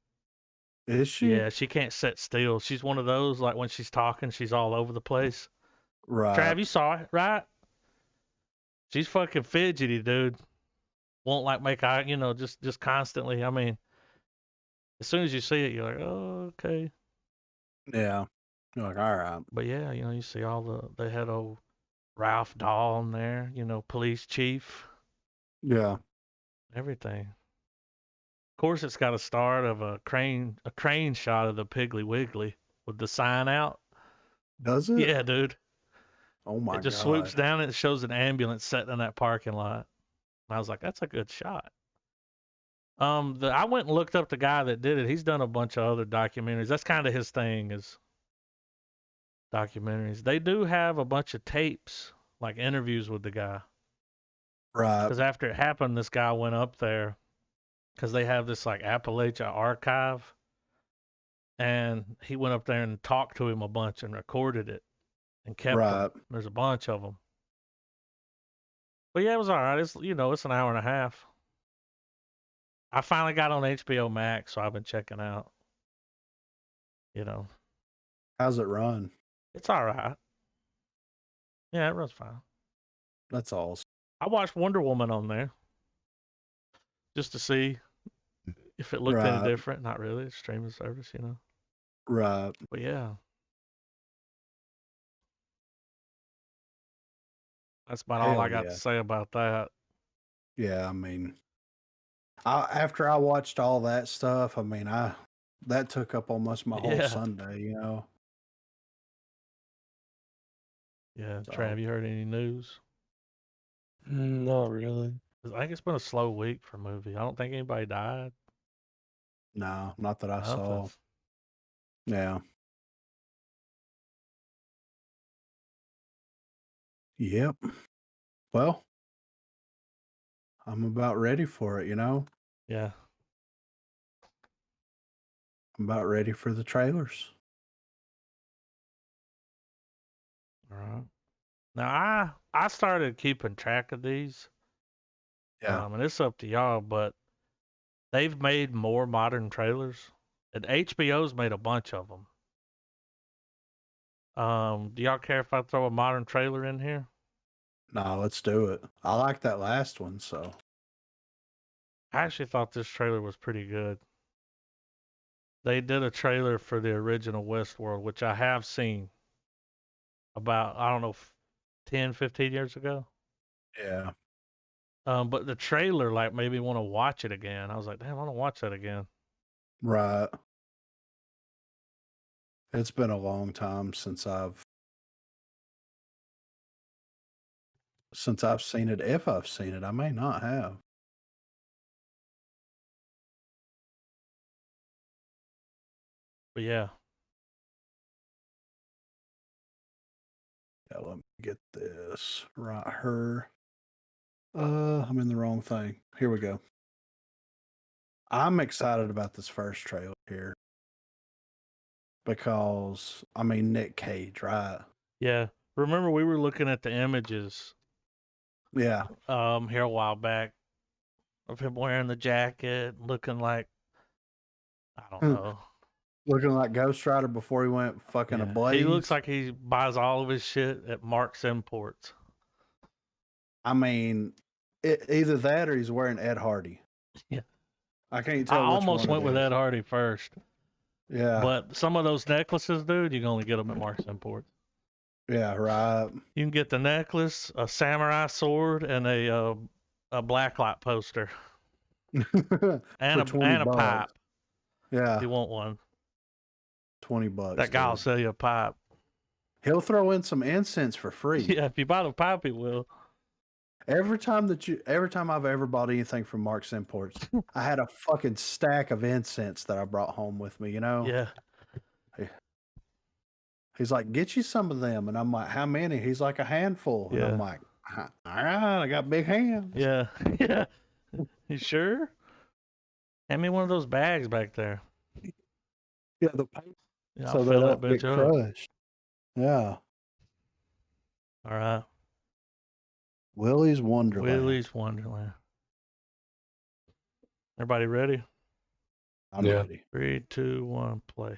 Speaker 2: Is she?
Speaker 1: Yeah, she can't sit still. She's one of those, like when she's talking, she's all over the place.
Speaker 2: Right.
Speaker 1: Trav, you saw it, right? She's fucking fidgety, dude. Won't like make eye, just constantly. I mean, as soon as you see it, you're like, oh, okay.
Speaker 2: Yeah. You're like, all right.
Speaker 1: But yeah, you see they had old Ralph Dahl in there, police chief,
Speaker 2: Yeah.
Speaker 1: everything. Of course, it's got a start of a crane shot of the Piggly Wiggly with the sign out.
Speaker 2: Does it?
Speaker 1: Yeah, dude.
Speaker 2: Oh my
Speaker 1: It just
Speaker 2: God.
Speaker 1: swoops down and it shows an ambulance sitting in that parking lot. And I was like, that's a good shot. I went and looked up the guy that did it. He's done a bunch of other documentaries. That's kind of his thing, is documentaries. They do have a bunch of tapes, like interviews with the guy.
Speaker 2: Right.
Speaker 1: Because after it happened, this guy went up there because they have this like Appalachia archive, and he went up there and talked to him a bunch and recorded it and kept them.
Speaker 2: Right.
Speaker 1: There's a bunch of them. But yeah, it was all right. It's it's an hour and a half. I finally got on HBO Max, so I've been checking out.
Speaker 2: How's it run?
Speaker 1: It's all right. Yeah, it runs fine.
Speaker 2: That's awesome.
Speaker 1: I watched Wonder Woman on there just to see if it looked any
Speaker 2: Right.
Speaker 1: different. Not really. It's streaming service,
Speaker 2: Right.
Speaker 1: But yeah, that's about all I
Speaker 2: Hell
Speaker 1: got
Speaker 2: yeah.
Speaker 1: to say about that.
Speaker 2: Yeah, I mean, after I watched all that stuff, I mean, that took up almost my whole
Speaker 1: Yeah.
Speaker 2: Sunday,
Speaker 1: Yeah,
Speaker 2: So,
Speaker 1: Trav, you heard any news?
Speaker 3: Not really.
Speaker 1: 'Cause I think it's been a slow week for movie. I don't think anybody died.
Speaker 2: no, not that I saw.
Speaker 1: Nothing.
Speaker 2: Yeah. Yep. Well, I'm about ready for it,
Speaker 1: Yeah.
Speaker 2: I'm about ready for the trailers.
Speaker 1: All right. Now I started keeping track of these.
Speaker 2: Yeah.
Speaker 1: And it's up to y'all, but they've made more modern trailers, and HBO's made a bunch of them. Do y'all care if I throw a modern trailer in here?
Speaker 2: No, let's do it. I like that last one, so.
Speaker 1: I actually thought this trailer was pretty good. They did a trailer for the original Westworld, which I have seen about, I don't know, 10, 15 years ago.
Speaker 2: Yeah.
Speaker 1: But the trailer like made me want to watch it again. I was like, damn, I want to watch that again.
Speaker 2: Right. It's been a long time since I've seen it. If I've seen it, I may not have.
Speaker 1: But yeah,
Speaker 2: Yeah, let me get this right here. I'm in the wrong thing. Here we go. I'm excited about this first trailer here because I mean Nick Cage, right?
Speaker 1: yeah. Remember we were looking at the images
Speaker 2: Yeah.
Speaker 1: here a while back of him wearing the jacket, looking like, I don't know.
Speaker 2: Looking like Ghost Rider before he went fucking
Speaker 1: Yeah.
Speaker 2: ablaze.
Speaker 1: He looks like he buys all of his shit at Mark's Imports.
Speaker 2: I mean, either that or he's wearing Ed Hardy.
Speaker 1: Yeah.
Speaker 2: I can't
Speaker 1: I
Speaker 2: tell.
Speaker 1: almost went with
Speaker 2: that.
Speaker 1: Ed Hardy first.
Speaker 2: Yeah.
Speaker 1: But some of those necklaces, dude, you can only get them at Mark's Imports.
Speaker 2: Yeah, right.
Speaker 1: You can get the necklace, a samurai sword, and a blacklight poster, and a
Speaker 2: $20.
Speaker 1: pipe.
Speaker 2: Yeah.
Speaker 1: If you want one,
Speaker 2: $20.
Speaker 1: that guy will
Speaker 2: dude.
Speaker 1: sell you a pipe.
Speaker 2: He'll throw in some incense for free.
Speaker 1: Yeah, if you buy the pipe, he will.
Speaker 2: Every time I've ever bought anything from Mark's Imports, I had a fucking stack of incense that I brought home with me,
Speaker 1: Yeah.
Speaker 2: He's like, get you some of them. And I'm like, how many? He's like, a handful. And I'm
Speaker 1: Yeah.
Speaker 2: like, all right, I got big hands.
Speaker 1: Yeah. Yeah. You sure? Hand me one of those bags back there.
Speaker 2: Yeah, the paper.
Speaker 1: Yeah,
Speaker 2: So
Speaker 1: I'll
Speaker 2: they
Speaker 1: fill
Speaker 2: don't
Speaker 1: that
Speaker 2: get
Speaker 1: bitch up.
Speaker 2: crushed. Yeah.
Speaker 1: All right.
Speaker 2: Willy's Wonderland.
Speaker 1: Willy's Wonderland. Everybody ready?
Speaker 2: I'm
Speaker 3: Yeah.
Speaker 2: ready.
Speaker 1: 3, 2, 1, play.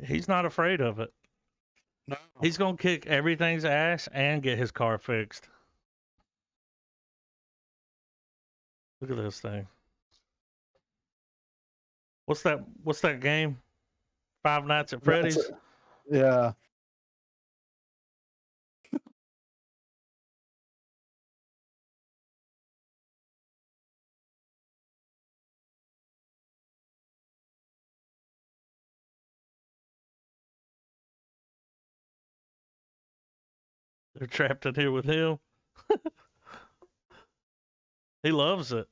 Speaker 1: He's not afraid of it.
Speaker 2: No.
Speaker 1: He's gonna kick everything's ass and get his car fixed. Look at this thing. What's that game? Five Nights at Freddy's?
Speaker 2: Yeah.
Speaker 1: They're trapped in here with him. He loves it.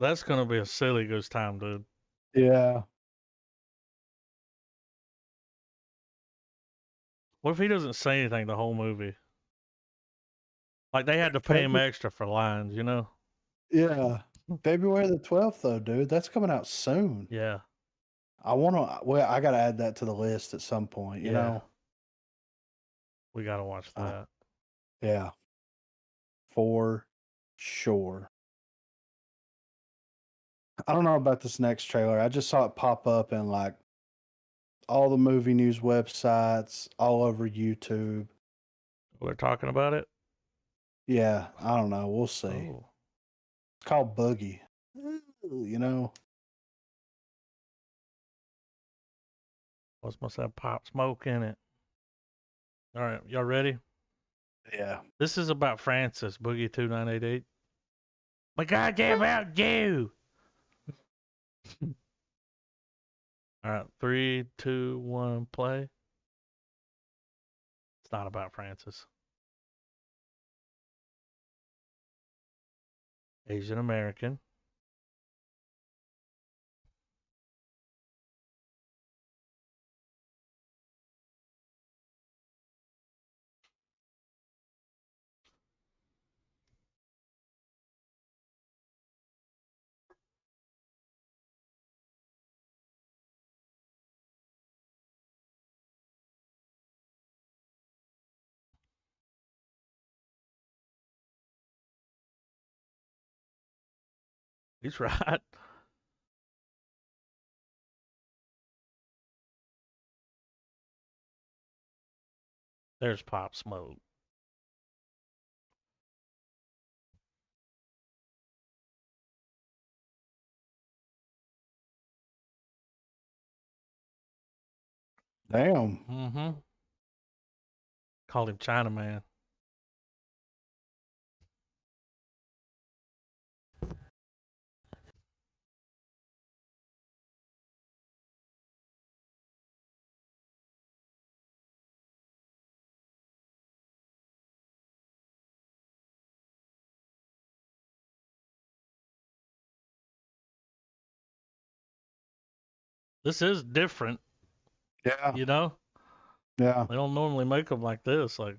Speaker 1: That's gonna be a silly goose time, dude.
Speaker 2: Yeah.
Speaker 1: What if he doesn't say anything the whole movie? Like they had to pay him extra for lines, you know?
Speaker 2: Yeah. February the 12th, though, dude. That's coming out soon.
Speaker 1: Yeah.
Speaker 2: I got to add that to the list at some point, you know?
Speaker 1: We gotta watch that.
Speaker 2: Yeah. For sure. I don't know about this next trailer. I just saw it pop up in like all the movie news websites, all over YouTube.
Speaker 1: We're talking about it?
Speaker 2: Yeah, I don't know. We'll see.
Speaker 1: Oh.
Speaker 2: It's called Boogie. You know?
Speaker 1: Must have Pop Smoke in it. All right, y'all ready?
Speaker 2: Yeah.
Speaker 1: This is about Francis, Boogie 2988. My goddamn out Jew! All right, 3, 2, 1, play. It's not about Francis. Asian American. He's right. There's Pop Smoke.
Speaker 2: Damn.
Speaker 1: Mm-hmm. Called him Chinaman. This is different,
Speaker 2: Yeah.
Speaker 1: you know?
Speaker 2: Yeah.
Speaker 1: They don't normally make them like this. Like,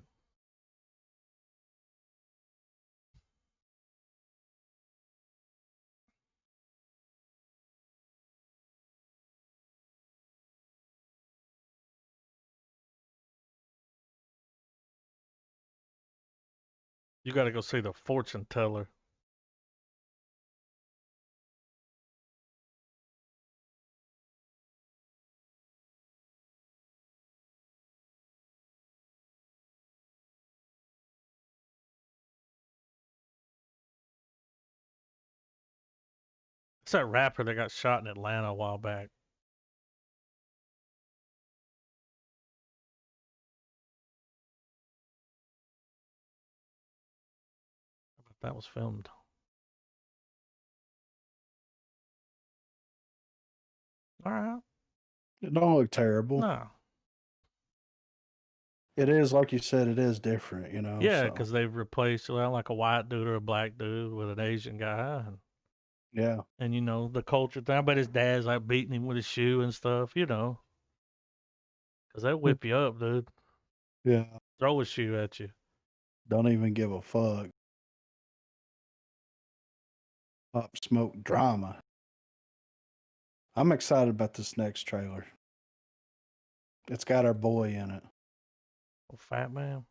Speaker 1: you got to go see the fortune teller. It's that rapper that got shot in Atlanta a while back. That was filmed. All right.
Speaker 2: It don't look terrible.
Speaker 1: No.
Speaker 2: It is, like you said, it is different, you know?
Speaker 1: Yeah,
Speaker 2: So,
Speaker 1: because they've replaced like a white dude or a black dude with an Asian guy.
Speaker 2: yeah.
Speaker 1: And you know, the culture thing. I bet his dad's like beating him with his shoe and stuff, you know. Because they whip you up, dude.
Speaker 2: Yeah.
Speaker 1: Throw a shoe at you.
Speaker 2: Don't even give a fuck. Pop Smoke drama. I'm excited about this next trailer. It's got our boy in it.
Speaker 1: Oh, fat man.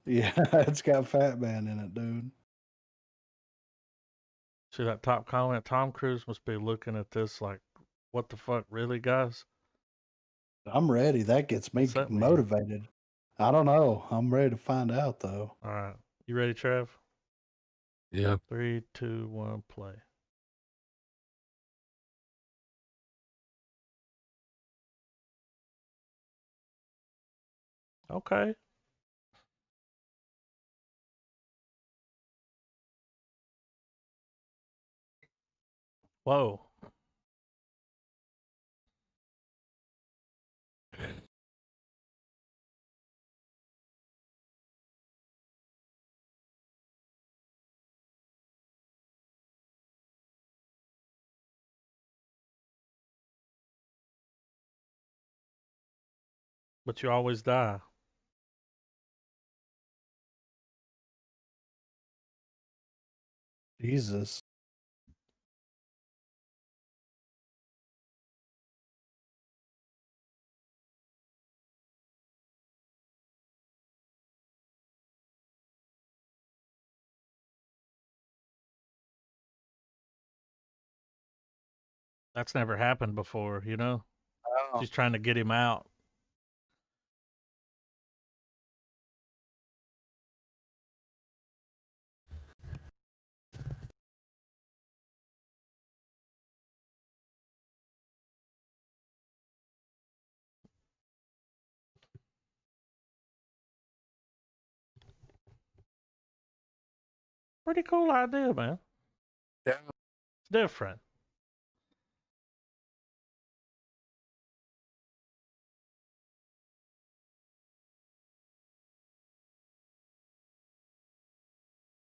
Speaker 2: Yeah, it's got Fat Man in it, dude.
Speaker 1: See that top comment? Tom Cruise must be looking at this like, what the fuck, really, guys?
Speaker 2: I'm ready. That gets me
Speaker 1: What's that mean?
Speaker 2: motivated. I don't know. I'm ready to find out though.
Speaker 1: All right. You ready, Trev?
Speaker 3: Yeah.
Speaker 1: 3, 2, 1, play. Okay. Whoa. But you always die.
Speaker 2: Jesus.
Speaker 1: That's never happened before, you know?
Speaker 2: Oh.
Speaker 1: She's trying to get him out. Pretty cool idea, man.
Speaker 2: Yeah.
Speaker 1: It's different.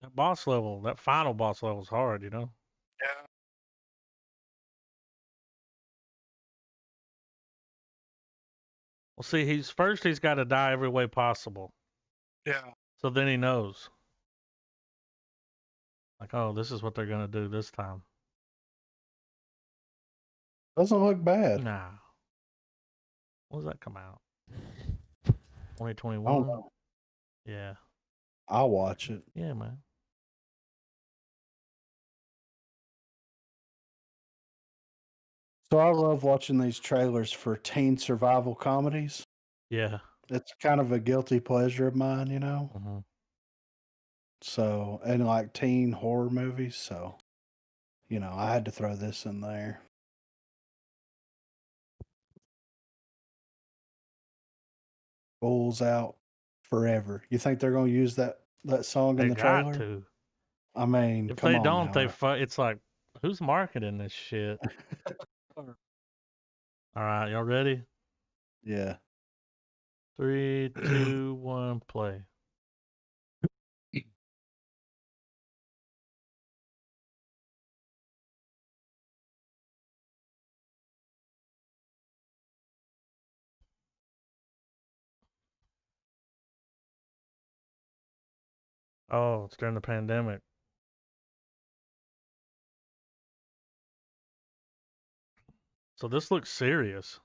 Speaker 1: That boss level, that final boss level is hard, you know?
Speaker 2: Yeah.
Speaker 1: Well, see, he's got to die every way possible.
Speaker 2: Yeah.
Speaker 1: So then he knows. Like, oh, this is what they're going to do this time.
Speaker 2: Doesn't look bad.
Speaker 1: Nah. When does that come out?
Speaker 2: I don't
Speaker 1: 2021?
Speaker 2: know.
Speaker 1: Yeah.
Speaker 2: I'll watch it.
Speaker 1: Yeah, man.
Speaker 2: So I love watching these trailers for teen survival comedies.
Speaker 1: Yeah.
Speaker 2: It's kind of a guilty pleasure of mine, you know?
Speaker 1: Mm-hmm.
Speaker 2: So, and like teen horror movies. So, I had to throw this in there. Bulls Out Forever. You think they're going to use that song in
Speaker 1: They
Speaker 2: the
Speaker 1: got
Speaker 2: trailer?
Speaker 1: to.
Speaker 2: I mean,
Speaker 1: If
Speaker 2: come
Speaker 1: they
Speaker 2: on
Speaker 1: don't,
Speaker 2: now.
Speaker 1: it's like, who's marketing this shit? All right, y'all ready?
Speaker 2: Yeah.
Speaker 1: 3, 2, 1, play. Oh, it's during the pandemic. So this looks serious.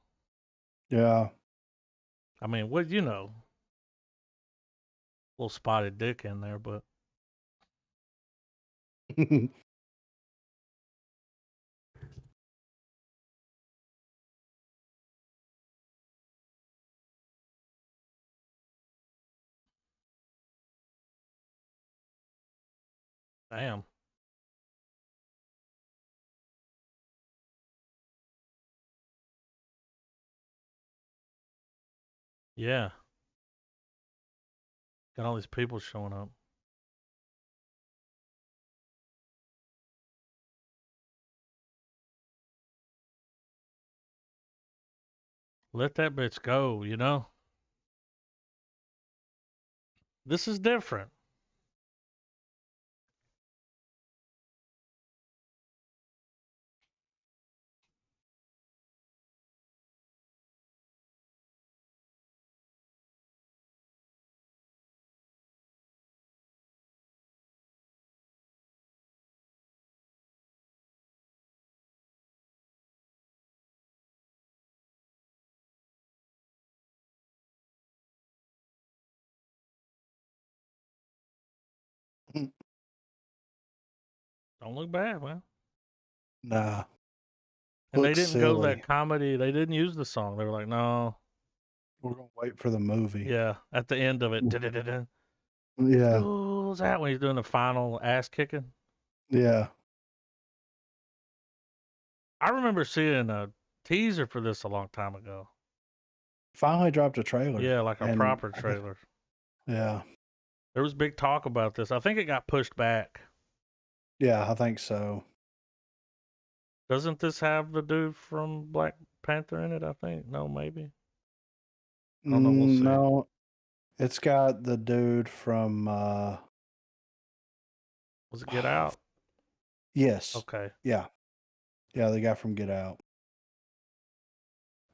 Speaker 2: Yeah.
Speaker 1: I mean, what little spotted dick in there, but damn. Yeah. Got all these people showing up. Let that bitch go, you know? This is different. Don't look bad, man.
Speaker 2: Nah.
Speaker 1: And they
Speaker 2: Looks
Speaker 1: didn't go
Speaker 2: silly.
Speaker 1: that comedy. They didn't use the song. They were like, no,
Speaker 2: We're gonna wait for the movie.
Speaker 1: yeah. At the end of it, da-da-da-da.
Speaker 2: Yeah.
Speaker 1: School's out when he's doing the final ass kicking.
Speaker 2: Yeah.
Speaker 1: I remember seeing a teaser for this a long time ago.
Speaker 2: Finally dropped a trailer.
Speaker 1: Yeah, like a
Speaker 2: and
Speaker 1: proper trailer.
Speaker 2: Yeah.
Speaker 1: There was big talk about this. I think it got pushed back.
Speaker 2: Yeah, I think so.
Speaker 1: Doesn't this have the dude from Black Panther in it? I think. No, maybe. I don't know. We'll see.
Speaker 2: No, it's got the dude from
Speaker 1: Was it Get Out?
Speaker 2: yes.
Speaker 1: Okay.
Speaker 2: Yeah. Yeah, the guy from Get Out.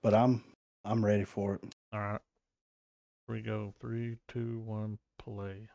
Speaker 2: But I'm ready for it.
Speaker 1: All right. Here we go. 3, 2, 1, play.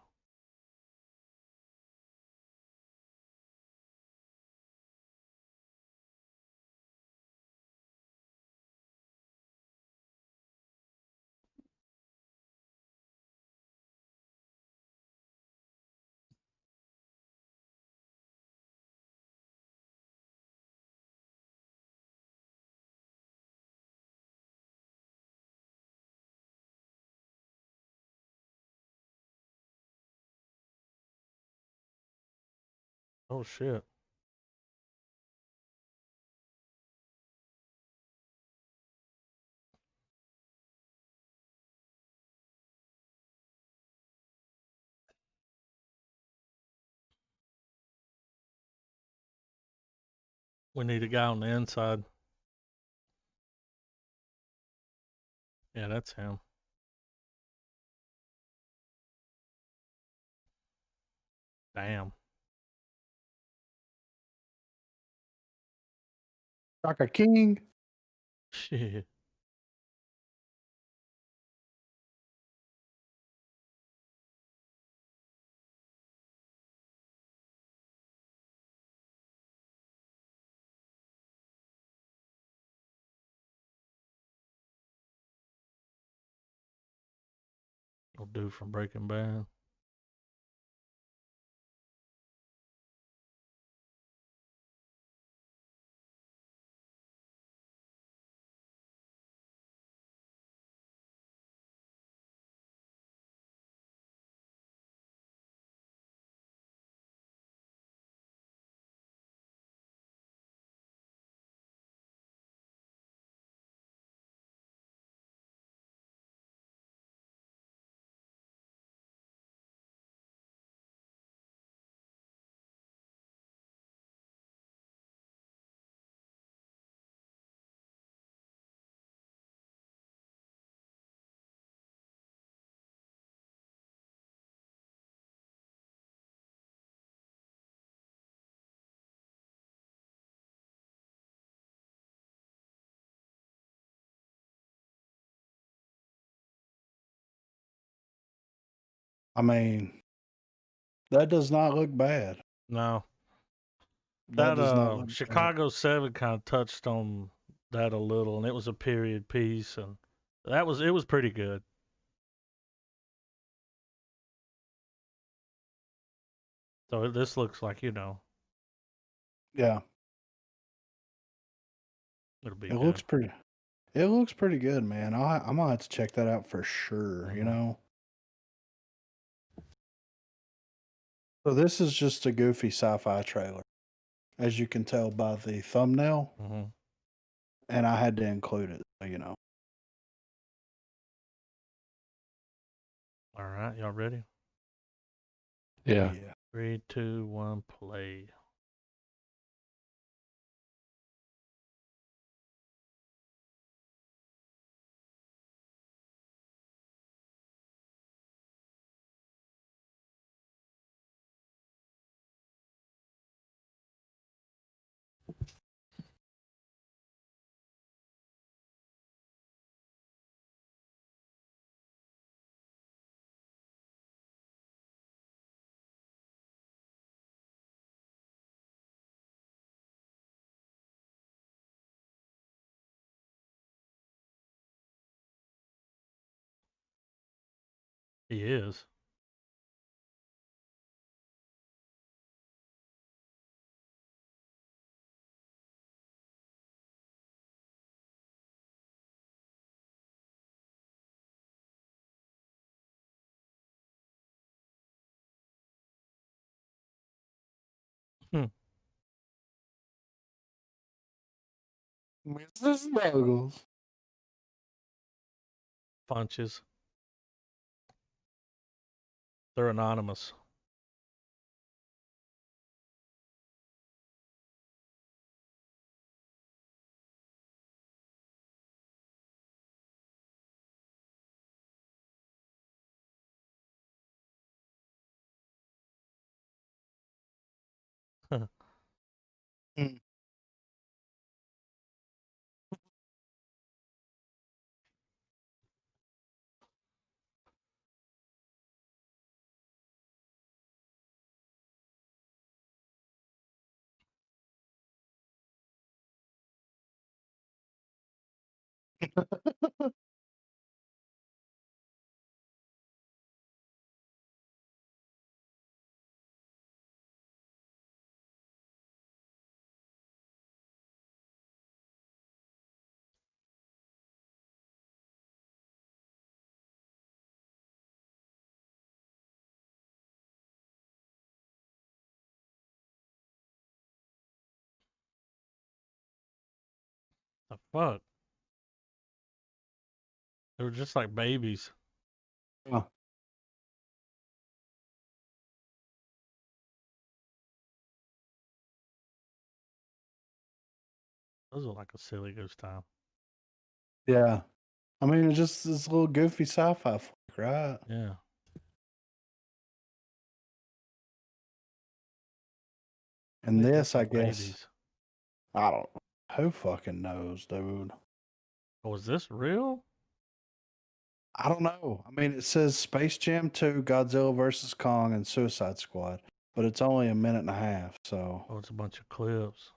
Speaker 1: Oh shit. We need a guy on the inside. Yeah, that's him. Damn.
Speaker 2: Shaka King.
Speaker 1: Shit. Old dude from Breaking Bad.
Speaker 2: I mean, that does not look bad.
Speaker 1: No.
Speaker 2: That
Speaker 1: That
Speaker 2: does not look bad.
Speaker 1: Chicago 7 kind of touched on that a little, and it was a period piece, and it was pretty good. So this looks like,
Speaker 2: Yeah.
Speaker 1: it'll be
Speaker 2: It
Speaker 1: good.
Speaker 2: looks pretty. It looks pretty good, man. I'm gonna have to check that out for sure. You
Speaker 1: Mhm.
Speaker 2: know. So this is just a goofy sci-fi trailer, as you can tell by the thumbnail,
Speaker 1: Mhm.
Speaker 2: and I had to include it. So, you know.
Speaker 1: All right, y'all ready?
Speaker 3: Yeah.
Speaker 2: Yeah.
Speaker 1: 3, 2, 1, play. He is.
Speaker 2: Mr. Snuggles.
Speaker 1: Punches. They're anonymous.
Speaker 2: Mm.
Speaker 1: The fuck? They were just like babies.
Speaker 2: Oh,
Speaker 1: Those are like a silly goose time.
Speaker 2: yeah. I mean, it's just this little goofy sci-fi flick, right?
Speaker 1: Yeah.
Speaker 2: And
Speaker 1: They
Speaker 2: this,
Speaker 1: acting
Speaker 2: I
Speaker 1: like
Speaker 2: guess,
Speaker 1: babies.
Speaker 2: I don't. Who fucking knows, dude?
Speaker 1: Oh, is this real?
Speaker 2: I don't know. I mean, it says Space Jam 2, Godzilla vs. Kong, and Suicide Squad, but it's only a minute and a half. So,
Speaker 1: Oh, it's a bunch of clips.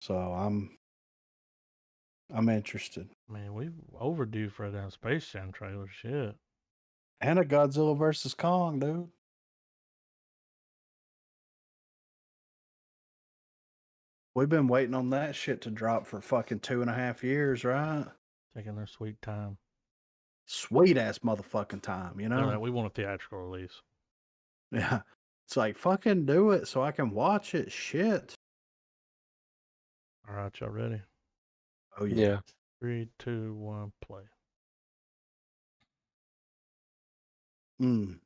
Speaker 2: I'm interested.
Speaker 1: Man, we overdue for a damn Space Jam trailer. Shit.
Speaker 2: And a Godzilla vs. Kong, dude. We've been waiting on that shit to drop for fucking 2.5 years, right?
Speaker 1: Taking their sweet time.
Speaker 2: Sweet ass motherfucking time, you
Speaker 1: They're
Speaker 2: know?
Speaker 1: like, we want a theatrical release.
Speaker 2: Yeah. It's like, fucking do it so I can watch it. Shit.
Speaker 1: All right, y'all ready?
Speaker 2: Oh, yeah.
Speaker 3: Yeah.
Speaker 1: 3, 2, 1, play.
Speaker 2: Mm.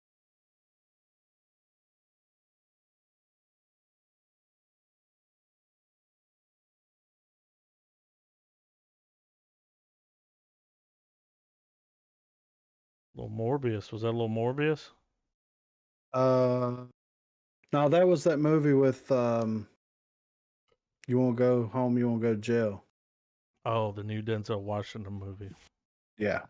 Speaker 1: Little Morbius. Was that a little Morbius?
Speaker 2: No, that was that movie with, you want to go home, you want to go to jail.
Speaker 1: Oh, the new Denzel Washington movie.
Speaker 2: Yeah.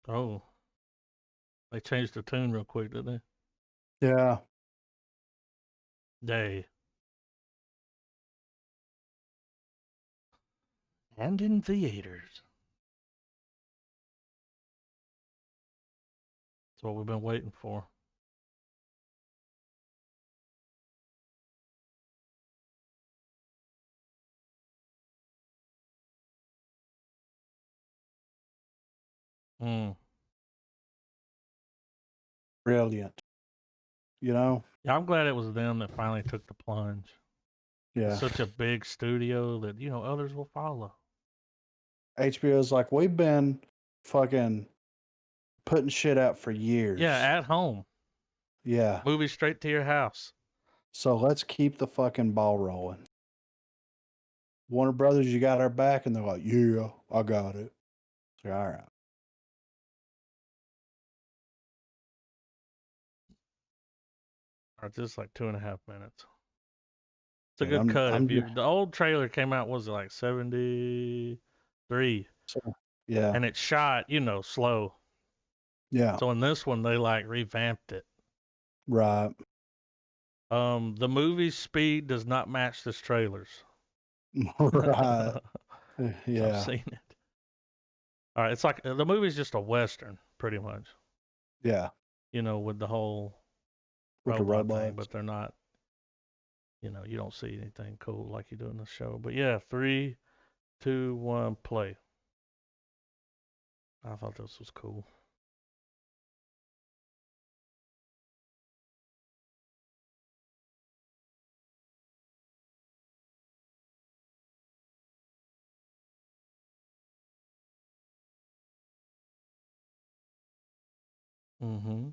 Speaker 1: Oh, they changed the tune real quick, didn't
Speaker 2: Yeah.
Speaker 1: they? And in theaters. That's what we've been waiting for. Mm.
Speaker 2: Brilliant. You know?
Speaker 1: Yeah, I'm glad it was them that finally took the plunge. It's
Speaker 2: Yeah.
Speaker 1: such a big studio that, others will follow.
Speaker 2: HBO's like, we've been fucking putting shit out for years.
Speaker 1: Yeah, at home.
Speaker 2: Yeah.
Speaker 1: Movie straight to your house.
Speaker 2: So let's keep the fucking ball rolling. Warner Brothers, you got our back? And they're like, yeah, I got it. So, all right.
Speaker 1: Or just like 2.5 minutes. It's a
Speaker 2: And
Speaker 1: good cut.
Speaker 2: I'm
Speaker 1: If
Speaker 2: just,
Speaker 1: you the old trailer came out, was it like 73?
Speaker 2: yeah.
Speaker 1: And it's shot, slow.
Speaker 2: Yeah.
Speaker 1: So in this one they like revamped it.
Speaker 2: Right.
Speaker 1: The movie's speed does not match this trailer's.
Speaker 2: Right.
Speaker 1: I've
Speaker 2: Yeah.
Speaker 1: seen it. All right, it's like the movie's just a western, pretty much.
Speaker 2: Yeah.
Speaker 1: With the whole
Speaker 2: With the
Speaker 1: robot thing,
Speaker 2: robots.
Speaker 1: but they're not. you don't see anything cool like you do in the show. But yeah, 3, 2, 1, play. I thought this was cool. Mm-hmm.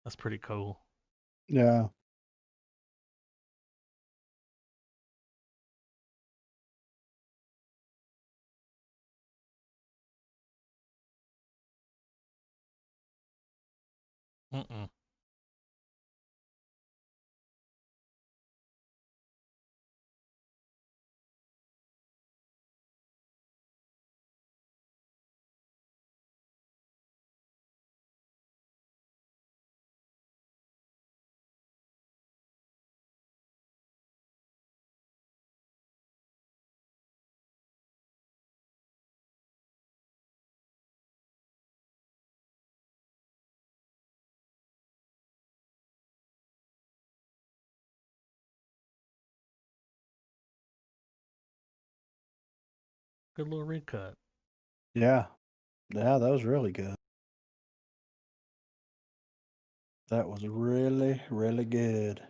Speaker 1: That's pretty cool.
Speaker 2: Yeah.
Speaker 1: Mm-mm. Good little recut.
Speaker 2: Yeah. Yeah, that was really good. That was really, really good.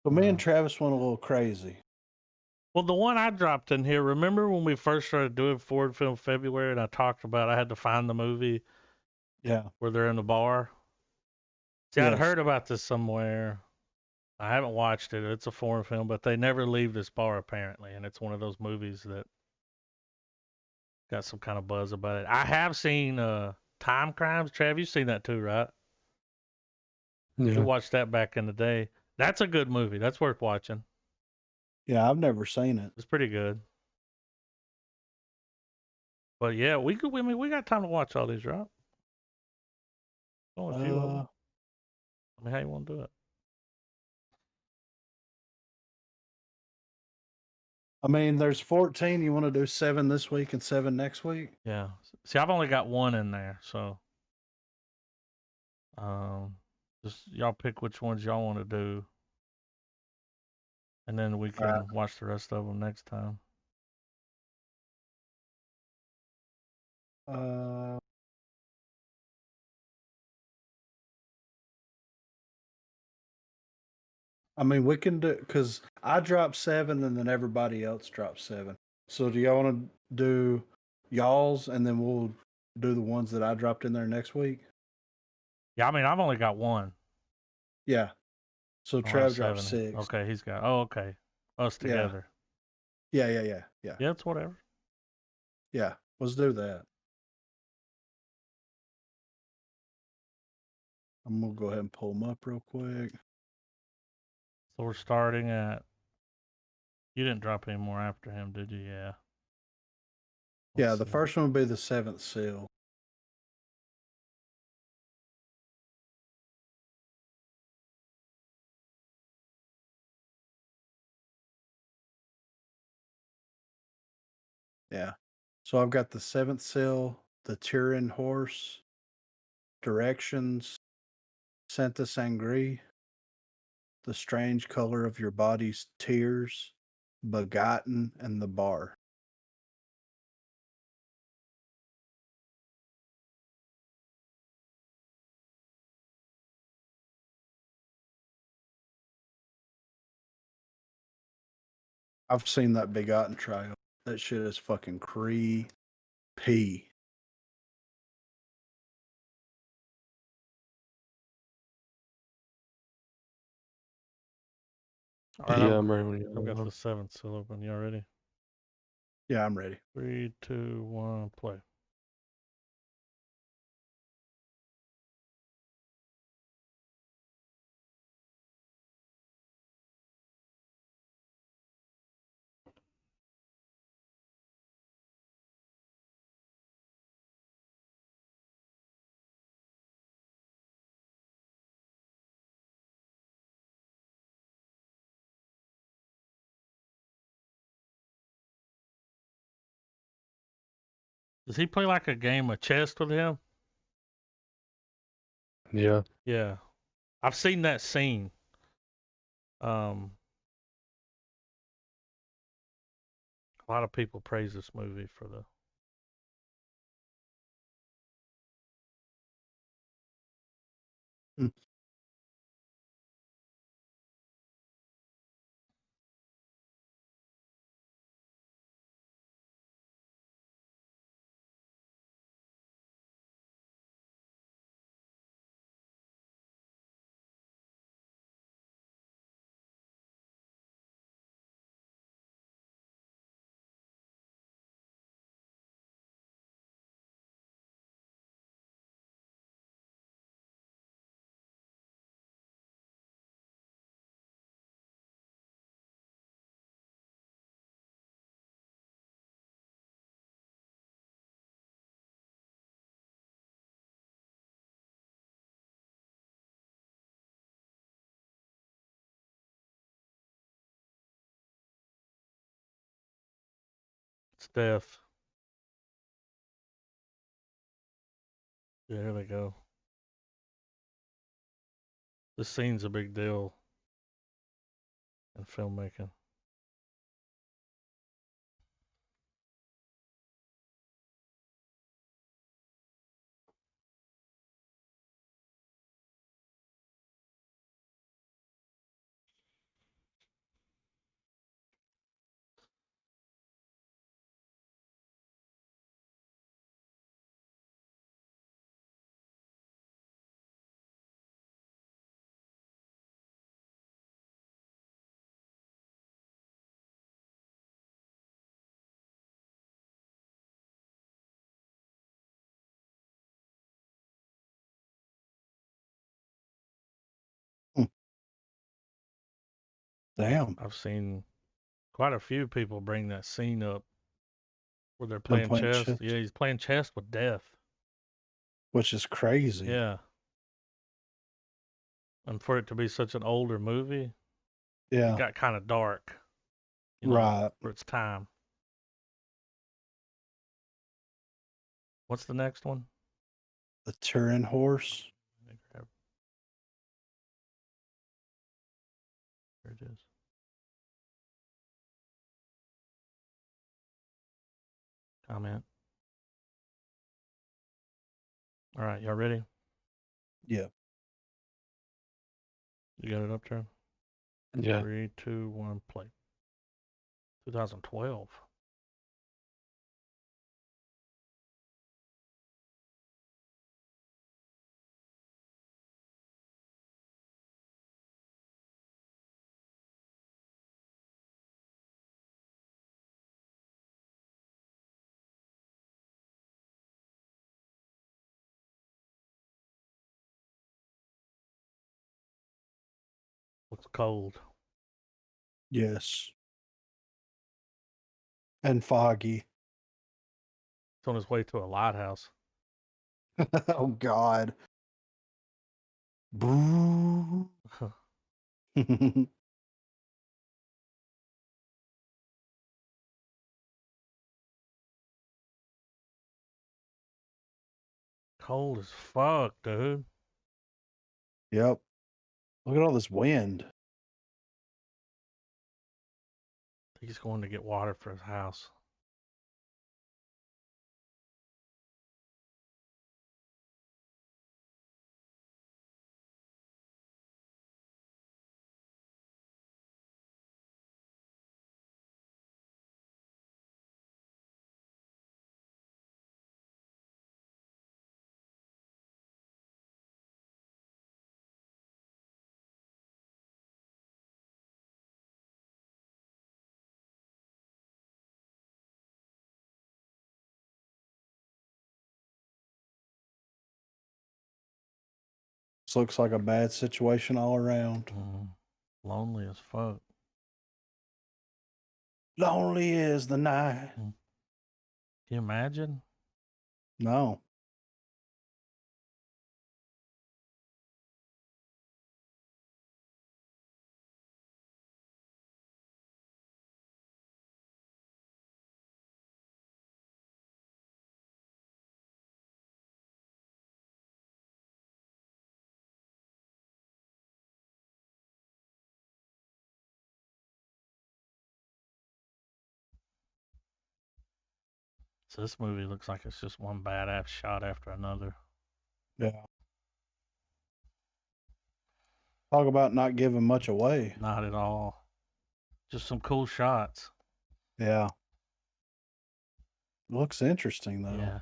Speaker 2: But me and Travis went a little crazy.
Speaker 1: Well, the one I dropped in here, remember when we first started doing Ford Film February and I talked about I had to find the movie
Speaker 2: Yeah.
Speaker 1: where they're in the bar? See, I'd
Speaker 2: Yes.
Speaker 1: heard about this somewhere. I haven't watched it. It's a foreign film, but they never leave this bar apparently, and it's one of those movies that got some kind of buzz about it. I have seen Time Crimes. Trav, you've seen that too, right? We
Speaker 3: Yeah.
Speaker 1: watched that back in the day. That's a good movie. That's worth watching.
Speaker 2: Yeah, I've never seen it.
Speaker 1: It's pretty good. But yeah, we could. I mean, we got time to watch all these, right? Oh, a few of them. I mean, how you want to do it?
Speaker 2: I mean, there's 14. You want to do 7 this week and 7 next week?
Speaker 1: Yeah. See, I've only got one in there, so just y'all pick which ones y'all want to do, and then we
Speaker 2: All right.
Speaker 1: can watch the rest of them next time.
Speaker 2: Uh, I mean, we can do because I dropped 7 and then everybody else dropped 7. So do y'all want to do y'all's and then we'll do the ones that I dropped in there next week?
Speaker 1: Yeah, I mean, I've only got one.
Speaker 2: Yeah. So
Speaker 1: I have
Speaker 2: Trev dropped
Speaker 1: 7.
Speaker 2: 6.
Speaker 1: Okay, he's got. Oh, okay. Us
Speaker 2: Yeah.
Speaker 1: together.
Speaker 2: Yeah.
Speaker 1: Yeah, it's whatever.
Speaker 2: Yeah. Let's do that. I'm gonna go ahead and pull them up real quick.
Speaker 1: So we're starting at. You didn't drop any more after him, did you? Yeah.
Speaker 2: Yeah,
Speaker 1: Let's
Speaker 2: the
Speaker 1: see.
Speaker 2: first one would be the 7th seal. Yeah. So I've got the Seventh Seal, the Tyrian Horse, Directions, Santa Sangre, The Strange Color of Your Body's Tears, Begotten, and The Bar. I've seen that Begotten trial. That shit is fucking creepy.
Speaker 1: All right,
Speaker 3: Yeah, I'm ready when
Speaker 1: I've got
Speaker 3: you
Speaker 1: the seventh seal open. Y'all ready?
Speaker 2: Yeah, I'm ready.
Speaker 1: 3, 2, 1, play. Does he play like a game of chess with him?
Speaker 3: Yeah.
Speaker 1: Yeah, I've seen that scene. A lot of people praise this movie for the.
Speaker 2: Hmm.
Speaker 1: It's death. Yeah, here they go. This scene's a big deal in filmmaking.
Speaker 2: Hmm. Damn.
Speaker 1: I've seen quite a few people bring that scene up where they're
Speaker 2: Them
Speaker 1: playing
Speaker 2: playing
Speaker 1: chess.
Speaker 2: chess,
Speaker 1: Yeah, he's playing chess with death.
Speaker 2: which is crazy.
Speaker 1: Yeah. And for it to be such an older movie, it
Speaker 2: Yeah.
Speaker 1: got kind of dark,
Speaker 2: Right.
Speaker 1: for its time. What's the next one?
Speaker 2: The Turin Horse.
Speaker 1: Let me grab. Here it is. Comment. All right, y'all ready?
Speaker 2: Yeah.
Speaker 1: You got it up there?
Speaker 3: Yeah.
Speaker 1: 3, 2, 1, play. 2012. Looks cold.
Speaker 2: Yes. And foggy.
Speaker 1: It's on his way to a lighthouse.
Speaker 2: Oh God. Boo.
Speaker 1: Cold as fuck, dude.
Speaker 2: Yep. Look at all this wind.
Speaker 1: He's going to get water for his house.
Speaker 2: This looks like a bad situation all around.
Speaker 1: Lonely as fuck.
Speaker 2: Lonely is the night.
Speaker 1: Can you imagine?
Speaker 2: No.
Speaker 1: So this movie looks like it's just one badass shot after another.
Speaker 2: Yeah. Talk about not giving much away.
Speaker 1: Not at all. Just some cool shots.
Speaker 2: Yeah. Looks interesting though.
Speaker 1: Yeah.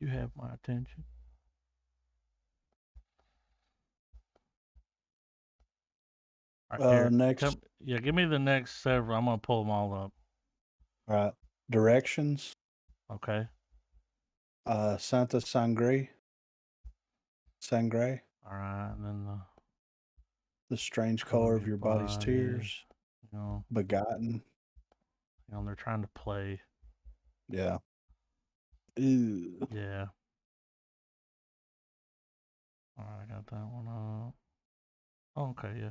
Speaker 1: You have my attention. All right, here.
Speaker 2: Next.
Speaker 1: Yeah, give me the next several. I'm gonna pull them all up.
Speaker 2: Right. Directions.
Speaker 1: Okay.
Speaker 2: Santa Sangre. Sangre.
Speaker 1: All right, and then
Speaker 2: The strange color of your body's
Speaker 1: body,
Speaker 2: tears.
Speaker 1: You know,
Speaker 2: Begotten.
Speaker 1: they're trying to play.
Speaker 2: Yeah. Ew.
Speaker 1: Yeah. All right, I got that one up. Oh, okay, yeah.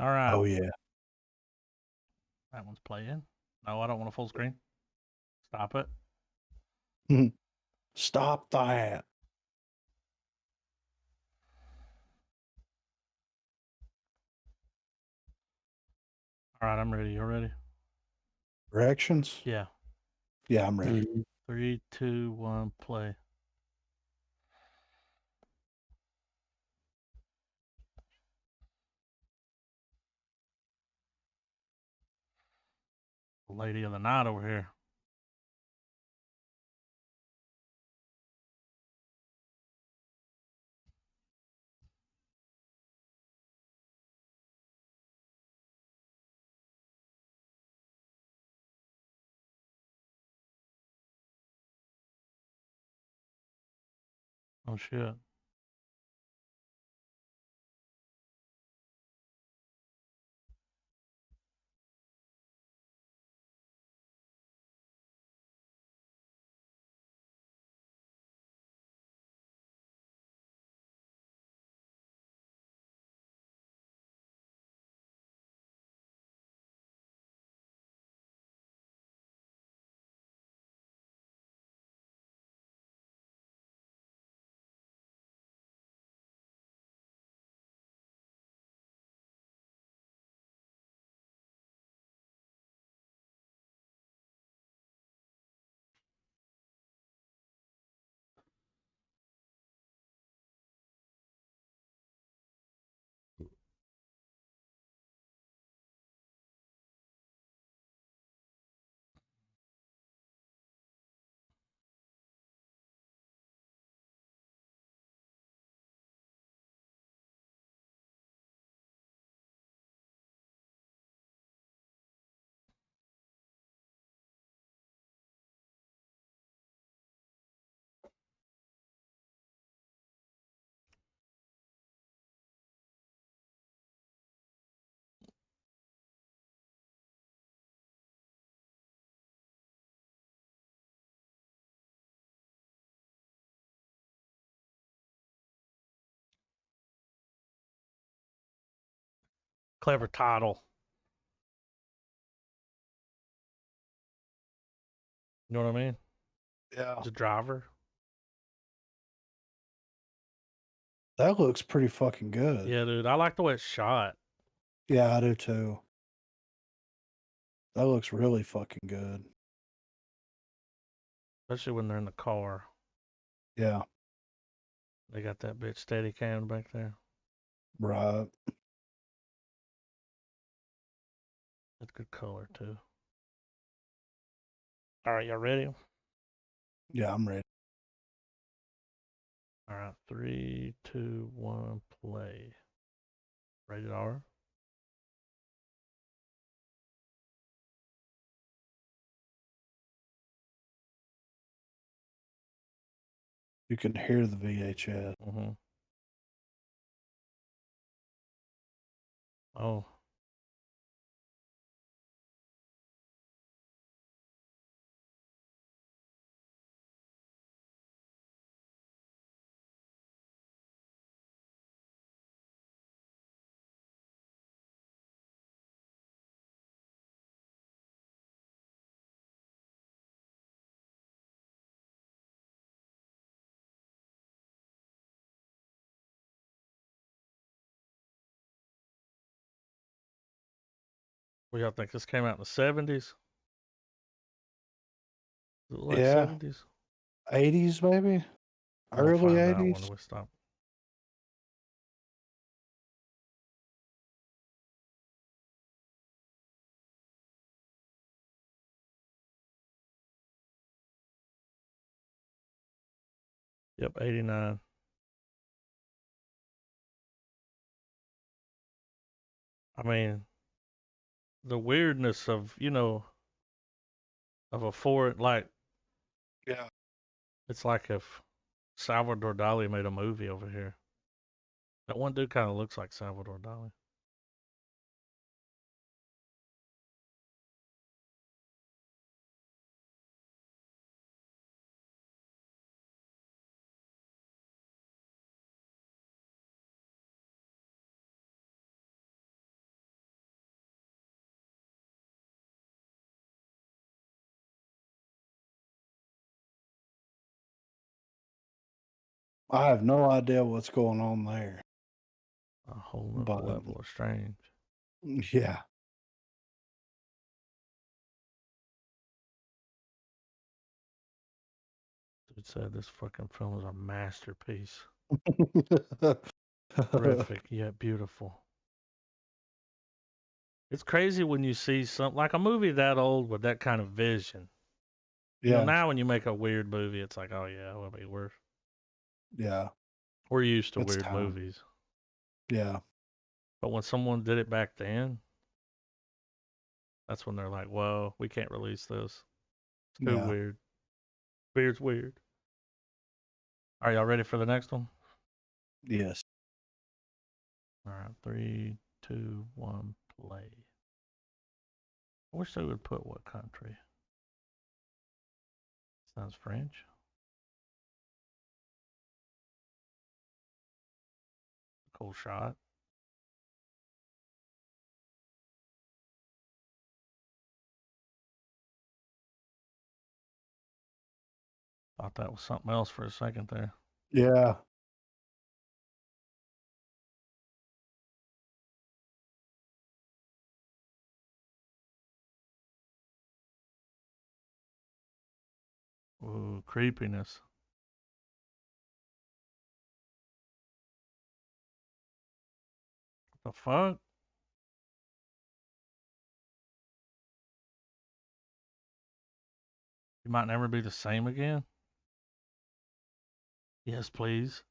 Speaker 1: All right.
Speaker 2: Oh yeah.
Speaker 1: That one's playing. No, I don't want a full screen. Stop it.
Speaker 2: Stop that.
Speaker 1: All right, I'm ready. You ready?
Speaker 2: Directions?
Speaker 1: Yeah.
Speaker 2: Yeah, I'm ready.
Speaker 1: 3, 2, 1, play. Lady of the night over here. Oh shit. Clever title. You know what I mean?
Speaker 2: Yeah.
Speaker 1: The driver.
Speaker 2: That looks pretty fucking good.
Speaker 1: Yeah, dude. I like the way it's shot.
Speaker 2: Yeah, I do too. That looks really fucking good.
Speaker 1: Especially when they're in the car.
Speaker 2: Yeah,
Speaker 1: They got that bitch steady cam back there.
Speaker 2: right.
Speaker 1: That's good color too. All right, y'all ready?
Speaker 2: Yeah, I'm ready.
Speaker 1: All right, 3, 2, 1, play. Rated R.
Speaker 2: You can hear the VHS.
Speaker 1: Mm-hmm. Oh. What y'all think? This came out in the 70s? Does it look like
Speaker 2: Yeah,
Speaker 1: 70s?
Speaker 2: 80s maybe?
Speaker 1: I'm gonna
Speaker 2: Early
Speaker 1: find out
Speaker 2: 80s?
Speaker 1: when we stop. Yep, 89. I mean, the weirdness of, of a foreign, like,
Speaker 2: Yeah.
Speaker 1: it's like if Salvador Dali made a movie over here. That one dude kind of looks like Salvador Dali.
Speaker 2: I have no idea what's going on there.
Speaker 1: A whole nother
Speaker 2: But
Speaker 1: level of strange.
Speaker 2: yeah.
Speaker 1: Dude said this fucking film is a masterpiece. Horrific yet beautiful. It's crazy when you see something like a movie that old with that kind of vision.
Speaker 2: Yeah.
Speaker 1: Now when you make a weird movie, it's like, oh yeah, it'll be worse.
Speaker 2: Yeah.
Speaker 1: We're used to
Speaker 2: It's
Speaker 1: weird
Speaker 2: time.
Speaker 1: movies.
Speaker 2: Yeah.
Speaker 1: But when someone did it back then, that's when they're like, whoa, we can't release this. It's too
Speaker 2: Yeah.
Speaker 1: weird. Weird's weird. Are y'all ready for the next one?
Speaker 2: Yes.
Speaker 1: All right, 3, 2, 1, play. I wish they would put what country. Sounds French. Cool shot. Thought that was something else for a second there.
Speaker 2: Yeah.
Speaker 1: Ooh, creepiness. The fuck? You might never be the same again? Yes, please.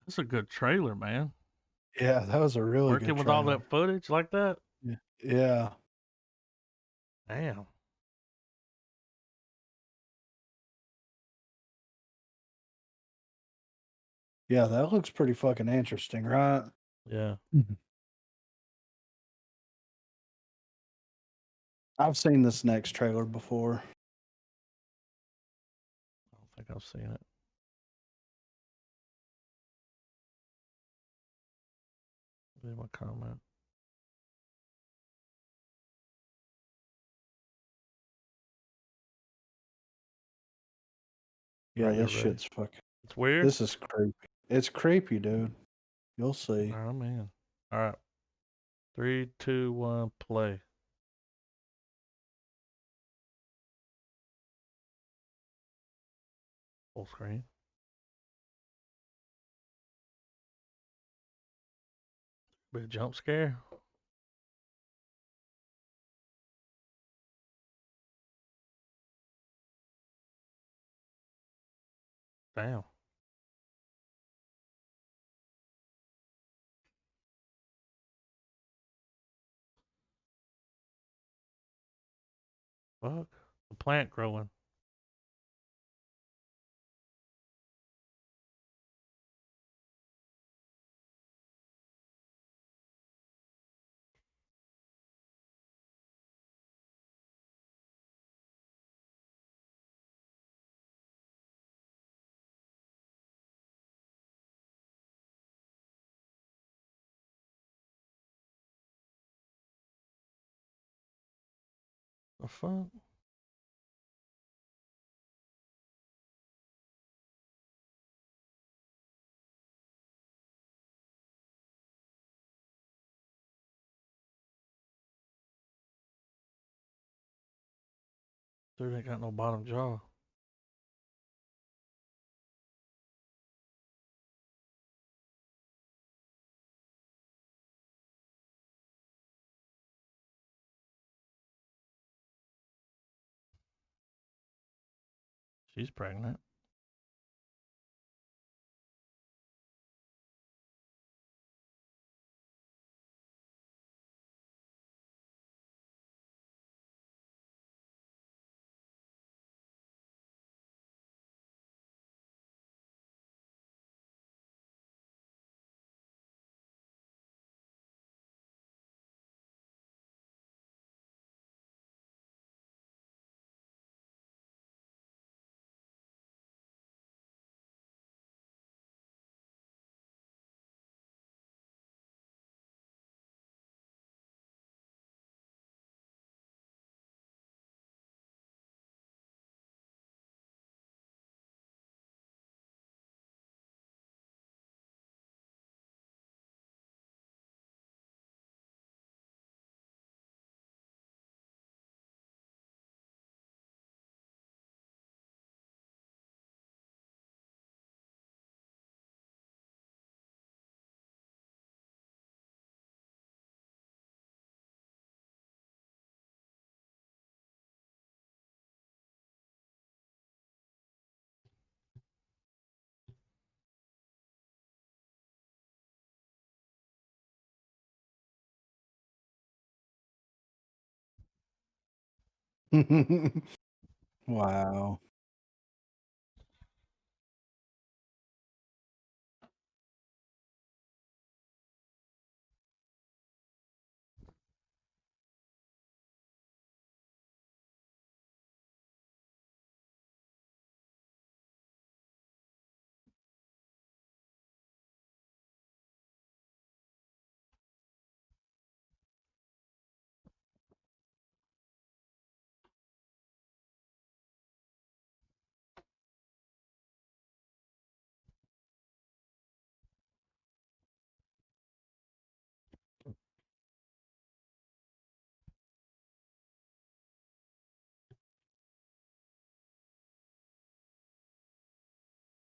Speaker 1: That's a good trailer, man.
Speaker 2: Yeah, that was a really
Speaker 1: Working
Speaker 2: good
Speaker 1: with all
Speaker 2: trailer.
Speaker 1: that footage like that.
Speaker 2: Yeah.
Speaker 1: Damn.
Speaker 2: Yeah, that looks pretty fucking interesting, right?
Speaker 1: Yeah.
Speaker 2: I've seen this next trailer before.
Speaker 1: I don't think I've seen it. Leave my comment.
Speaker 2: Yeah,
Speaker 1: Alright,
Speaker 2: this
Speaker 1: you're ready.
Speaker 2: shit's fucking.
Speaker 1: It's weird.
Speaker 2: This is creepy. It's creepy, dude. You'll see.
Speaker 1: Alright, I'm in. Alright. 3, 2, 1, play. Full screen. Bit of jump scare. Damn. Fuck. The plant growing. The fuck? Dude ain't got no bottom jaw. She's pregnant.
Speaker 2: Wow.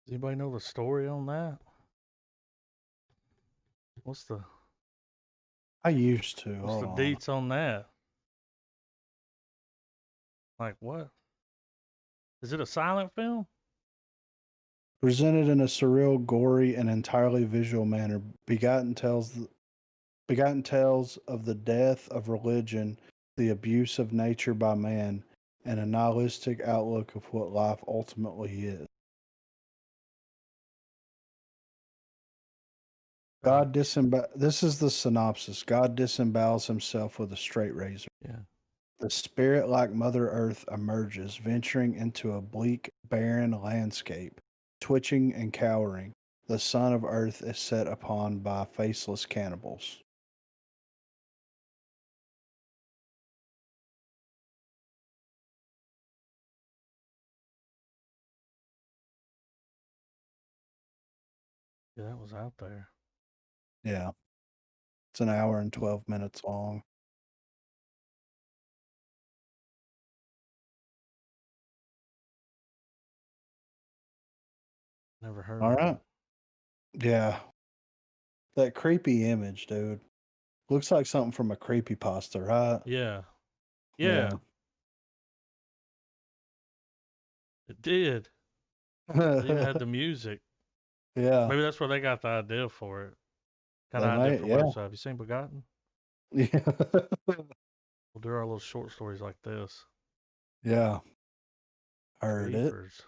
Speaker 1: Does anybody know the story on that? What's the
Speaker 2: I used to.
Speaker 1: what's
Speaker 2: Hold
Speaker 1: the
Speaker 2: on.
Speaker 1: deets on that? Like what? Is it a silent film?
Speaker 2: Presented in a surreal, gory, and entirely visual manner, Begotten tells of the death of religion, the abuse of nature by man, and a nihilistic outlook of what life ultimately is. This is the synopsis. God disembowels himself with a straight razor.
Speaker 1: Yeah.
Speaker 2: The spirit like Mother Earth emerges, venturing into a bleak, barren landscape, twitching and cowering. The son of Earth is set upon by faceless cannibals.
Speaker 1: Yeah, that was out there.
Speaker 2: Yeah. It's an hour and 12 minutes long.
Speaker 1: Never heard
Speaker 2: All
Speaker 1: of
Speaker 2: right.
Speaker 1: it.
Speaker 2: Yeah. That creepy image, dude. Looks like something from a creepypasta, right?
Speaker 1: Yeah. Yeah. It did. It even had the music.
Speaker 2: Yeah.
Speaker 1: Maybe that's where they got the idea for it. Kind
Speaker 2: They
Speaker 1: of idea
Speaker 2: might,
Speaker 1: for
Speaker 2: yeah.
Speaker 1: website. Have you seen Begotten?
Speaker 2: Yeah.
Speaker 1: We'll do our little short stories like this.
Speaker 2: Yeah. Heard it.
Speaker 1: Creepers.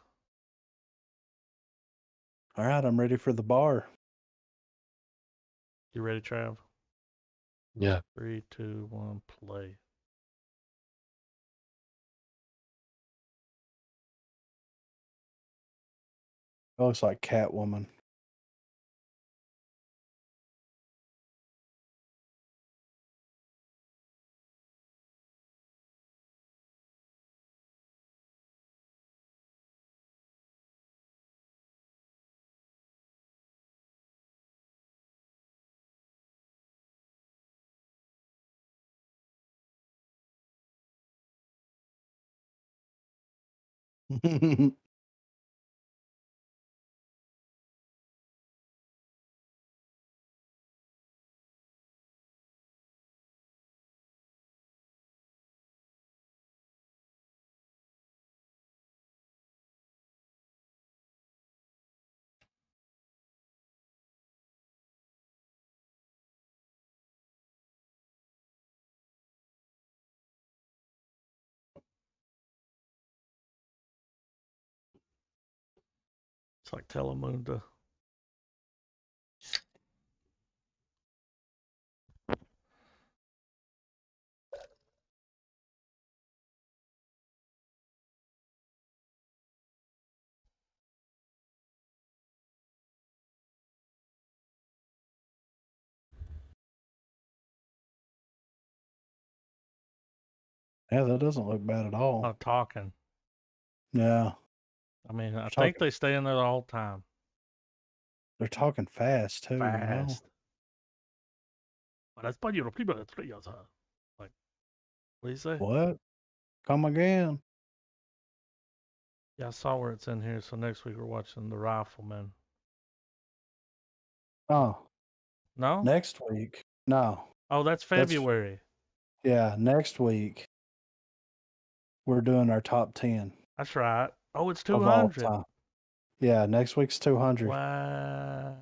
Speaker 2: All right, I'm ready for the bar.
Speaker 1: You ready, Trav?
Speaker 3: Yeah.
Speaker 1: 3, 2, 1, play.
Speaker 2: It looks like Catwoman.
Speaker 1: It's like Telemundo.
Speaker 2: Yeah, that doesn't look bad at all.
Speaker 1: Not talking.
Speaker 2: Yeah.
Speaker 1: I mean, I
Speaker 2: They're
Speaker 1: think
Speaker 2: talking,
Speaker 1: they stay in there the whole time.
Speaker 2: they're talking fast too, you know.
Speaker 1: Fast. But that's your people. Like, what do you say?
Speaker 2: What? Come again.
Speaker 1: Yeah, I saw where it's in here. So next week we're watching The Rifleman.
Speaker 2: Oh,
Speaker 1: No?
Speaker 2: next week. No.
Speaker 1: Oh, that's
Speaker 2: That's
Speaker 1: February.
Speaker 2: yeah, next week we're doing our top 10
Speaker 1: That's right. Oh, it's
Speaker 2: of all
Speaker 1: 200.
Speaker 2: time. Yeah, next week's 200.
Speaker 1: Wow.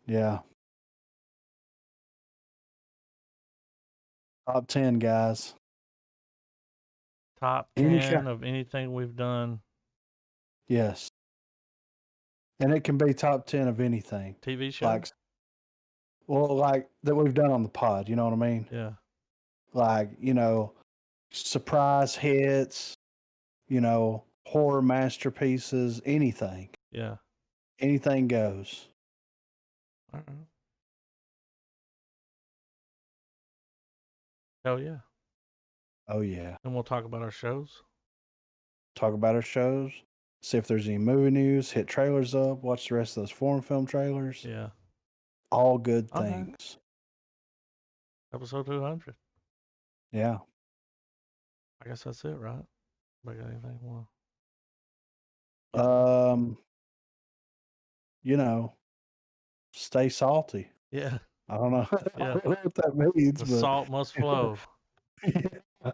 Speaker 2: Yeah. Top 10, guys.
Speaker 1: Top
Speaker 2: Any
Speaker 1: 10 of anything we've done.
Speaker 2: Yes. And it can be top 10 of anything.
Speaker 1: TV show?
Speaker 2: Like like that we've done on the pod, you know what I mean?
Speaker 1: Yeah.
Speaker 2: Like, surprise hits, horror masterpieces, anything.
Speaker 1: Yeah.
Speaker 2: Anything goes.
Speaker 1: All right. Hell yeah.
Speaker 2: Oh yeah.
Speaker 1: And we'll talk about our shows.
Speaker 2: Talk about our shows. See if there's any movie news, hit trailers up, watch the rest of those foreign film trailers.
Speaker 1: Yeah.
Speaker 2: All good
Speaker 1: All right.
Speaker 2: things.
Speaker 1: Episode 200.
Speaker 2: Yeah.
Speaker 1: I guess that's it, right? Got anything more?
Speaker 2: Stay salty.
Speaker 1: Yeah.
Speaker 2: I don't know, I
Speaker 1: Yeah.
Speaker 2: don't know what that means,
Speaker 1: The
Speaker 2: but
Speaker 1: salt must flow.
Speaker 2: yeah.